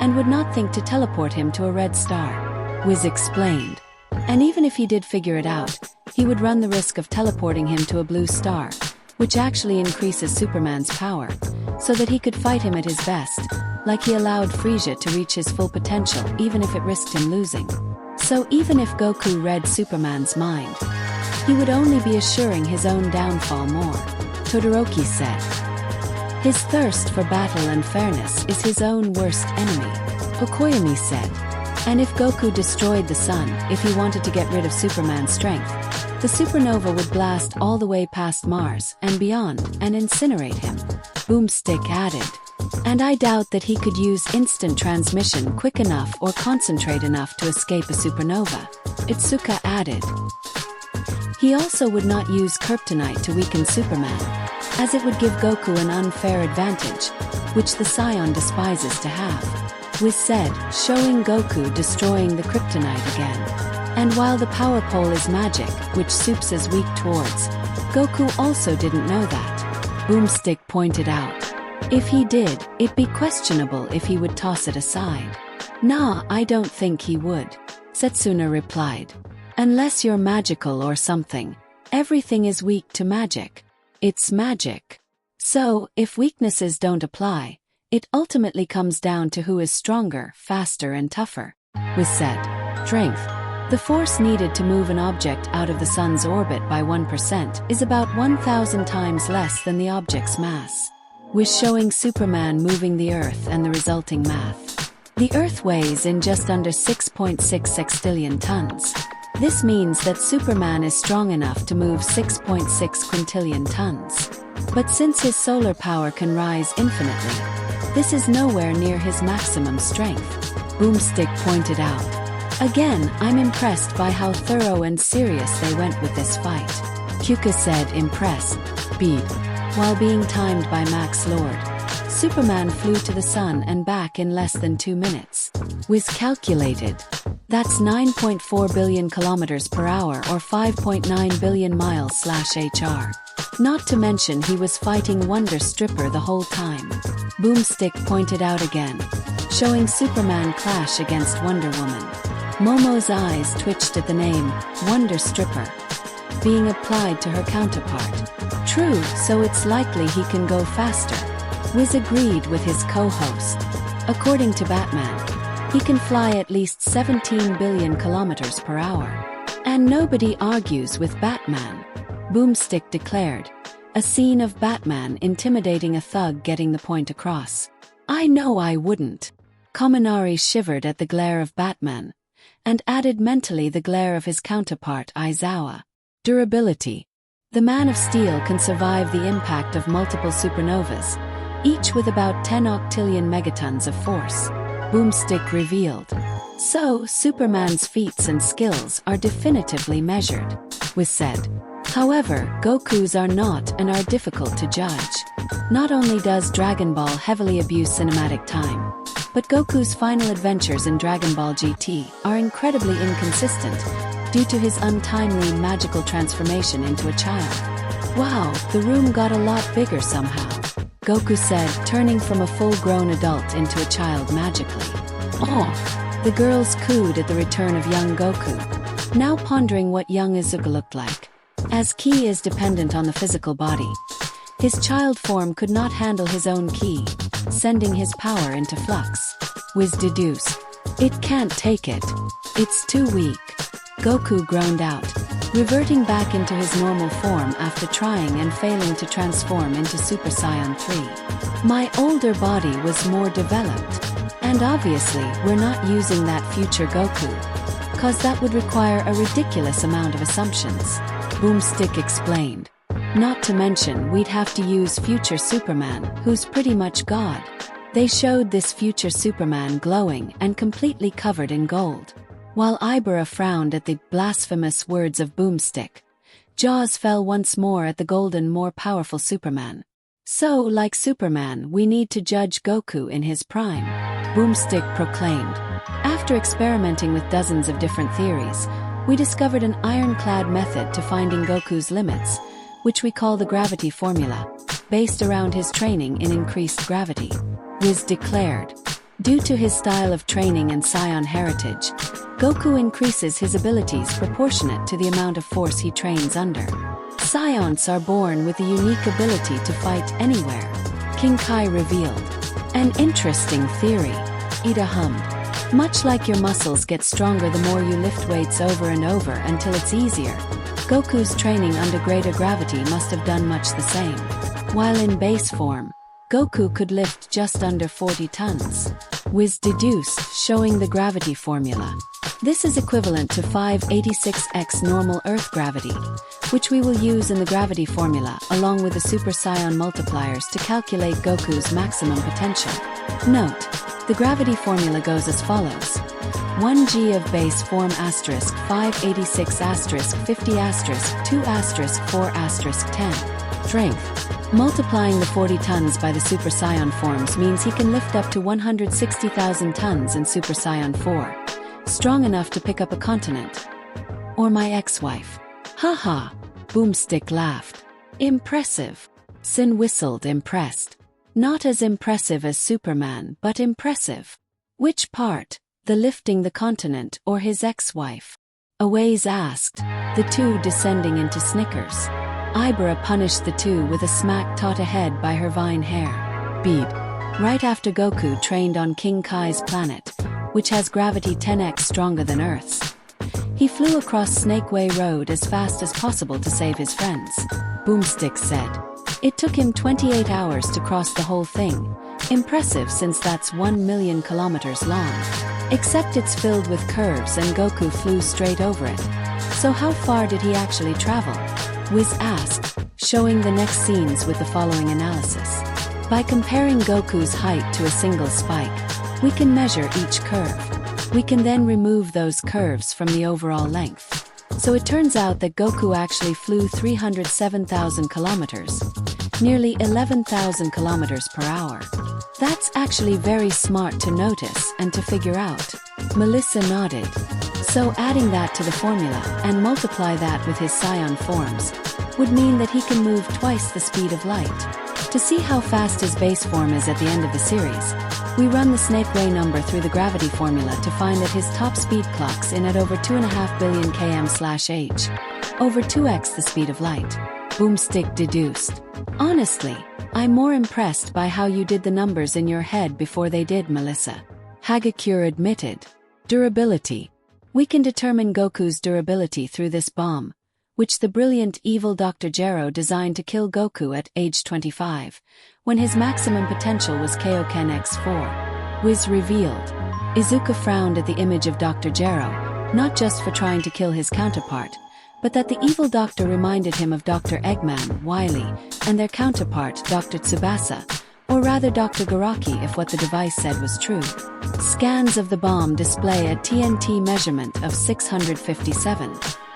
and would not think to teleport him to a red star. Wiz explained. And even if he did figure it out, he would run the risk of teleporting him to a blue star, which actually increases Superman's power, so that he could fight him at his best, like he allowed Frieza to reach his full potential even if it risked him losing. So even if Goku read Superman's mind, he would only be assuring his own downfall more, Todoroki said. His thirst for battle and fairness is his own worst enemy, Okoyami said. And if Goku destroyed the sun, if he wanted to get rid of Superman's strength, the supernova would blast all the way past Mars and beyond and incinerate him, Boomstick added. And I doubt that he could use instant transmission quick enough or concentrate enough to escape a supernova, Itsuka added. He also would not use kryptonite to weaken Superman, as it would give Goku an unfair advantage, which the Scion despises to have, Wiz said, showing Goku destroying the kryptonite again. And while the power pole is magic, which Supes is weak towards, Goku also didn't know that, Boomstick pointed out. If he did, it'd be questionable if he would toss it aside. Nah, I don't think he would, Setsuna replied. Unless you're magical or something, everything is weak to magic. It's magic. So, if weaknesses don't apply, it ultimately comes down to who is stronger, faster and tougher, Wiz said. Strength. The force needed to move an object out of the sun's orbit by 1% is about 1,000 times less than the object's mass, Wiz showing Superman moving the Earth and the resulting math. The Earth weighs in just under 6.6 sextillion tons. This means that Superman is strong enough to move 6.6 quintillion tons. But since his solar power can rise infinitely, this is nowhere near his maximum strength, Boomstick pointed out. Again, I'm impressed by how thorough and serious they went with this fight, Kyuka said, impressed. Beat. While being timed by Max Lord, Superman flew to the sun and back in less than 2 minutes. Wiz calculated. That's 9.4 billion kilometers per hour or 5.9 billion miles/hr. Not to mention he was fighting Wonder Stripper the whole time. Boomstick pointed out again, showing Superman clash against Wonder Woman. Momo's eyes twitched at the name, Wonder Stripper, being applied to her counterpart. True, so it's likely he can go faster. Wiz agreed with his co-host. According to Batman, he can fly at least 17 billion kilometers per hour. And nobody argues with Batman, Boomstick declared. A scene of Batman intimidating a thug getting the point across. I know I wouldn't. Kaminari shivered at the glare of Batman, and added mentally the glare of his counterpart Aizawa. Durability. The Man of Steel can survive the impact of multiple supernovas, each with about 10 octillion megatons of force, Boomstick revealed. So, Superman's feats and skills are definitively measured, Wiz said. However, Goku's are not and are difficult to judge. Not only does Dragon Ball heavily abuse cinematic time, but Goku's final adventures in Dragon Ball GT are incredibly inconsistent due to his untimely magical transformation into a child. Wow, the room got a lot bigger somehow, Goku said, turning from a full-grown adult into a child magically. Oh! The girls cooed at the return of young Goku, now pondering what young Izuku looked like. As ki is dependent on the physical body, his child form could not handle his own ki, sending his power into flux. Wiz deduced. It can't take it. It's too weak. Goku groaned out, reverting back into his normal form after trying and failing to transform into Super Saiyan 3. My older body was more developed. And obviously, we're not using that future Goku, cause that would require a ridiculous amount of assumptions, Boomstick explained. Not to mention we'd have to use future Superman, who's pretty much God. They showed this future Superman glowing and completely covered in gold. While Ibara frowned at the blasphemous words of Boomstick, jaws fell once more at the golden, more powerful Superman. So, like Superman, we need to judge Goku in his prime, Boomstick proclaimed. After experimenting with dozens of different theories, we discovered an ironclad method to finding Goku's limits, which we call the gravity formula, based around his training in increased gravity, Wiz declared. Due to his style of training and Saiyan heritage, Goku increases his abilities proportionate to the amount of force he trains under. Scions are born with a unique ability to fight anywhere, King Kai revealed. An interesting theory, Ida hummed. Much like your muscles get stronger the more you lift weights over and over until it's easier, Goku's training under greater gravity must have done much the same. While in base form, Goku could lift just under 40 tons. Wiz deduced, showing the gravity formula. This is equivalent to 586x normal Earth gravity, which we will use in the gravity formula along with the Super Saiyan multipliers to calculate Goku's maximum potential. Note, the gravity formula goes as follows. 1g of base form asterisk 586 asterisk 50 asterisk 2 asterisk 4 asterisk 10. Strength. Multiplying the 40 tons by the Super Saiyan forms means he can lift up to 160,000 tons in Super Saiyan 4. Strong enough to pick up a continent. Or my ex-wife. Haha. Boomstick laughed. Impressive. Sin whistled, impressed. Not as impressive as Superman, but impressive. Which part? The lifting the continent or his ex-wife? Aways asked, the two descending into snickers. Ibara punished the two with a smack taught ahead by her vine hair. Beep. Right after Goku trained on King Kai's planet, which has gravity 10x stronger than Earth's. He flew across Snakeway Road as fast as possible to save his friends, Boomstick said. It took him 28 hours to cross the whole thing. Impressive since that's 1 million kilometers long. Except it's filled with curves and Goku flew straight over it. So how far did he actually travel? Wiz asked, showing the next scenes with the following analysis. By comparing Goku's height to a single spike, we can measure each curve. We can then remove those curves from the overall length. So it turns out that Goku actually flew 307,000 kilometers, nearly 11,000 kilometers per hour. That's actually very smart to notice and to figure out. Melissa nodded. So adding that to the formula and multiply that with his scion forms would mean that he can move twice the speed of light. To see how fast his base form is at the end of the series, we run the snake ray number through the gravity formula to find that his top speed clocks in at over 2.5 billion km/h, over 2x the speed of light. Boomstick deduced. Honestly, I'm more impressed by how you did the numbers in your head before they did, Melissa. Hagakure admitted. Durability. We can determine Goku's durability through this bomb, which the brilliant evil Dr. Gero designed to kill Goku at age 25, when his maximum potential was Kaioken X4. Wiz revealed. Izuku frowned at the image of Dr. Gero, not just for trying to kill his counterpart, but that the evil doctor reminded him of Dr. Eggman, Wily, and their counterpart, Dr. Tsubasa, or rather Dr. Garaki if what the device said was true. Scans of the bomb display a TNT measurement of 657.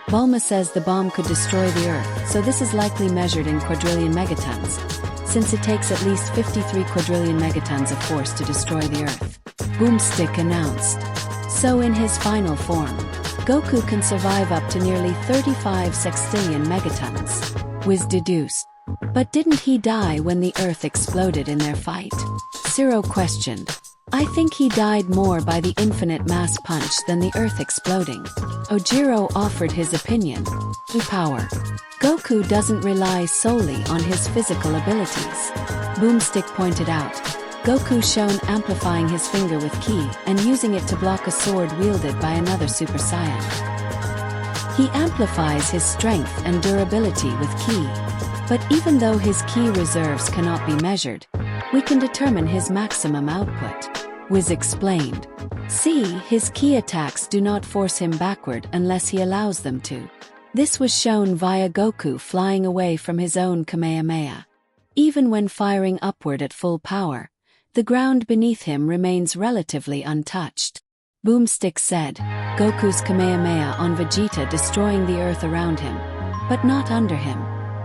Bulma says the bomb could destroy the Earth, so this is likely measured in quadrillion megatons, since it takes at least 53 quadrillion megatons of force to destroy the Earth. Boomstick announced. So in his final form, Goku can survive up to nearly 35 sextillion megatons. Wiz deduced. But didn't he die when the Earth exploded in their fight? Zero questioned. I think he died more by the infinite mass punch than the Earth exploding. Ojiro offered his opinion. The power. Goku doesn't rely solely on his physical abilities. Boomstick pointed out. Goku's shown amplifying his finger with ki and using it to block a sword wielded by another Super Saiyan. He amplifies his strength and durability with ki. But even though his ki reserves cannot be measured, we can determine his maximum output. Wiz explained. See, his ki attacks do not force him backward unless he allows them to. This was shown via Goku flying away from his own Kamehameha. Even when firing upward at full power, the ground beneath him remains relatively untouched. Boomstick said, Goku's Kamehameha on Vegeta destroying the Earth around him, but not under him.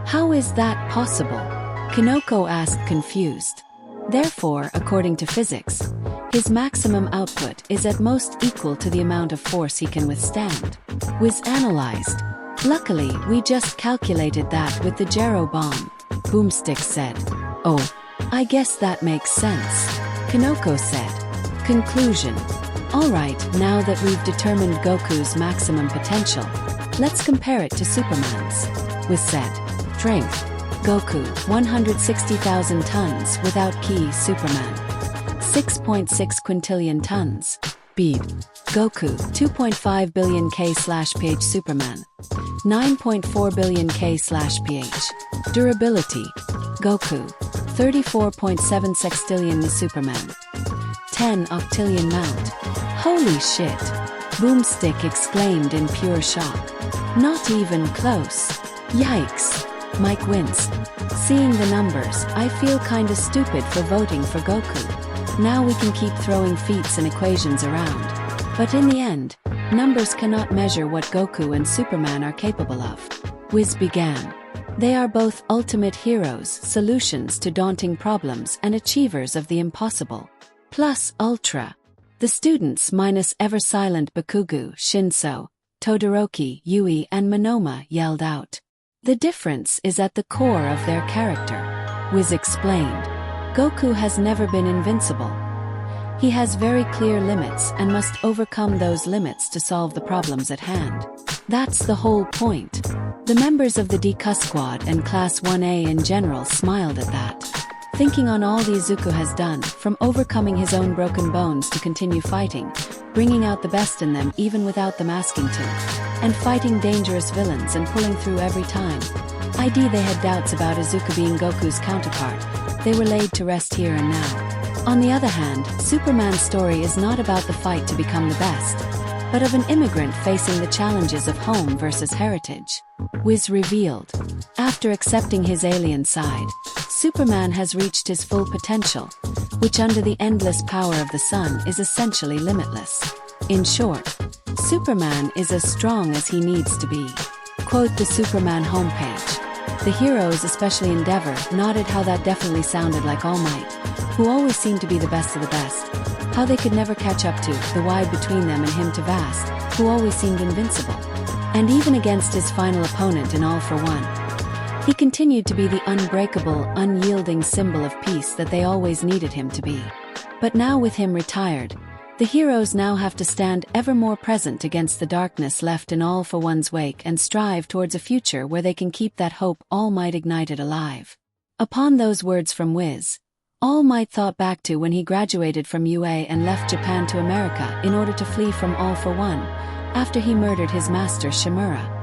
How is that possible? Kinoko asked confused. Therefore, according to physics, his maximum output is at most equal to the amount of force he can withstand. Wiz analyzed. Luckily, we just calculated that with the Gero bomb. Boomstick said. Oh, I guess that makes sense. Kinoko said. Conclusion. Alright, now that we've determined Goku's maximum potential, let's compare it to Superman's. Wiz said. Strength. Goku, 160,000 tons without ki. Superman, 6.6 quintillion tons. Speed. Goku, 2.5 billion k/ph. Superman, 9.4 billion k/ph. Durability. Goku, 34.7 sextillion. Superman, 10 octillion mount. Holy shit! Boomstick exclaimed in pure shock. Not even close. Yikes! Mike winced. Seeing the numbers, I feel kinda stupid for voting for Goku. Now we can keep throwing feats and equations around. But in the end, numbers cannot measure what Goku and Superman are capable of. Wiz began. They are both ultimate heroes, solutions to daunting problems and achievers of the impossible. Plus ultra. The students minus ever-silent Bakugu, Shinso, Todoroki, Yui and Monoma yelled out. The difference is at the core of their character. Wiz explained. Goku has never been invincible. He has very clear limits and must overcome those limits to solve the problems at hand. That's the whole point. The members of the DK Squad and Class 1A in general smiled at that. Thinking on all the Izuku has done, from overcoming his own broken bones to continue fighting, bringing out the best in them even without them asking to, and fighting dangerous villains and pulling through every time. They had doubts about Izuku being Goku's counterpart. They were laid to rest here and now. On the other hand, Superman's story is not about the fight to become the best, but of an immigrant facing the challenges of home versus heritage. Wiz revealed. After accepting his alien side, Superman has reached his full potential, which under the endless power of the sun is essentially limitless. In short, Superman is as strong as he needs to be. Quote the Superman homepage. The heroes, especially Endeavor, nodded how that definitely sounded like All Might, who always seemed to be the best of the best. How they could never catch up to, the wide between them and him to Vast, who always seemed invincible. And even against his final opponent in All for One, he continued to be the unbreakable, unyielding symbol of peace that they always needed him to be. But now with him retired, the heroes now have to stand ever more present against the darkness left in All for One's wake and strive towards a future where they can keep that hope All Might ignited alive. Upon those words from Wiz, All Might thought back to when he graduated from UA and left Japan to America in order to flee from All for One, after he murdered his master Shimura.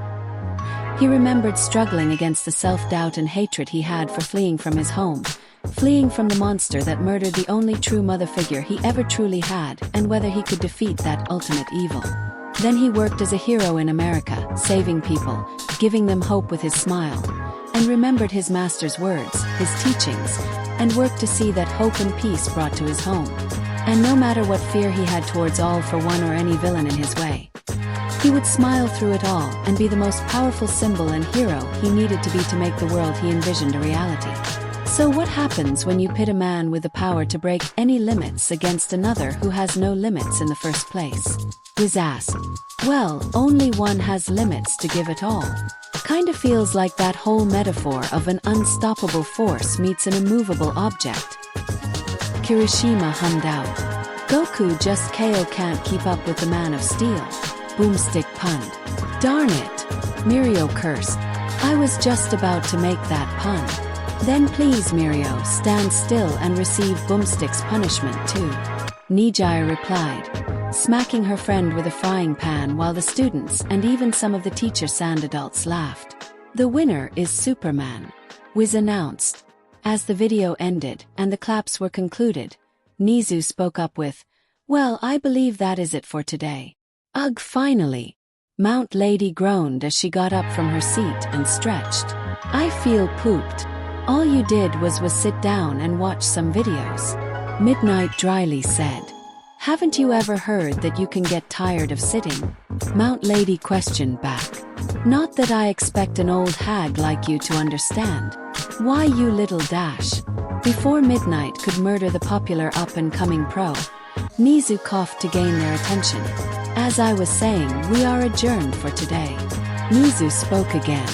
He remembered struggling against the self-doubt and hatred he had for fleeing from his home, fleeing from the monster that murdered the only true mother figure he ever truly had, and whether he could defeat that ultimate evil. Then he worked as a hero in America, saving people, giving them hope with his smile, and remembered his master's words, his teachings, and worked to see that hope and peace brought to his home. And no matter what fear he had towards All for One or any villain in his way, he would smile through it all and be the most powerful symbol and hero he needed to be to make the world he envisioned a reality. So what happens when you pit a man with the power to break any limits against another who has no limits in the first place? Wiz asked. Well, only one has limits to give it all. Kinda feels like that whole metaphor of an unstoppable force meets an immovable object. Kirishima hummed out. Goku just KO can't keep up with the Man of Steel. Boomstick punned. Darn it! Mirio cursed. I was just about to make that pun. Then please Mirio, stand still and receive Boomstick's punishment too. Nijaya replied, smacking her friend with a frying pan while the students and even some of the teacher sand adults laughed. The winner is Superman, Wiz announced. As the video ended and the claps were concluded, Nizu spoke up with, well, I believe that is it for today. Ugh, finally. Mount Lady groaned as she got up from her seat and stretched. I feel pooped. All you did was sit down and watch some videos. Midnight dryly said. Haven't you ever heard that you can get tired of sitting? Mount Lady questioned back. Not that I expect an old hag like you to understand. Why you little dash? Before Midnight could murder the popular up-and-coming pro, Nizu coughed to gain their attention. As I was saying, we are adjourned for today. Nizu spoke again.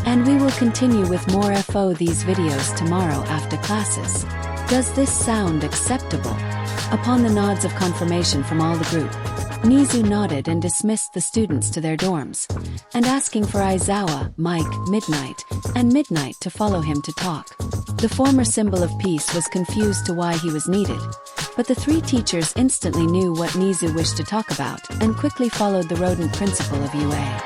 And we will continue with more FO these videos tomorrow after classes. Does this sound acceptable? Upon the nods of confirmation from all the group, Nizu nodded and dismissed the students to their dorms, and asking for Aizawa, Mike, Midnight, and Midnight to follow him to talk. The former symbol of peace was confused to why he was needed, but the three teachers instantly knew what Nizu wished to talk about and quickly followed the rodent principle of UA.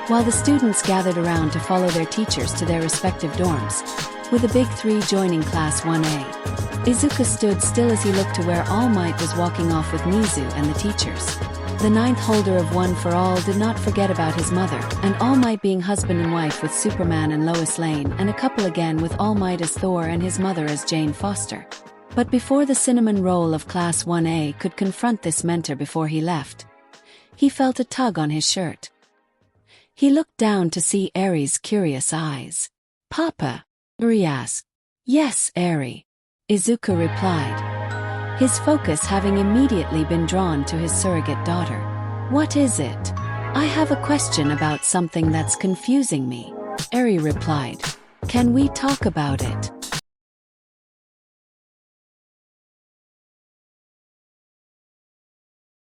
While the students gathered around to follow their teachers to their respective dorms, with the big three joining Class 1A. Izuku stood still as he looked to where All Might was walking off with Nizu and the teachers. The ninth holder of One for All did not forget about his mother, and All Might being husband and wife with Superman and Lois Lane, and a couple again with All Might as Thor and his mother as Jane Foster. But before the cinnamon roll of Class 1A could confront this mentor before he left, he felt a tug on his shirt. He looked down to see Eri's curious eyes. Papa? Eri asked. Yes, Eri. Izuku replied, his focus having immediately been drawn to his surrogate daughter. What is it? I have a question about something that's confusing me. Eri replied. Can we talk about it?